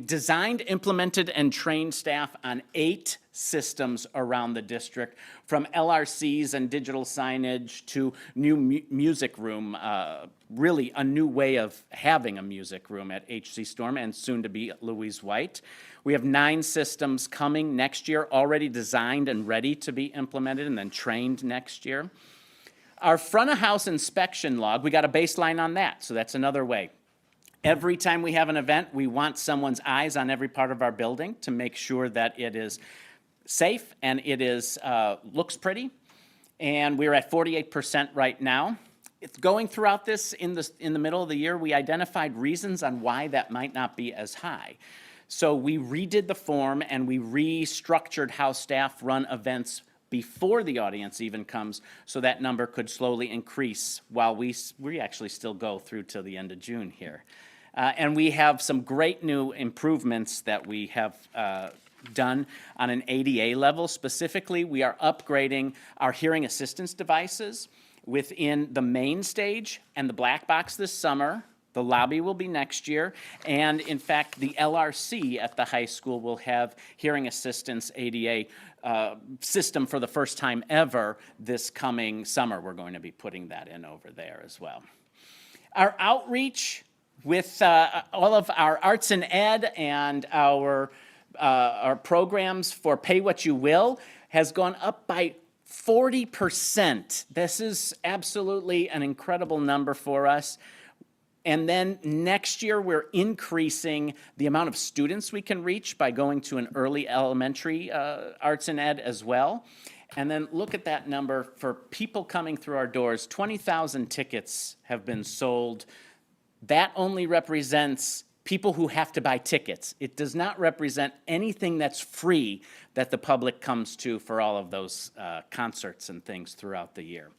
designed, implemented, and trained staff on 8 systems around the district, from LRCs and digital signage to new music room, really a new way of having a music room at HC Storm and soon to be Louise White. We have 9 systems coming next year, already designed and ready to be implemented and then trained next year. Our front of house inspection log, we got a baseline on that, so that's another way. Every time we have an event, we want someone's eyes on every part of our building to make sure that it is safe and it is looks pretty. And we're at 48% right now. It's going throughout this in the middle of the year, we identified reasons on why that might not be as high. So we redid the form and we restructured how staff run events before the audience even comes, so that number could slowly increase while we actually still go through till the end of June here. And we have some great new improvements that we have done on an ADA level. Specifically, we are upgrading our hearing assistance devices within the main stage and the black box this summer. The lobby will be next year, and in fact, the LRC at the high school will have hearing assistance ADA system for the first time ever this coming summer. We're going to be putting that in over there as well. Our outreach with all of our arts and ed and our programs for Pay What You Will has gone up by 40%. This is absolutely an incredible number for us. And then next year, we're increasing the amount of students we can reach by going to an early elementary arts and ed as well. And then look at that number for people coming through our doors. 20,000 tickets have been sold. That only represents people who have to buy tickets. It does not represent anything that's free that the public comes to for all of those concerts and things throughout the year.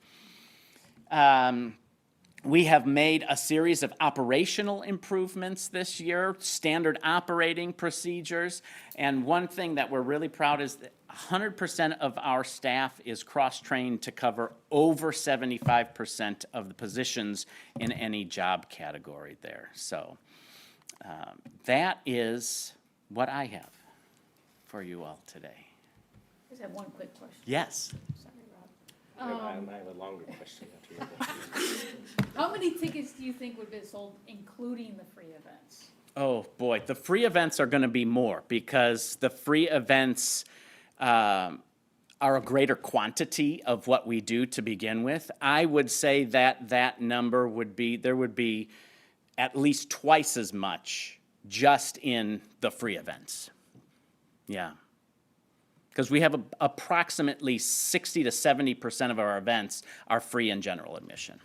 We have made a series of operational improvements this year, standard operating procedures. And one thing that we're really proud is that 100% of our staff is cross-trained to cover over 75% of the positions in any job category there. So that is what I have for you all today. I just have one quick question. Yes. Sorry, I Rob. have a longer question after your question. How many tickets do you think would be sold, including the free events? Oh, boy, the free events are going to be more because the free events are a greater quantity of what we do to begin with. I would say that that number would be, there would be at least twice as much just in the free events. Yeah. Because we have approximately 60 to 70% of our events are free and general admission.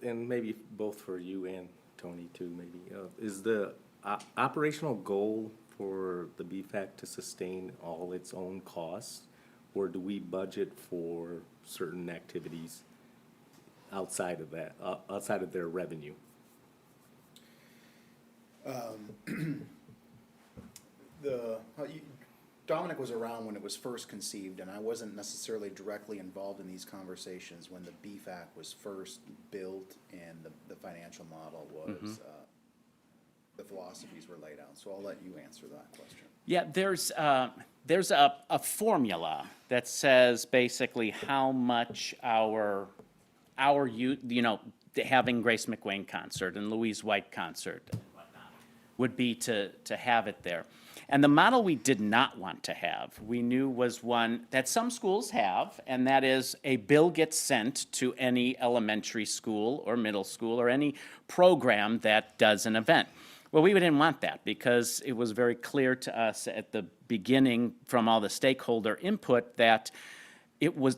And maybe both for you and Tony too, maybe, is the operational goal for the BFAC to sustain all its own costs? Or do we budget for certain activities outside of that, outside of their revenue? Dominic was around when it was first conceived, and I wasn't necessarily directly involved in these conversations when the BFAC was first built and the financial model was, the philosophies were laid out. So I'll let you answer that question. Yeah, there's a formula that says basically how much our youth, having Grace McWayne concert and Louise White concert and whatnot would be to have it there. And the model we did not want to have, we knew was one that some schools have, and that is a bill gets sent to any elementary school or middle school or any program that does an event. Well, we didn't want that because it was very clear to us at the beginning from all the stakeholder input that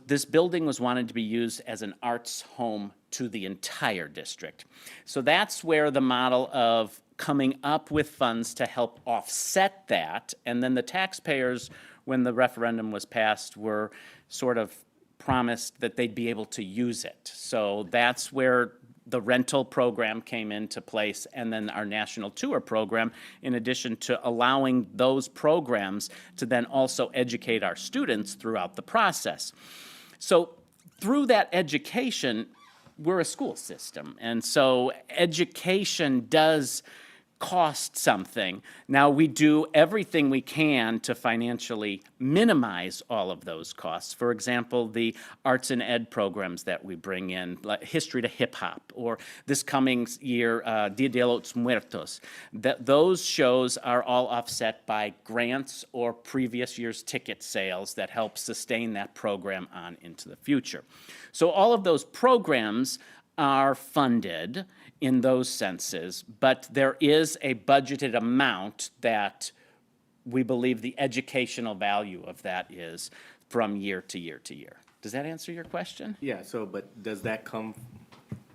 this building was wanted to be used as an arts home to the entire district. So that's where the model of coming up with funds to help offset that, and then the taxpayers, when the referendum was passed, were sort of promised that they'd be able to use it. So that's where the rental program came into place, and then our national tour program, in addition to allowing those programs to then also educate our students throughout the process. So through that education, we're a school system, and so education does cost something. Now, we do everything we can to financially minimize all of those costs. For example, the arts and ed programs that we bring in, like History to Hip Hop, or this coming year, Dia de los Muertos. Those shows are all offset by grants or previous year's ticket sales that help sustain that program on into the future. So all of those programs are funded in those senses, but there is a budgeted amount that we believe the educational value of that is from year to year to year. Does that answer your question? Yeah, so, but does that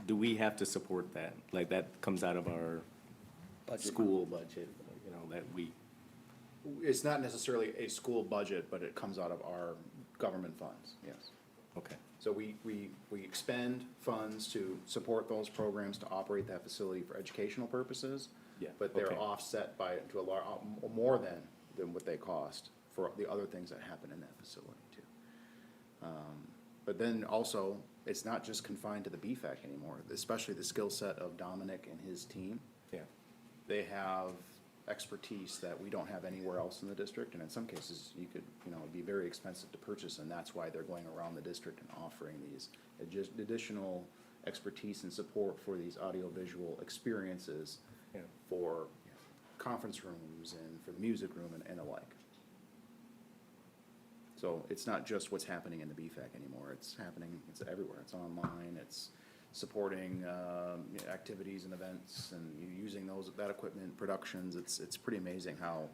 do we have to support that? Like, that comes out of our school budget, that we... It's not necessarily a school budget, but it comes out of our government funds, yes. Okay. So we expend funds to support those programs to operate that facility for educational purposes. Yeah, But they're okay. offset by, to a large, more than what they cost for the other things that happen in that facility too. But then also, it's not just confined to the BFAC anymore, especially the skill set of Dominic and his team. Yeah. They have expertise that we don't have anywhere else in the district, and in some cases, it'd be very expensive to purchase, and that's why they're going around the district and offering these additional expertise and support for these audiovisual experiences for conference rooms and for the music room and the like. So it's not just what's happening in the BFAC anymore, it's everywhere, it's online, it's supporting activities and events and using that equipment, productions. It's pretty amazing how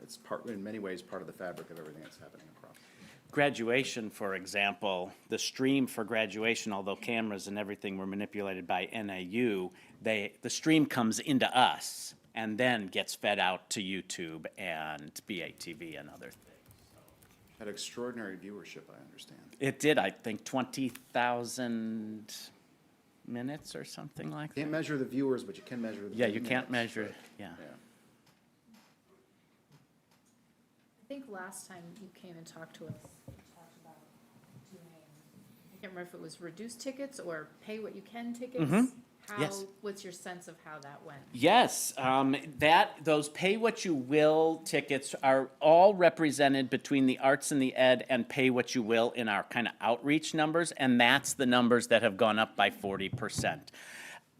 it's in many ways part of the fabric of everything that's happening across. Graduation, for example, the stream for graduation, although cameras and everything were manipulated by NAU, the stream comes into us and then gets fed out to YouTube and BATV and other things. Had extraordinary viewership, I understand. It did, I think, 20,000 minutes or something like that. Can't measure the viewers, but you can measure the Yeah, you can't minutes, measure, right? yeah. I think last time you came and talked to us, you talked about doing, I can't remember if it was reduced tickets or pay what you can tickets. Yes. What's your sense of how that went? Yes, those pay what you will tickets are all represented between the arts and the ed and pay what you will in our kind of outreach numbers, and that's the numbers that have gone up by 40%.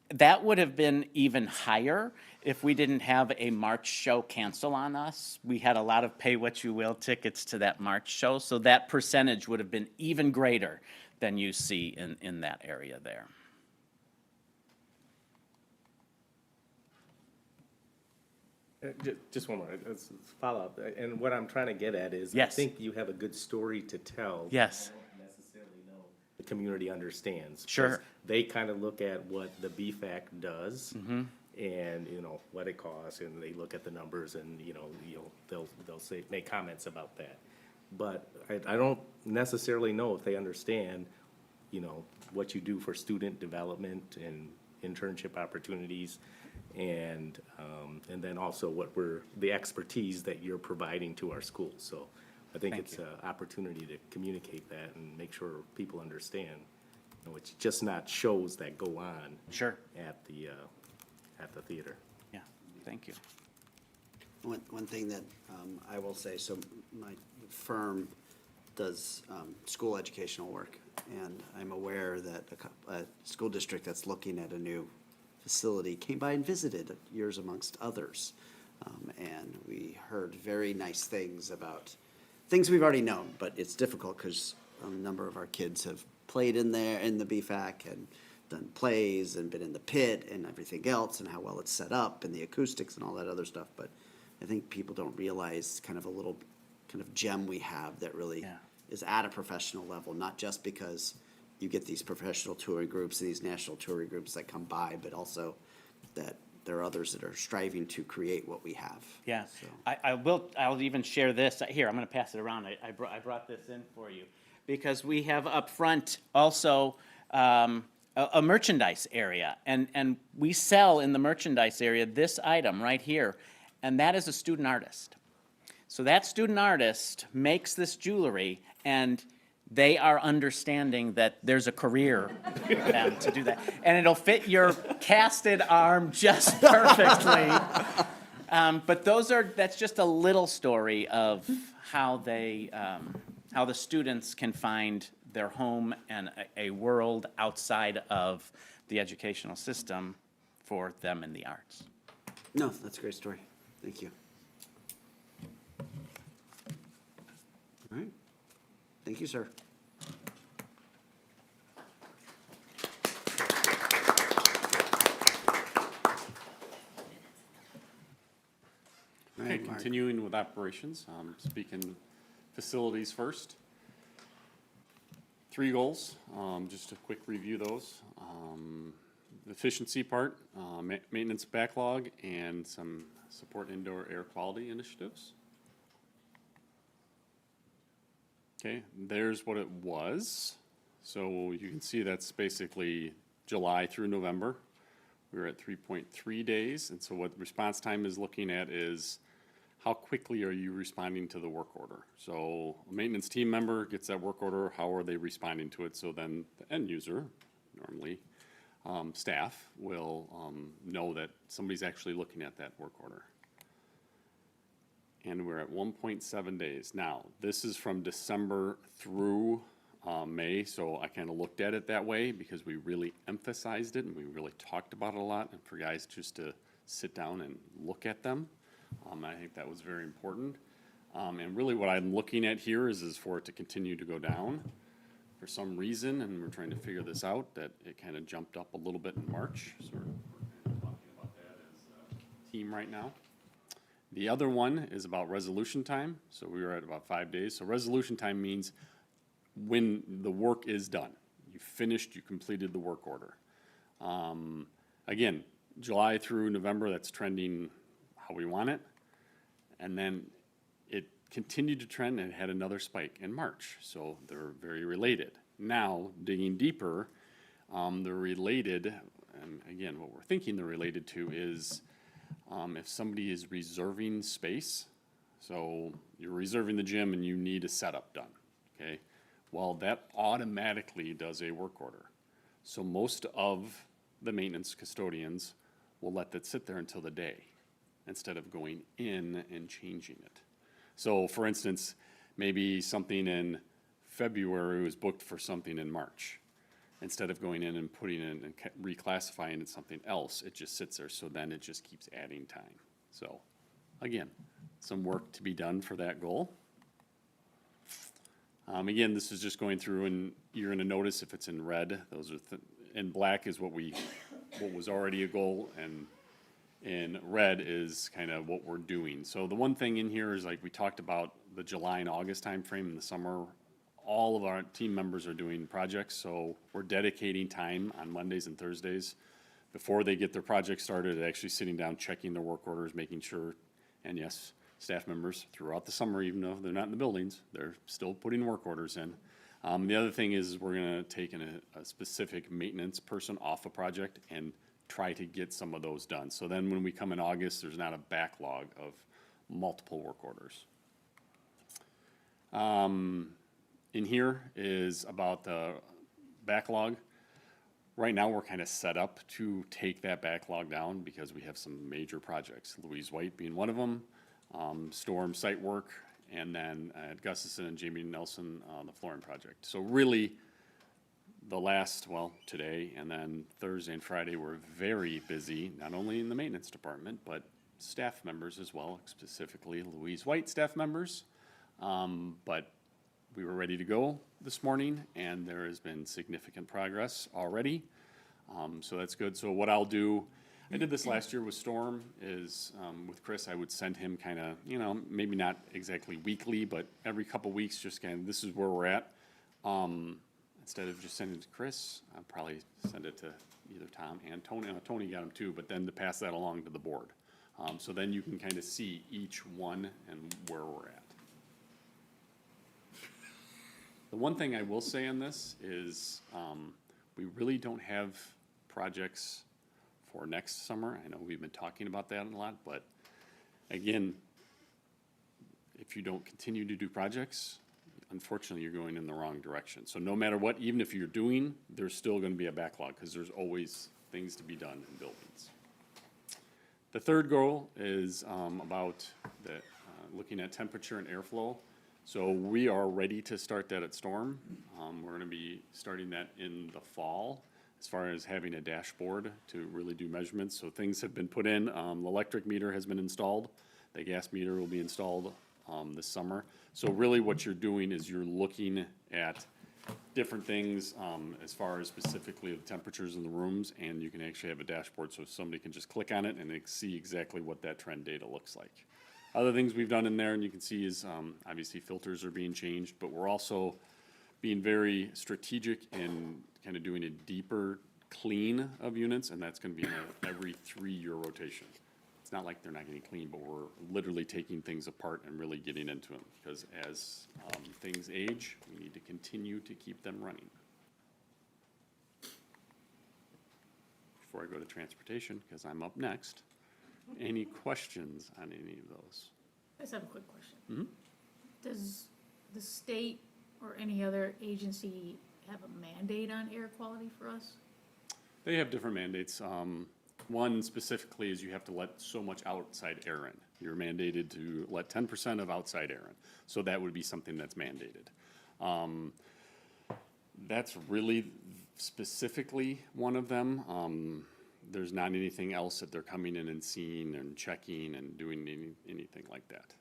That would have been even higher if we didn't have a March show cancel on us. We had a lot of pay what you will tickets to that March show, so that percentage would have been even greater than you see in that area there. Just one more, let's follow up, and what I'm trying to get at is, I Yes. think you have a good story to tell. Yes. I don't necessarily know the community understands. Sure. 'Cause they kind of look at what the BFAC does, and, you know, what it costs, and they look at the numbers, and, they'll say, make comments about that. But I don't necessarily know if they understand, what you do for student development and internship opportunities, and then also the expertise that you're providing to our schools. So I think Thank it's an opportunity to communicate that and make sure people understand. It's just not shows that go on. Sure. At the theater. Yeah, thank you. One thing that I will say, so my firm does school educational work, and I'm aware that a school district that's looking at a new facility came by and visited yours amongst others. And we heard very nice things about things we've already known, but it's difficult because a number of our kids have played in there in the BFAC and done plays and been in the pit and everything else, and how well it's set up and the acoustics and all that other stuff. But I think people don't realize kind of a little kind of gem we have that really is at a professional level, not just because you get these professional touring groups and these national touring groups that come by, but also that there are others that are striving to create what we have. Yeah, So. I'll even share this. Here, I'm gonna pass it around. I brought this in for you. Because we have up front also a merchandise area. And we sell in the merchandise area this item right here, and that is a student artist. So that student artist makes this jewelry, and they are understanding that there's a career to do that. And it'll fit your casted arm just perfectly. But that's just a little story of how how the students can find their home and a world outside of the educational system for them in the arts. No, that's a great story. Thank you. All right. Thank you, sir. All Okay, right, Mark. continuing with operations, speaking facilities first. 3 goals, just a quick review those. The efficiency part, maintenance backlog, and some support indoor air quality initiatives. Okay, there's what it was. So you can see that's basically July through November. We were at 3.3 days, and so what response time is looking at is how quickly are you responding to the work order? So a maintenance team member gets that work order, how are they responding to it? So then the end user, normally staff, will know that somebody's actually looking at that work order. And we're at 1.7 days. Now, this is from December through May, so I kind of looked at it that way because we really emphasized it and we really talked about it a lot, and for guys just to sit down and look at them. I think that was very important. And really what I'm looking at here is for it to continue to go down. For some reason, and we're trying to figure this out, that it kind of jumped up a little bit in March. So we're talking about that as a team right now. The other one is about resolution time. So we were at about 5 days. So resolution time means when the work is done. You finished, you completed the work order. Again, July through November, that's trending how we want it. And then it continued to trend and had another spike in March, so they're very related. Now, digging deeper, they're related, and again, what we're thinking they're related to is if somebody is reserving space, so you're reserving the gym and you need a setup done, okay? Well, that automatically does a work order. So most of the maintenance custodians will let that sit there until the day instead of going in and changing it. So for instance, maybe something in February was booked for something in March. Instead of going in and putting it and reclassifying it something else, it just sits there, so then it just keeps adding time. So, again, some work to be done for that goal. Again, this is just going through, and you're gonna notice if it's in red, those are, in black is what was already a goal, and in red is kind of what we're doing. So the one thing in here is, like we talked about, the July and August timeframe in the summer, all of our team members are doing projects, so we're dedicating time on Mondays and Thursdays before they get their project started, actually sitting down, checking their work orders, making sure, and yes, staff members throughout the summer, even though they're not in the buildings, they're still putting work orders in. The other thing is we're gonna take a specific maintenance person off a project and try to get some of those done. So then when we come in August, there's not a backlog of multiple work orders. In here is about the backlog. Right now, we're kind of set up to take that backlog down because we have some major projects, Louise White being one of them, storm site work, and then at Gustafson and Jamie Nelson, the flooring project. So really, the last, well, today and then Thursday and Friday, we're very busy, not only in the maintenance department, but staff members as well, specifically Louise White staff members. But we were ready to go this morning, and there has been significant progress already. So that's good. So what I'll do, I did this last year with Storm, is with Chris, I would send him kind of, you know, maybe not exactly weekly, but every couple weeks, just kind of, this is where we're at. Instead of just sending it to Chris, I'll probably send it to either Tom and Tony. Tony got them too, but then to pass that along to the board. So then you can kind of see each one and where we're at. The one thing I will say on this is we really don't have projects for next summer. I know we've been talking about that a lot, but again, if you don't continue to do projects, unfortunately, you're going in the wrong direction. So no matter what, even if you're doing, there's still going to be a backlog because there's always things to be done in buildings. The third goal is about looking at temperature and airflow. So we are ready to start that at Storm. We're going to be starting that in the fall as far as having a dashboard to really do measurements. So things have been put in. The electric meter has been installed. The gas meter will be installed this summer. So really what you're doing is you're looking at different things as far as specifically the temperatures in the rooms, and you can actually have a dashboard so somebody can just click on it and they see exactly what that trend data looks like. Other things we've done in there, and you can see, is obviously filters are being changed, but we're also being very strategic in kind of doing a deeper clean of units, and that's going to be in every 3-year rotation. It's not like they're not getting clean, but we're literally taking things apart and really getting into them, because as things age, we need to continue to keep them running. Before I go to transportation, because I'm up next, any questions on any of those? I just have a quick question. Mm-hmm. Does the state or any other agency have a mandate on air quality for us? They have different mandates. One specifically is you have to let so much outside air in. You're mandated to let 10% of outside air in. So that would be something that's mandated. That's really specifically one of them. There's not anything else that they're coming in and seeing and checking and doing anything like that.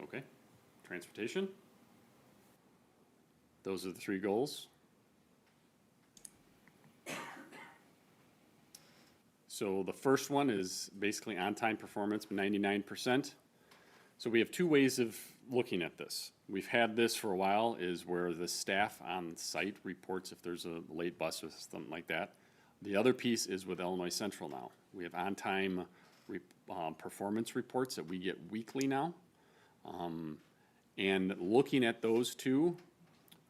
Okay, transportation. Those are the 3 goals. So the first one is basically on-time performance, 99%. So we have 2 ways of looking at this. We've had this for a while, is where the staff on site reports if there's a late bus or something like that. The other piece is with Illinois Central now. We have on-time performance reports that we get weekly now. And looking at those two,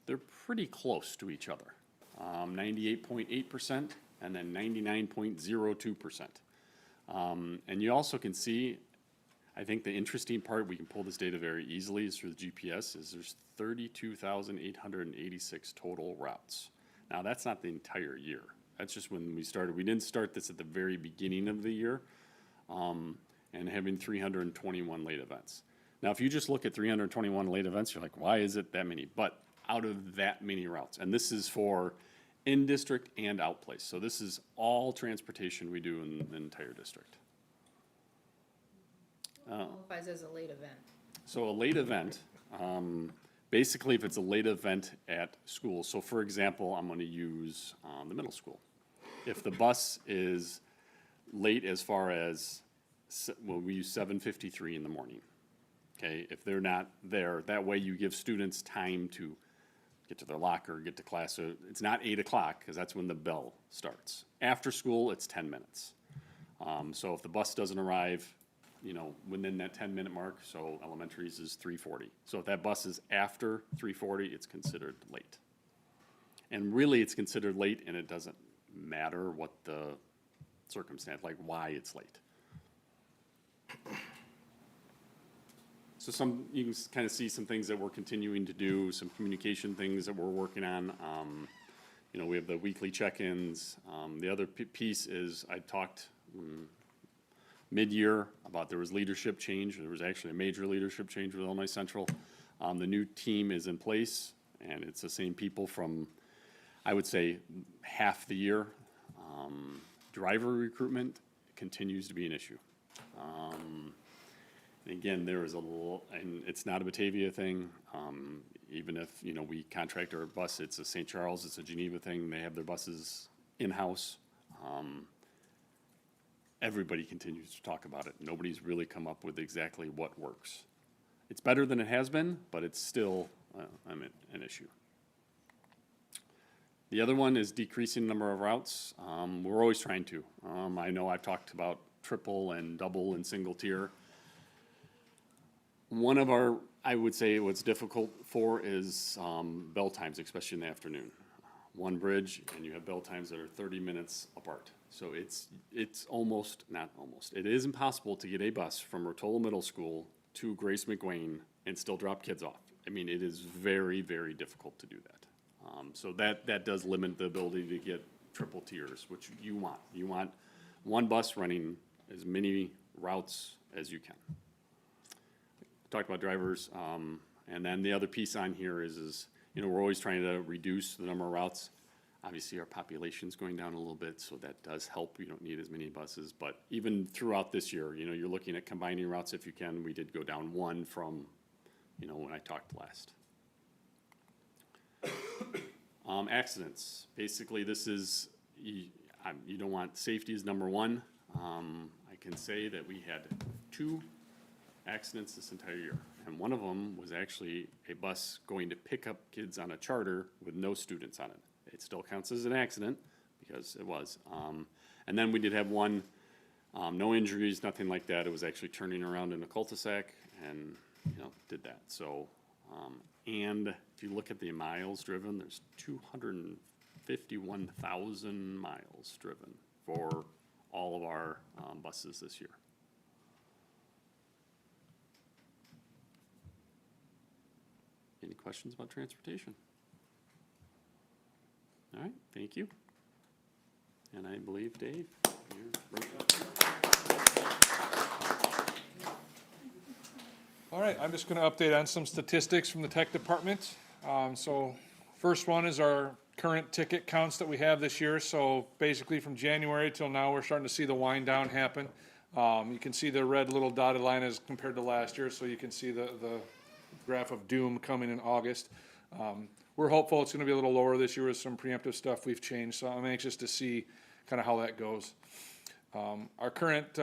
they're pretty close to each other. 98.8% and then 99.02%. And you also can see, I think the interesting part, we can pull this data very easily, is through the GPS, is there's 32,886 total routes. Now, that's not the entire year. That's just when we started. We didn't start this at the very beginning of the year, and having 321 late events. Now, if you just look at 321 late events, you're like, why is it that many? But out of that many routes, and this is for in-district and outplace. So this is all transportation we do in the entire district. Qualifies as a late event. So a late event, basically if it's a late event at school, so for example, I'm gonna use the middle school. If the bus is late as far as, well, we use 7:53 in the morning, okay? If they're not there, that way you give students time to get to their locker, get to class. So it's not 8 o'clock, because that's when the bell starts. After school, it's 10 minutes. So if the bus doesn't arrive, you know, within that 10-minute mark, so elementary's is 3:40. So if that bus is after 3:40, it's considered late. And really, it's considered late, and it doesn't matter what the circumstance, like why it's late. So you can kind of see some things that we're continuing to do, some communication things that we're working on. You know, we have the weekly check-ins. The other piece is I talked mid-year about there was leadership change. There was actually a major leadership change with Illinois Central. The new team is in place, and it's the same people from, I would say, half the year. Driver recruitment continues to be an issue. And again, there is a little, and it's not a Batavia thing. Even if, you know, we contract our bus, it's a St. Charles, it's a Geneva thing. They have their buses in-house. Everybody continues to talk about it. Nobody's really come up with exactly what works. It's better than it has been, but it's still an issue. The other one is decreasing the number of routes. We're always trying to. I know I've talked about triple and double and single tier. One of our, I would say what's difficult for is bell times, especially in the afternoon. One bridge, and you have bell times that are 30 minutes apart. So it's almost, not almost, it is impossible to get a bus from Rotolo Middle School to Grace McWayne and still drop kids off. I mean, it is very, very difficult to do that. So that does limit the ability to get triple tiers, which you want. You want one bus running as many routes as you can. Talked about drivers, and then the other piece on here is, you know, we're always trying to reduce the number of routes. Obviously, our population's going down a little bit, so that does help. You don't need as many buses, but even throughout this year, you know, you're looking at combining routes if you can. We did go down one from, you know, when I talked last. Accidents. Basically, this is, you don't want, safety is number one. I can say that we had 2 accidents this entire year, and one of them was actually a bus going to pick up kids on a charter with no students on it. It still counts as an accident because it was. And then we did have one, no injuries, nothing like that. It was actually turning around in a cul-de-sac and, you know, did that. So, and if you look at the miles driven, there's 251,000 miles driven for all of our buses this year. Any questions about transportation? All right, thank you. And I believe, Dave, you're right up. All right, I'm just going to update on some statistics from the tech department. So first one is our current ticket counts that we have this year. So basically from January till now, we're starting to see the wind down happen. You can see the red little dotted line as compared to last year. So you can see the graph of doom coming in August. We're hopeful it's going to be a little lower this year with some preemptive stuff we've changed. So I'm anxious to see kind of how that goes. Our current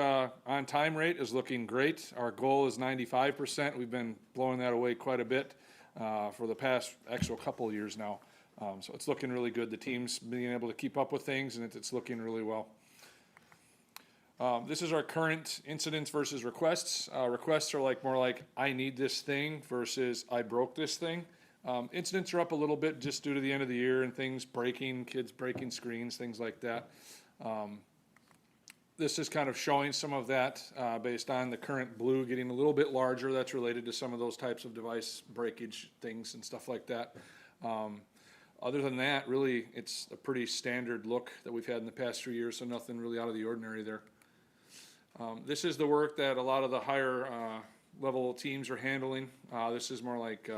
on-time rate is looking great. Our goal is 95%. We've been blowing that away quite a bit for the past actual couple of years now. So it's looking really good. The team's being able to keep up with things, and it's looking really well. This is our current incidents versus requests. Requests are more like, I need this thing versus I broke this thing. Incidents are up a little bit just due to the end of the year and things breaking, kids breaking screens, things like that. This is kind of showing some of that based on the current blue getting a little bit larger. That's related to some of those types of device breakage things and stuff like that. Other than that, really, it's a pretty standard look that we've had in the past 3 years, so nothing really out of the ordinary there. This is the work that a lot of the higher level teams are handling. This is more like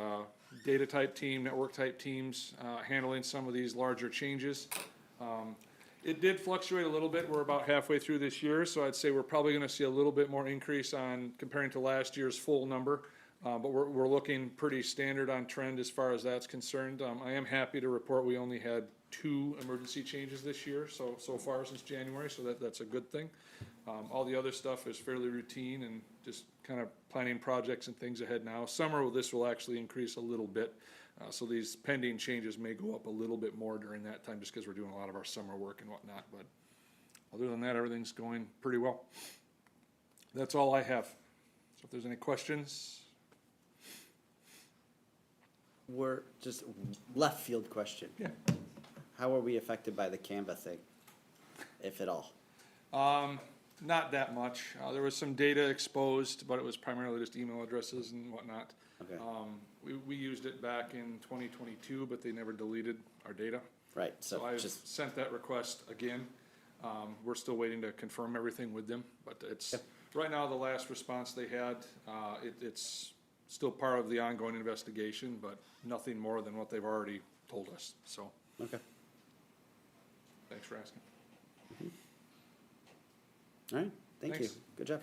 data type team, network type teams handling some of these larger changes. It did fluctuate a little bit. We're about halfway through this year, so I'd say we're probably going to see a little bit more increase on comparing to last year's full number. But we're looking pretty standard on trend as far as that's concerned. I am happy to report we only had 2 emergency changes this year, so far since January, so that's a good thing. All the other stuff is fairly routine and just kind of planning projects and things ahead now. Summer, this will actually increase a little bit. So these pending changes may go up a little bit more during that time just because we're doing a lot of our summer work and whatnot. But other than that, everything's going pretty well. That's all I have. So if there's any questions. We're just left field question. Yeah. How are we affected by the Canva thing, if at all? Not that much. There was some data exposed, but it was primarily just email addresses and whatnot. Okay. We used it back in 2022, but they never deleted our data. Right, So so I just, sent that request again. We're still waiting to confirm everything with them, but it's, right now, the last response they had, it's still part of the ongoing investigation, but nothing more than what they've already told us, so. okay. Thanks for asking. All right, thank you. Thanks. Good job.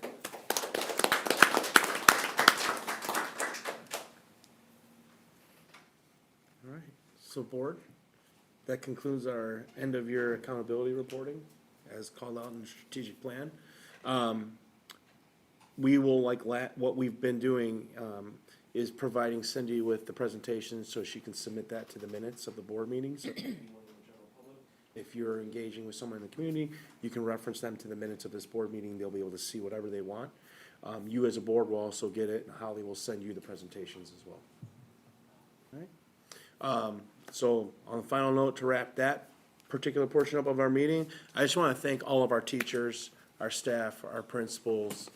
All right, so board, that concludes our end of year accountability reporting as called out in the strategic plan. We will, what we've been doing, is providing Cindy with the presentation so she can submit that to the minutes of the board meetings. If you're engaging with someone in the community, you can reference them to the minutes of this board meeting. They'll be able to see whatever they want. You as a board will also get it, and Holly will send you the presentations as well. All right. So on a final note, to wrap that particular portion up of our meeting, I just want to thank all of our teachers, our staff, our principals,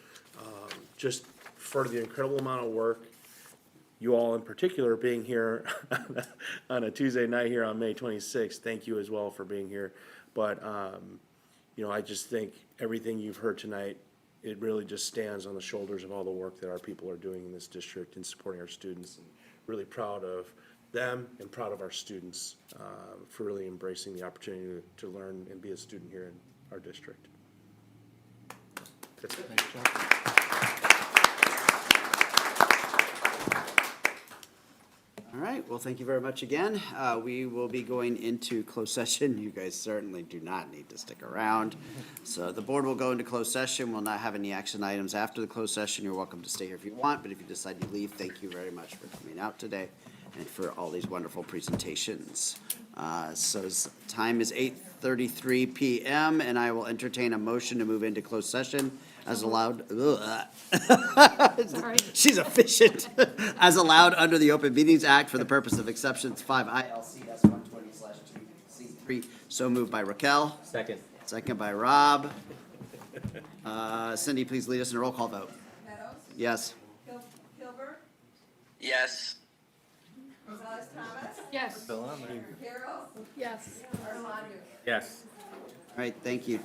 just for the incredible amount of work. You all in particular being here on a Tuesday night here on May 26th. Thank you as well for being here. But, I just think everything you've heard tonight, it really just stands on the shoulders of all the work that our people are doing in this district in supporting our students. And really proud of them and proud of our students for really embracing the opportunity to learn and be a student here in our district. That's it. Thank you. All right, well, thank you very much again. We will be going into closed session. You guys certainly do not need to stick around. So the board will go into closed session. We'll not have any action items after the closed session. You're welcome to stay here if you want, but if you decide to leave, thank you very much for coming out today and for all these wonderful presentations. Time is 8:33 PM, and I will entertain a motion to move into closed session as allowed. Sorry. She's efficient. As allowed under the Open Meetings Act for the purpose of exceptions 5 ILCS 120/2C3. So moved by Raquel. Second. Second by Rob. Cindy, please lead us in a roll call vote. Meadows? Yes. Gilbert? Yes. Gonzalez Thomas? Yes. Carol? Yes. Armando? Yes. All right, thank you.